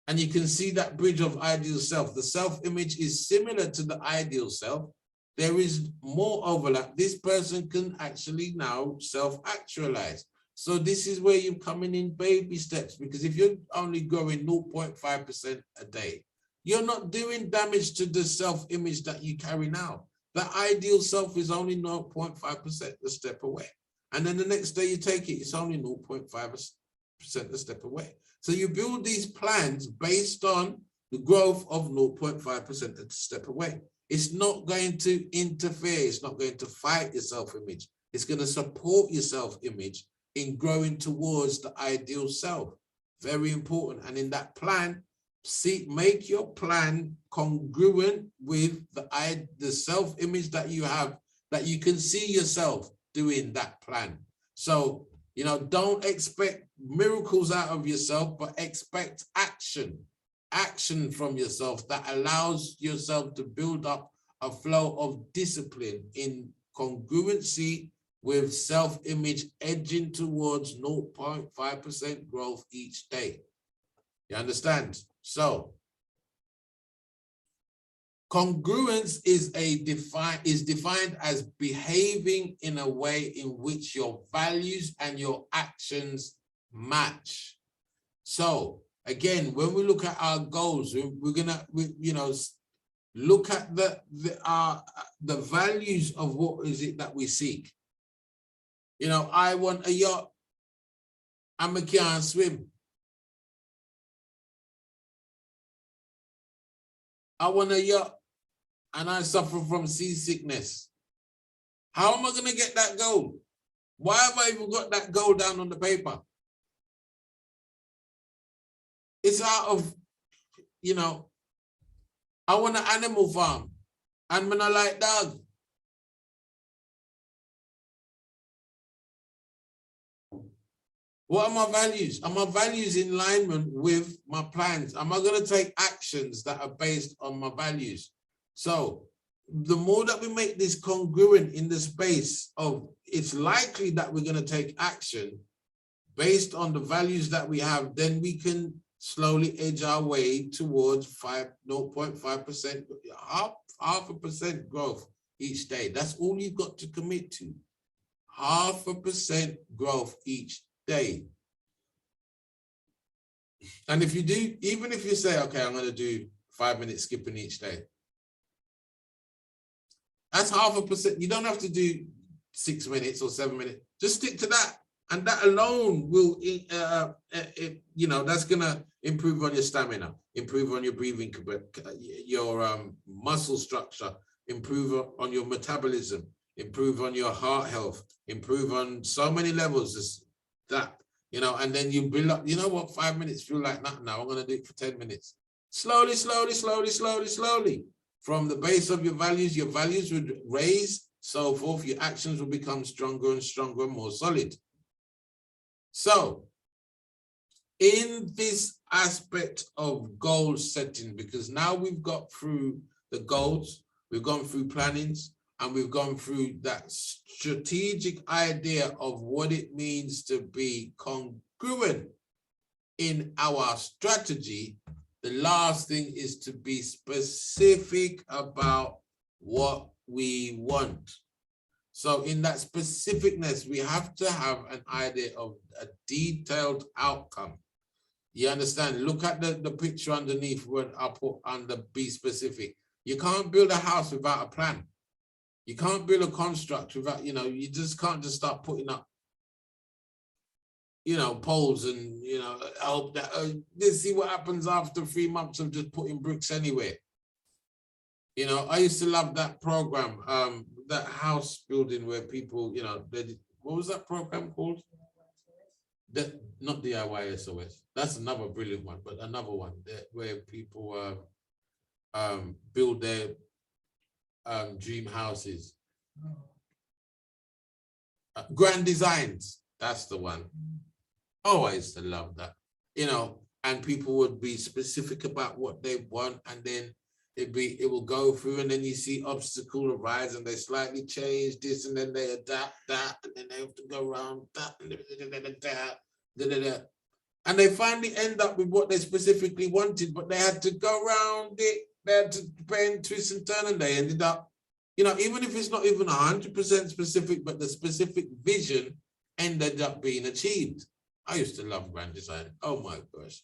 And you can see that bridge of ideal self. The self-image is similar to the ideal self. There is more overlap. This person can actually now self-actualize. So this is where you're coming in baby steps, because if you're only growing 0.5% a day, you're not doing damage to the self-image that you carry now. The ideal self is only 0.5% a step away. And then the next day you take it, it's only 0.5% a step away. So you build these plans based on the growth of 0.5% a step away. It's not going to interfere. It's not going to fight your self-image. It's going to support your self-image in growing towards the ideal self. Very important. And in that plan, make your plan congruent with the self-image that you have, that you can see yourself doing that plan. So, don't expect miracles out of yourself, but expect action from yourself that allows yourself to build up a flow of discipline in congruency with self-image edging towards 0.5% growth each day. You understand? So congruence is defined as behaving in a way in which your values and your actions match. So again, when we look at our goals, we're gonna look at the values of what is it that we seek. I want a yacht, and I can't swim. I want a yacht and I suffer from seasickness. How am I going to get that goal? Why have I even got that goal down on the paper? It's out of, I want an animal farm and when I like dogs. What are my values? Are my values in alignment with my plans? Am I going to take actions that are based on my values? So the more that we make this congruent in the space of it's likely that we're going to take action based on the values that we have, then we can slowly edge our way towards 0.5%, half a percent growth each day. That's all you've got to commit to. 0.5% growth each day. And if you do, even if you say, okay, I'm going to do 5 minutes skipping each day, that's 0.5%. You don't have to do 6 minutes or 7 minutes. Just stick to that. And that alone will, that's going to improve on your stamina, improve on your breathing, your muscle structure, improve on your metabolism, improve on your heart health, improve on so many levels. As that, and then you build up, 5 minutes feel like nothing now. I'm going to do it for 10 minutes. Slowly, slowly, slowly, slowly, slowly. From the base of your values would raise, so forth. Your actions will become stronger and stronger and more solid. So in this aspect of goal setting, because now we've got through the goals, we've gone through plannings, and we've gone through that strategic idea of what it means to be congruent in our strategy. The last thing is to be specific about what we want. So in that specificness, we have to have an idea of a detailed outcome. You understand? Look at the picture underneath when I put under be specific. You can't build a house without a plan. You can't build a construct without, you just can't just start putting up, poles and, hope that, let's see what happens after 3 months of just putting bricks anywhere. I used to love that program, that house building where people, what was that program called? Not DIY SOS. That's another brilliant one, but another one where people build their dream houses. Grand Designs, that's the one. Oh, I used to love that, and people would be specific about what they want, and then it will go through, and then you see obstacle arise and they slightly change this, and then they adapt that, and then they have to go around that, and they finally end up with what they specifically wanted, but they had to go around it, they had to bend, twist and turn, and they ended up, even if it's not even 100% specific, but the specific vision ended up being achieved. I used to love Grand Design. Oh my gosh.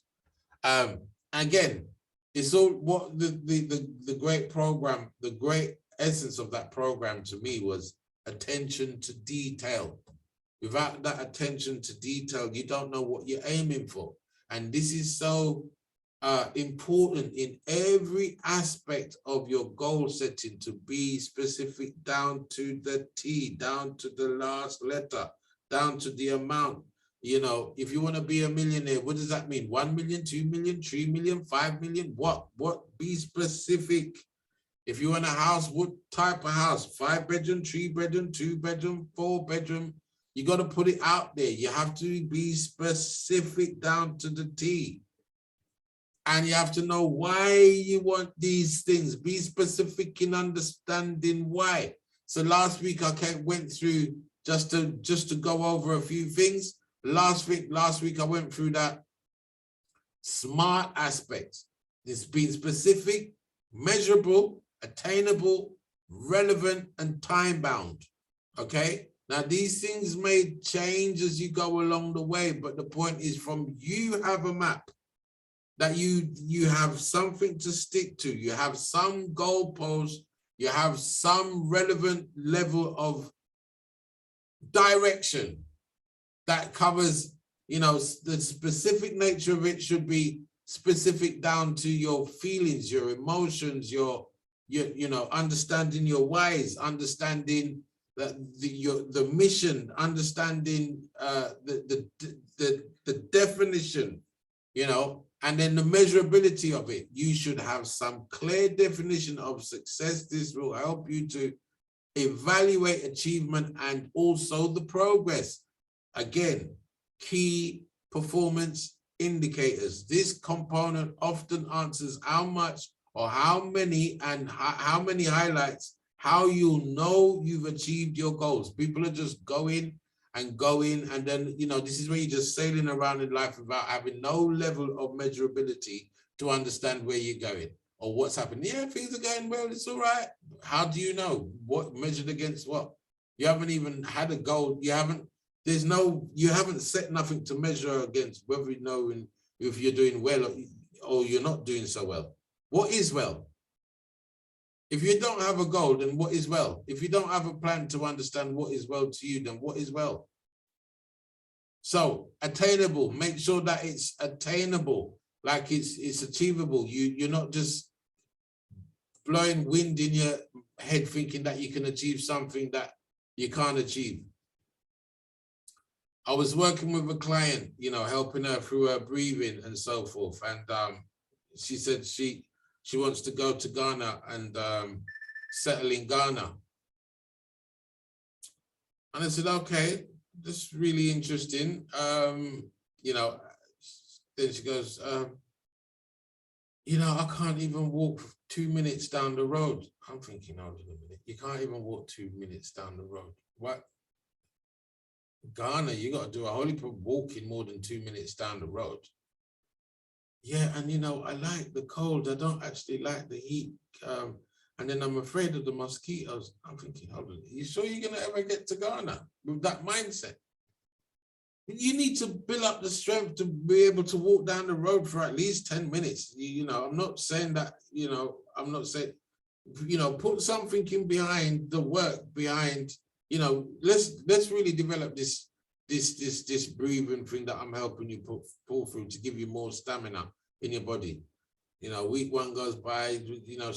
Again, it's all what the great program, the great essence of that program to me was attention to detail. Without that attention to detail, you don't know what you're aiming for. And this is so important in every aspect of your goal setting, to be specific down to the T, down to the last letter, down to the amount. If you want to be a millionaire, what does that mean? 1 million, 2 million, 3 million, 5 million? What? Be specific. If you want a house, what type of house? 5 bedroom, 3 bedroom, 2 bedroom, 4 bedroom? You got to put it out there. You have to be specific down to the T. And you have to know why you want these things. Be specific in understanding why. So last week I went through just to go over a few things. Last week I went through that SMART aspect. It's being specific, measurable, attainable, relevant, and time-bound. Okay? Now, these things may change as you go along the way, but the point is, from you have a map that you have something to stick to. You have some goalpost, you have some relevant level of direction that covers, the specific nature of it should be specific down to your feelings, your emotions, your understanding your whys, understanding the mission, understanding the definition, and then the measurability of it. You should have some clear definition of success. This will help you to evaluate achievement and also the progress. Again, key performance indicators. This component often answers how much or how many and how many highlights, how you'll know you've achieved your goals. People are just going, and then, you know, this is where you're just sailing around in life without having no level of measurability to understand where you're going or what's happening. Yeah, things are going well, it's all right. How do you know? What measured against what? You haven't even had a goal. You haven't set nothing to measure against, whether you know if you're doing well or you're not doing so well. What is well? If you don't have a goal, then what is well? If you don't have a plan to understand what is well to you, then what is well? So attainable, make sure that it's attainable, like it's achievable. You're not just blowing wind in your head thinking that you can achieve something that you can't achieve. I was working with a client, you know, helping her through her breathing and so forth. And she said she wants to go to Ghana and settle in Ghana. And I said, okay, that's really interesting. You know, then she goes, you know, I can't even walk 2 minutes down the road. I'm thinking, hold on a minute, you can't even walk 2 minutes down the road. What? Ghana, you got to do a whole heap of walking more than 2 minutes down the road. Yeah, and you know, I like the cold. I don't actually like the heat. And then I'm afraid of the mosquitoes. I'm thinking, hold on, you sure you're going to ever get to Ghana with that mindset? You need to build up the strength to be able to walk down the road for at least 10 minutes. You know, I'm not saying that, you know, I'm not saying, you know, put something in behind the work behind, you know, let's really develop this breathing thing that I'm helping you pull through to give you more stamina in your body. You know, week one goes by, you know,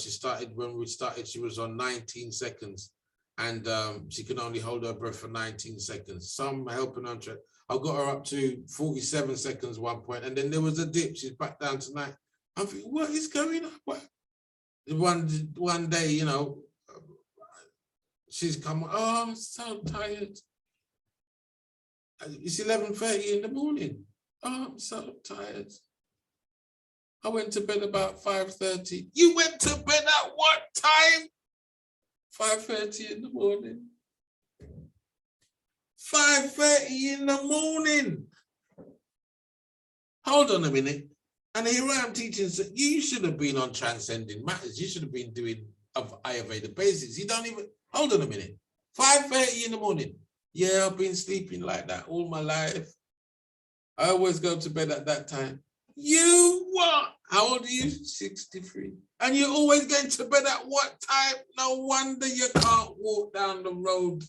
when we started, she was on 19 seconds and she can only hold her breath for 19 seconds. Some helping her. I got her up to 47 seconds one point, and then there was a dip. She's back down to 9. I'm thinking, what is going on? What? One day, you know, she's come, oh, I'm so tired. It's 11:30 in the morning. Oh, I'm so tired. I went to bed about 5:30. You went to bed at what time? 5:30 in the morning. 5:30 in the morning. Hold on a minute. And here I am teaching, so you should have been on Transcending Matters. You should have been doing Ayurveda basics. You don't even, hold on a minute. 5:30 in the morning. Yeah, I've been sleeping like that all my life. I always go to bed at that time. You what? How old are you? 63. And you're always going to bed at what time? No wonder you can't walk down the road.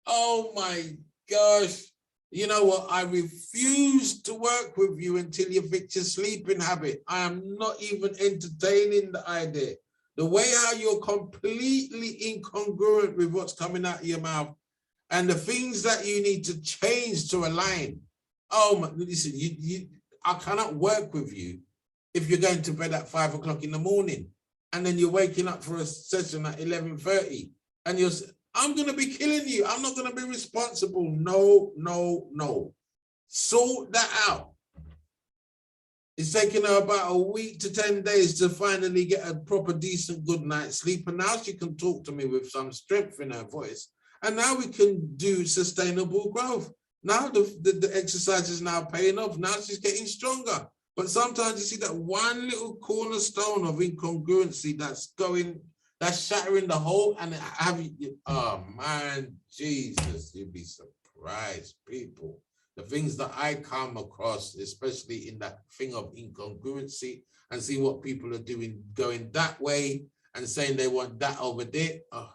Oh my gosh. You know what? I refuse to work with you until you fix your sleeping habit. I am not even entertaining the idea. The way how you're completely incongruent with what's coming out of your mouth and the things that you need to change to align. Oh my, listen, I cannot work with you if you're going to bed at 5 o'clock in the morning and then you're waking up for a session at 11:30 and you're, I'm going to be killing you. I'm not going to be responsible. No, no, no. Sort that out. It's taken her about a week to 10 days to finally get a proper, decent, good night's sleep. And now she can talk to me with some strength in her voice. And now we can do sustainable growth. Now the exercise is now paying off. Now she's getting stronger. But sometimes you see that one little cornerstone of incongruency that's shattering the whole, and oh man, Jesus, you'd be surprised, people. The things that I come across, especially in that thing of incongruency, and see what people are doing, going that way and saying they want that over there. Oh.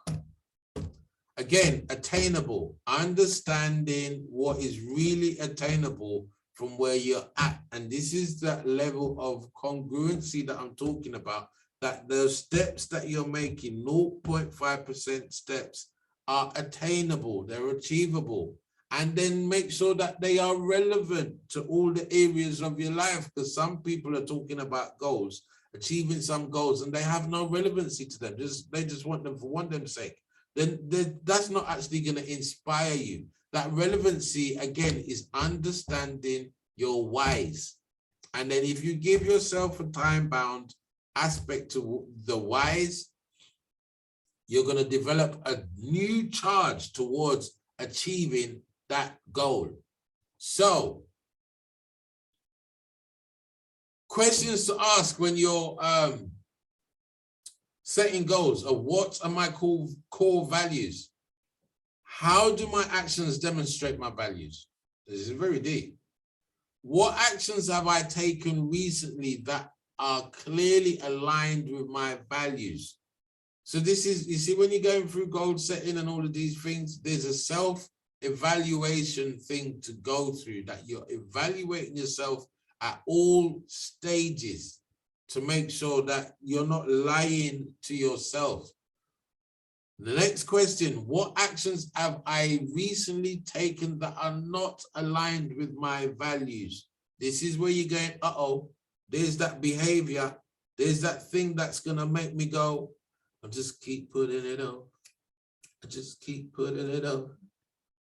Again, attainable, understanding what is really attainable from where you're at. And this is that level of congruency that I'm talking about, that the steps that you're making, 0.5% steps, are attainable, they're achievable. And then make sure that they are relevant to all the areas of your life, because some people are talking about goals, achieving some goals, and they have no relevancy to them. They just want them for one them's sake. then that's not actually going to inspire you. That relevancy, again, is understanding your whys. And then if you give yourself a time-bound aspect to the whys, you're going to develop a new charge towards achieving that goal. So, questions to ask when you're setting goals of what are my core values? How do my actions demonstrate my values? This is very deep. What actions have I taken recently that are clearly aligned with my values? So this is, you see, when you're going through goal setting and all of these things, there's a self-evaluation thing to go through, that you're evaluating yourself at all stages to make sure that you're not lying to yourself. The next question, what actions have I recently taken that are not aligned with my values? This is where you're going, uh-oh, there's that behavior, there's that thing that's gonna make me go, I'll just keep putting it on. I just keep putting it on.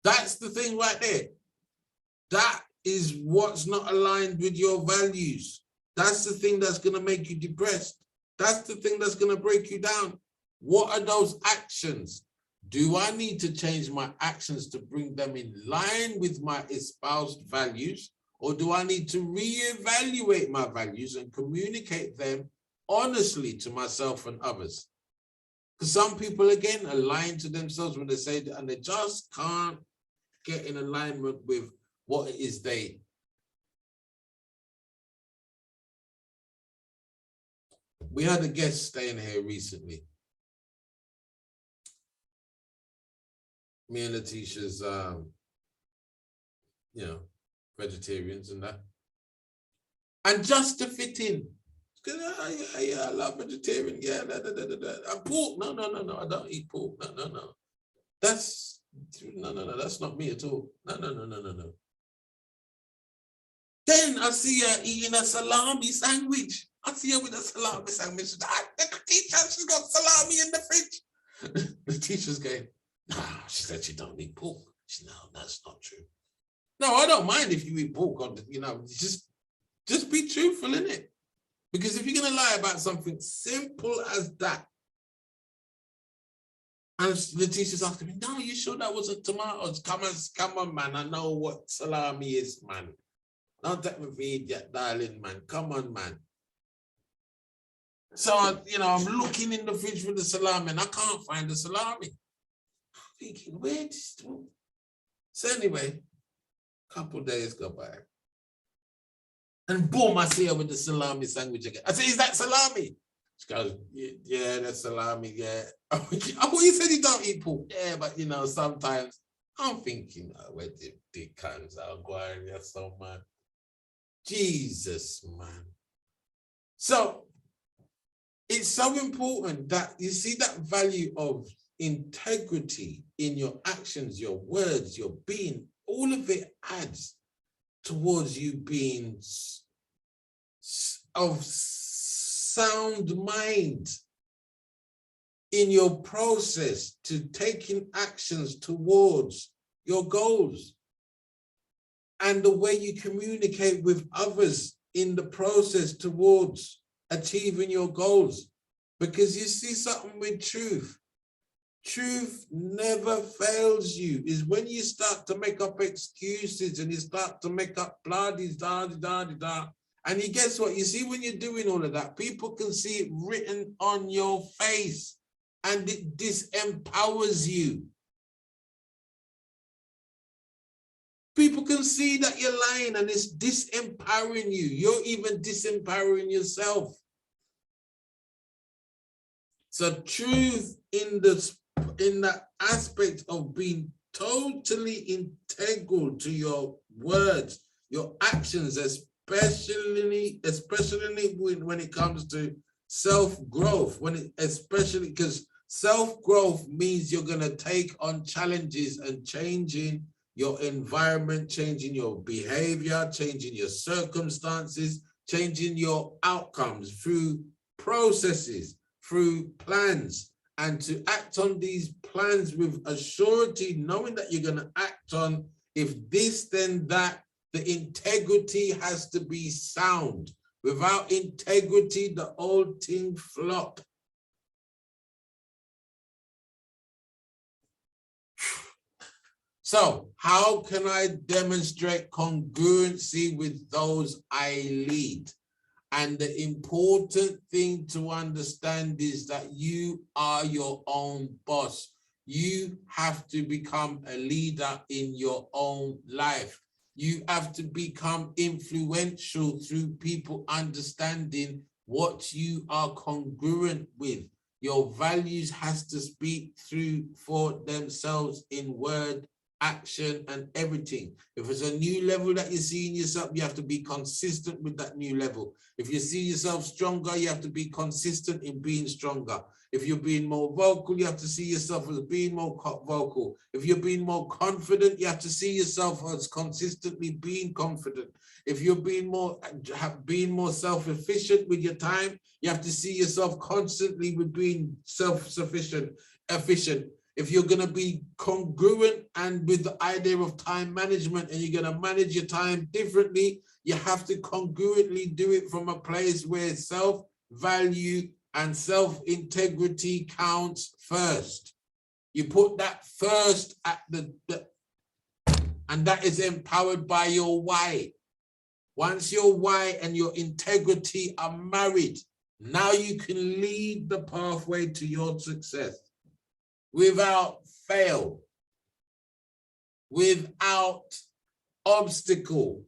That's the thing right there. That is what's not aligned with your values. That's the thing that's gonna make you depressed. That's the thing that's gonna break you down. What are those actions? Do I need to change my actions to bring them in line with my espoused values? Or do I need to reevaluate my values and communicate them honestly to myself and others? Because some people, again, are lying to themselves when they say that, and they just can't get in alignment with what it is they. We had a guest staying here recently. Me and Letitia's, you know, vegetarians and that. And just to fit in, because I love vegetarian, yeah, and pork, no, I don't eat pork, no. That's, no, that's not me at all. No. Then I see her eating a salami sandwich. I see her with a salami sandwich. The teacher, she's got salami in the fridge. The teacher's going, no, she said she don't eat pork. She said, no, that's not true. No, I don't mind if you eat pork, or, you know, just be truthful, innit? Because if you're gonna lie about something simple as that, and the teacher's asking me, no, you sure that wasn't tomatoes? Come on, man, I know what salami is, man. Don't take me for idiot, darling, man. Come on, man. So, you know, I'm looking in the fridge for the salami and I can't find the salami. I'm thinking, where is it? So anyway, a couple of days go by. And boom, I see her with the salami sandwich again. I say, is that salami? She goes, yeah, that's salami, yeah. Oh, you said you don't eat pork. Yeah, but you know, sometimes I'm thinking, oh, where the dickens are going, you're so mad. Jesus, man. So it's so important that you see that value of integrity in your actions, your words, your being, all of it adds towards you being of sound mind in your process to taking actions towards your goals, and the way you communicate with others in the process towards achieving your goals. Because you see something with truth. Truth never fails you. Is when you start to make up excuses and you start to make up blah-de-da-de-da-de-da. And you guess what? You see, when you're doing all of that, people can see it written on your face and it disempowers you. People can see that you're lying and it's disempowering you. You're even disempowering yourself. So truth in that aspect of being totally integral to your words, your actions, especially when it comes to self-growth, especially because self-growth means you're going to take on challenges and changing your environment, changing your behavior, changing your circumstances, changing your outcomes through processes, through plans and to act on these plans with a surety, knowing that you're going to act on if this, then that. The integrity has to be sound. Without integrity, the whole thing flop. So how can I demonstrate congruency with those I lead? And the important thing to understand is that you are your own boss. You have to become a leader in your own life. You have to become influential through people understanding what you are congruent with. Your values has to speak through for themselves in word, action, and everything. If it's a new level that you see in yourself, you have to be consistent with that new level. If you see yourself stronger, you have to be consistent in being stronger. If you're being more vocal, you have to see yourself as being more vocal. If you're being more confident, you have to see yourself as consistently being confident. If you're being more self-efficient with your time, you have to see yourself constantly with being self-sufficient, efficient. If you're going to be congruent and with the idea of time management and you're going to manage your time differently, you have to congruently do it from a place where self-value and self-integrity counts first. You put that first at and that is empowered by your why. Once your why and your integrity are married, now you can lead the pathway to your success without fail, without obstacle,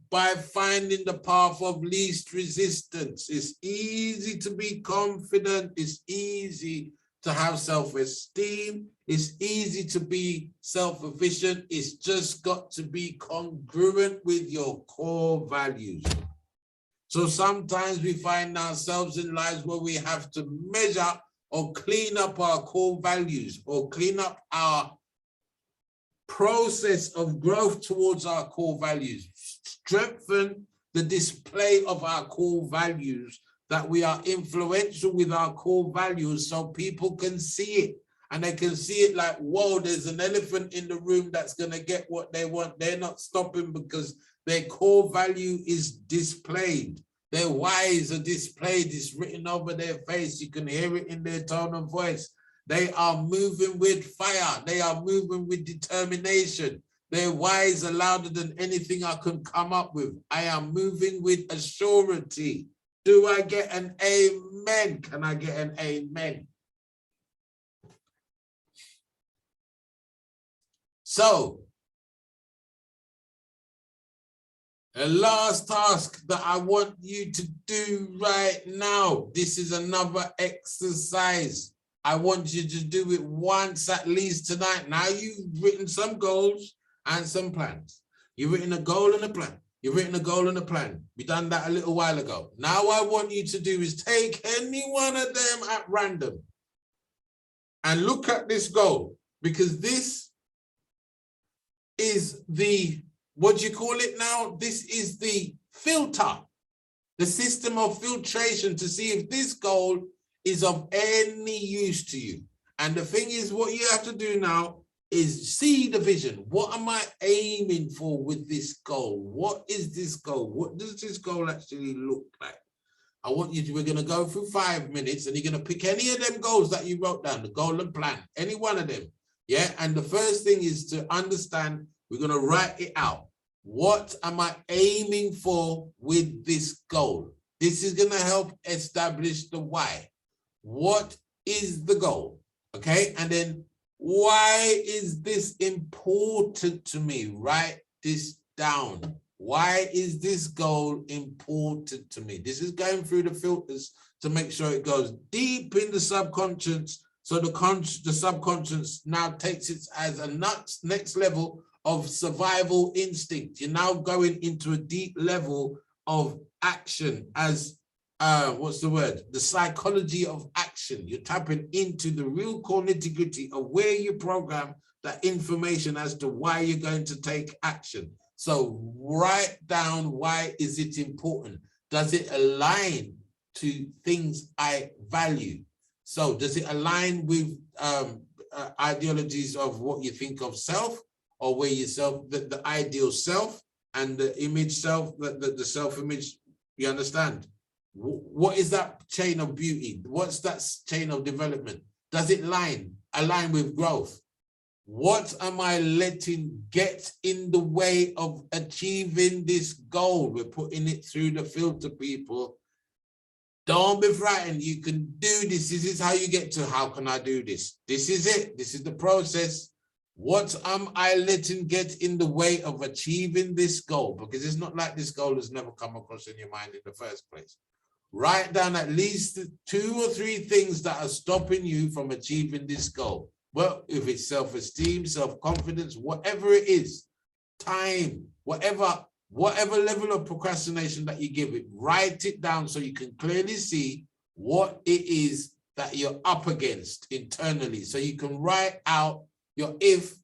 by finding the path of least resistance. It's easy to be confident. It's easy to have self-esteem. It's easy to be self-efficient. It's just got to be congruent with your core values. So sometimes we find ourselves in lives where we have to measure or clean up our core values or clean up our process of growth towards our core values, strengthen the display of our core values, that we are influential with our core values so people can see it and they can see it like, whoa, there's an elephant in the room that's going to get what they want. They're not stopping because their core value is displayed. Their whys are displayed. It's written over their face. You can hear it in their tone of voice. They are moving with fire. They are moving with determination. Their whys are louder than anything I can come up with. I am moving with a surety. Do I get an amen? Can I get an amen? So, the last task that I want you to do right now, this is another exercise. I want you to do it once at least tonight. Now you've written some goals and some plans. You've written a goal and a plan. You've written a goal and a plan. We done that a little while ago. Now I want you to do is take any one of them at random and look at this goal, because this is the, what do you call it now? This is the filter, the system of filtration to see if this goal is of any use to you. And the thing is, what you have to do now is see the vision. What am I aiming for with this goal? What is this goal? What does this goal actually look like? I want you to, we're going to go through 5 minutes and you're going to pick any of them goals that you wrote down, the goal and plan, any one of them. Yeah. And the first thing is to understand, we're going to write it out. What am I aiming for with this goal? This is going to help establish the why. What is the goal? Okay. And then why is this important to me? Write this down. Why is this goal important to me? This is going through the filters to make sure it goes deep in the subconscious. So the subconscious now takes it as a next level of survival instinct. You're now going into a deep level of action as, what's the word? The psychology of action. You're tapping into the real core nitty-gritty of where you program that information as to why you're going to take action. So write down, why is it important? Does it align to things I value? So does it align with ideologies of what you think of self, or where yourself, the ideal self and the image self, the self-image, you understand? What is that chain of beauty? What's that chain of development? Does it align with growth? What am I letting get in the way of achieving this goal? We're putting it through the filter, people. Don't be frightened. You can do this. This is how you get to how can I do this? This is it. This is the process. What am I letting get in the way of achieving this goal? Because it's not like this goal has never come across in your mind in the first place. Write down at least 2 or 3 things that are stopping you from achieving this goal. Well, if it's self-esteem, self-confidence, whatever it is, time, whatever level of procrastination that you give it, write it down so you can clearly see what it is that you're up against internally. So you can write out your if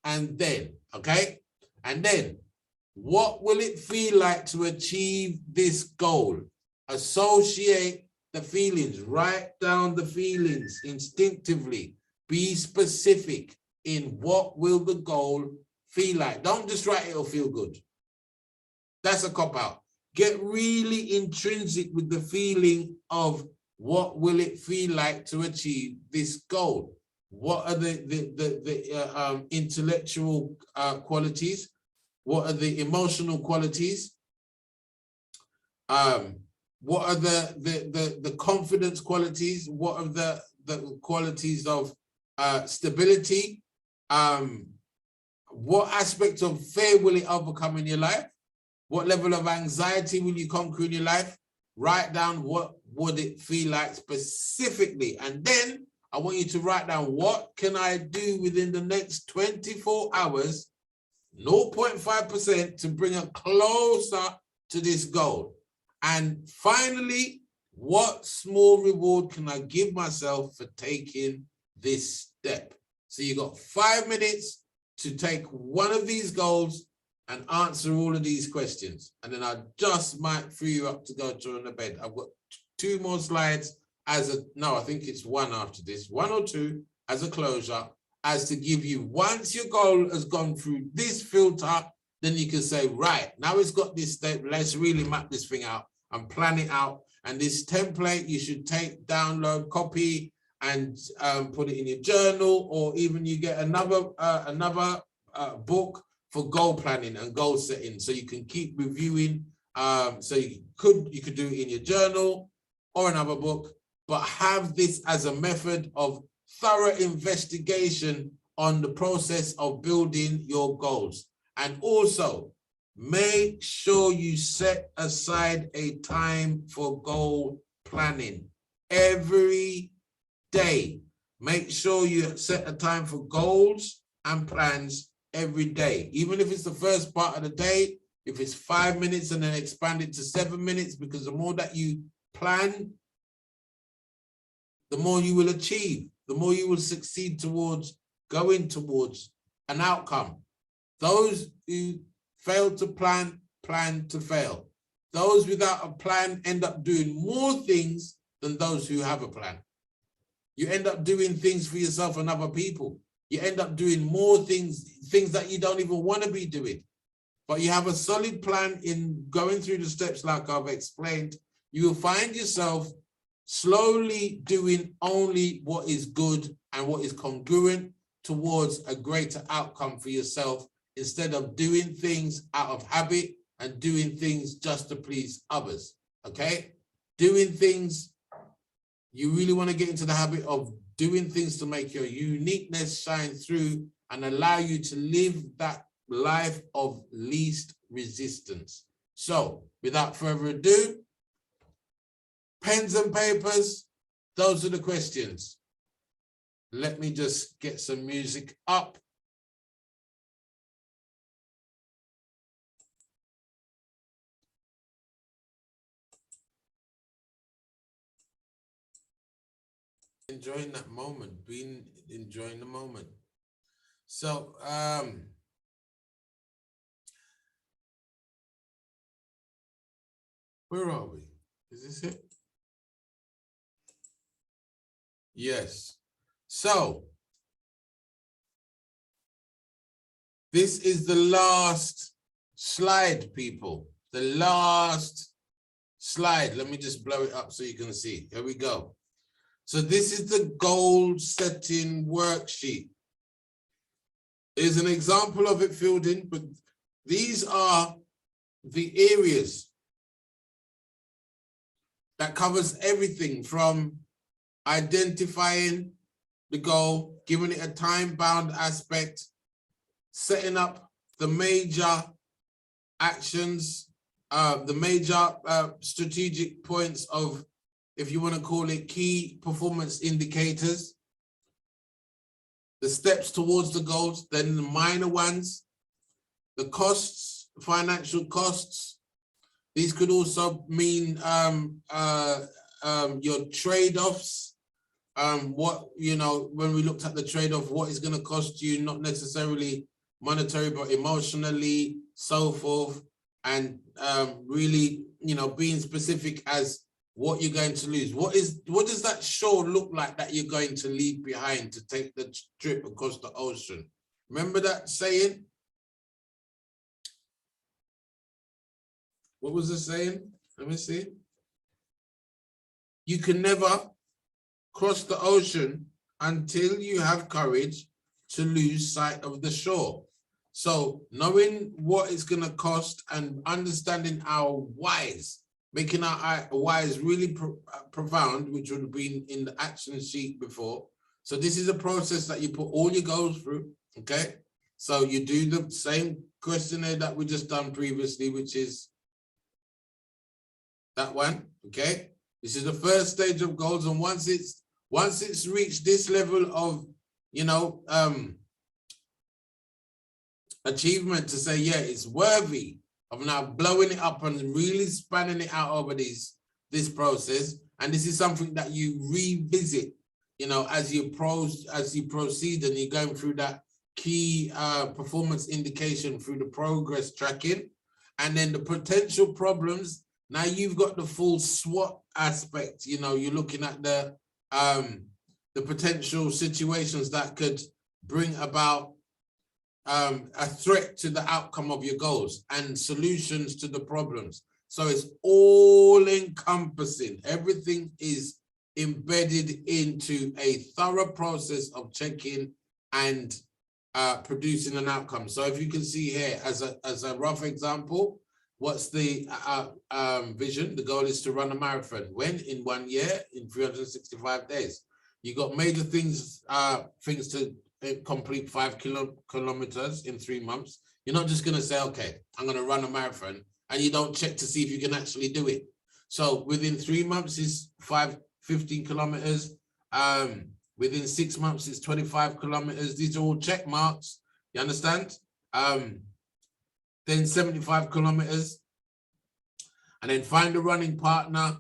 and then, okay? And then, what will it feel like to achieve this goal? Associate the feelings, write down the feelings instinctively, be specific in what will the goal feel like. Don't just write it'll feel good. That's a cop-out. Get really intrinsic with the feeling of what will it feel like to achieve this goal? What are the intellectual qualities? What are the emotional qualities? What are the confidence qualities? What are the qualities of stability? What aspects of fear will it overcome in your life? What level of anxiety will you conquer in your life? Write down what would it feel like specifically. And then I want you to write down, what can I do within the next 24 hours, 0.5%, to bring it closer to this goal? And finally, what small reward can I give myself for taking this step? So you got 5 minutes to take one of these goals and answer all of these questions. And then I just might free you up to go to the bed. I've got 2 more slides no, I think it's 1 after this, 1 or 2 as a closure, as to give you, once your goal has gone through this filter, then you can say, right, now it's got this step, let's really map this thing out and plan it out. And this template you should take, download, copy, and put it in your journal, or even you get another book for goal planning and goal setting, so you can keep reviewing. So you could do it in your journal or another book, but have this as a method of thorough investigation on the process of building your goals. And also, make sure you set aside a time for goal planning every day. Make sure you set a time for goals and plans every day, even if it's the first part of the day. If it's 5 minutes, and then expand it to 7 minutes, because the more that you plan, the more you will achieve, the more you will succeed towards going towards an outcome. Those who fail to plan to fail. Those without a plan end up doing more things than those who have a plan. You end up doing things for yourself and other people. You end up doing more things that you don't even want to be doing. But you have a solid plan in going through the steps like I've explained. You will find yourself slowly doing only what is good and what is congruent towards a greater outcome for yourself, instead of doing things out of habit and doing things just to please others, okay? Doing things, you really want to get into the habit of doing things to make your uniqueness shine through and allow you to live that life of least resistance. So without further ado, pens and papers, those are the questions. Let me just get some music up. Enjoying that moment, enjoying the moment. So, where are we? Is this it? Yes. So this is the last slide, people. The last slide. Let me just blow it up so you can see. Here we go. So this is the goal setting worksheet. Here's an example of it filled in, but these are the areas that covers everything from identifying the goal, giving it a time-bound aspect, setting up the major actions, the major strategic points of, if you want to call it, key performance indicators, the steps towards the goals, then the minor ones, the costs, financial costs. These could also mean your trade-offs. What, you know, when we looked at the trade-off, what is going to cost you, not necessarily monetary, but emotionally, so forth. And really, you know, being specific as what you're going to lose. What does that shore look like that you're going to leave behind to take the trip across the ocean? Remember that saying? What was the saying? Let me see. You can never cross the ocean until you have courage to lose sight of the shore. So knowing what it's going to cost and understanding our whys, making our whys really profound, which would have been in the action sheet before. So this is a process that you put all your goals through, okay? So you do the same questionnaire that we just done previously, which is that one, okay? This is the first stage of goals, and once it's reached this level of, you know, achievement to say, yeah, it's worthy of now blowing it up and really spanning it out over this process. And this is something that you revisit, you know, as you proceed and you're going through that key performance indication through the progress tracking, and then the potential problems. Now you've got the full SWOT aspect. You know, you're looking at the potential situations that could bring about a threat to the outcome of your goals and solutions to the problems. So it's all encompassing. Everything is embedded into a thorough process of checking and producing an outcome. So if you can see here as a rough example, what's the vision? The goal is to run a marathon. When? In 1 year, in 365 days. You got major things to complete 5 kilometers in 3 months. You're not just going to say, okay, I'm going to run a marathon, and you don't check to see if you can actually do it. So within 3 months is 15 kilometers. Within 6 months is 25 kilometers. These are all check marks. You understand? Then 75 kilometers. And then find a running partner.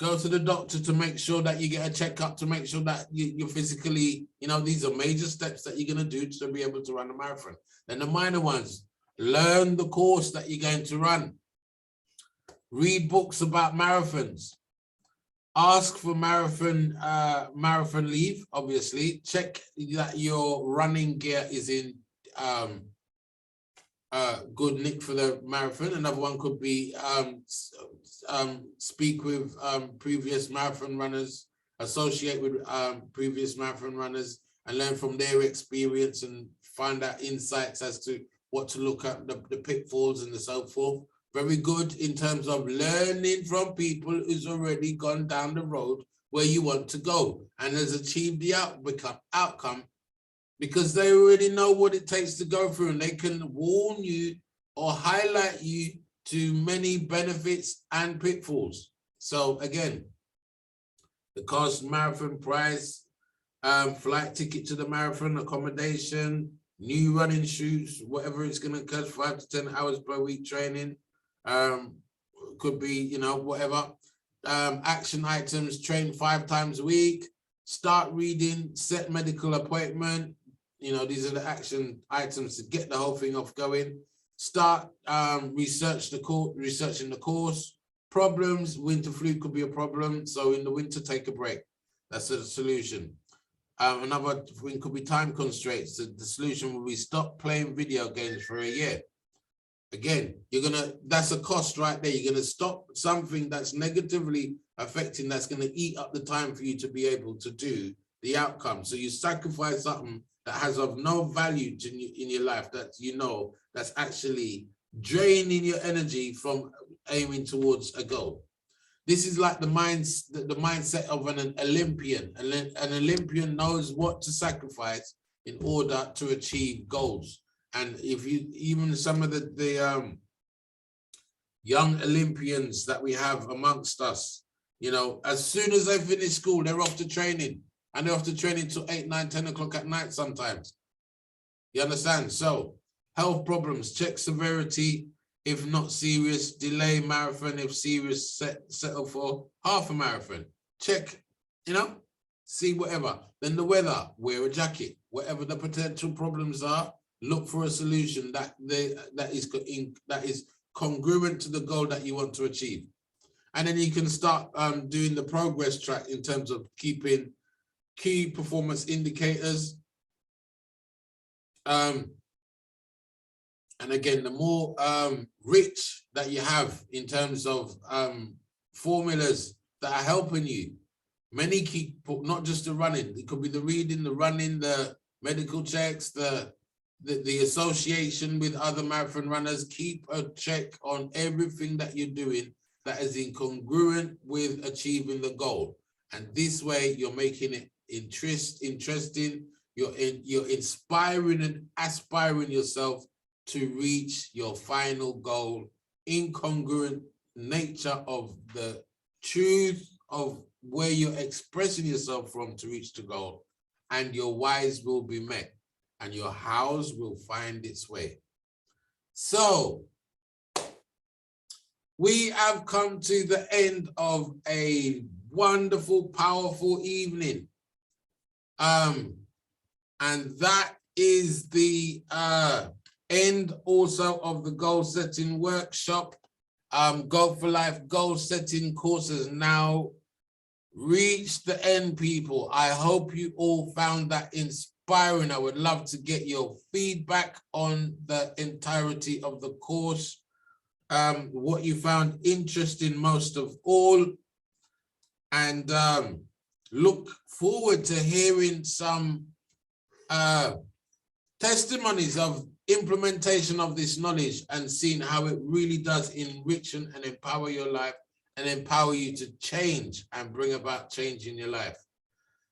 Go to the doctor to make sure that you get a checkup, to make sure that you're physically, you know, these are major steps that you're going to do to be able to run a marathon. Then the minor ones, learn the course that you're going to run. Read books about marathons. Ask for marathon leave, obviously. Check that your running gear is in good nick for the marathon. Another one could be speak with previous marathon runners, associate with previous marathon runners, and learn from their experience and find out insights as to what to look at, the pitfalls and the so forth. Very good in terms of learning from people who's already gone down the road where you want to go and has achieved the outcome, because they already know what it takes to go through, and they can warn you or highlight you to many benefits and pitfalls. So again, the cost, marathon price, flight ticket to the marathon, accommodation, new running shoes, whatever it's going to cost, 5 to 10 hours per week training, could be, you know, whatever. Action items, train 5 times a week, start reading, set medical appointment. You know, these are the action items to get the whole thing off going. Start researching the course, Problems, winter flu could be a problem. So in the winter, take a break. That's a solution. Another thing could be time constraints. The solution will be stop playing video games for a year. Again, that's a cost right there. You're gonna stop something that's negatively affecting, that's gonna eat up the time for you to be able to do the outcome. So you sacrifice something that has of no value in your life, that that's actually draining your energy from aiming towards a goal. This is like the mindset of an Olympian. An Olympian knows what to sacrifice in order to achieve goals. And if you, even some of the young Olympians that we have amongst us, as soon as they finish school, they're off to training, and they're off to training till 8, 9, 10 o'clock at night sometimes. You understand? So health problems, check severity. If not serious, delay marathon. If serious, settle for half a marathon. Check, see whatever. Then the weather, wear a jacket. Whatever the potential problems are, look for a solution that is congruent to the goal that you want to achieve. And then you can start doing the progress track in terms of keeping key performance indicators. And again, the more rich that you have in terms of formulas that are helping you, many keep, not just the running, it could be the reading, the running, the medical checks, the association with other marathon runners. Keep a check on everything that you're doing that is incongruent with achieving the goal. And this way you're making it interesting. You're inspiring and aspiring yourself to reach your final goal, incongruent nature of the truth of where you're expressing yourself from to reach the goal, and your whys will be met and your hows will find its way. So we have come to the end of a wonderful, powerful evening. And that is the end also of the goal setting workshop. Goal for Life goal setting course has now reached the end, people. I hope you all found that inspiring. I would love to get your feedback on the entirety of the course, what you found interesting most of all, and look forward to hearing some testimonies of implementation of this knowledge and seeing how it really does enrich and empower your life and empower you to change and bring about change in your life.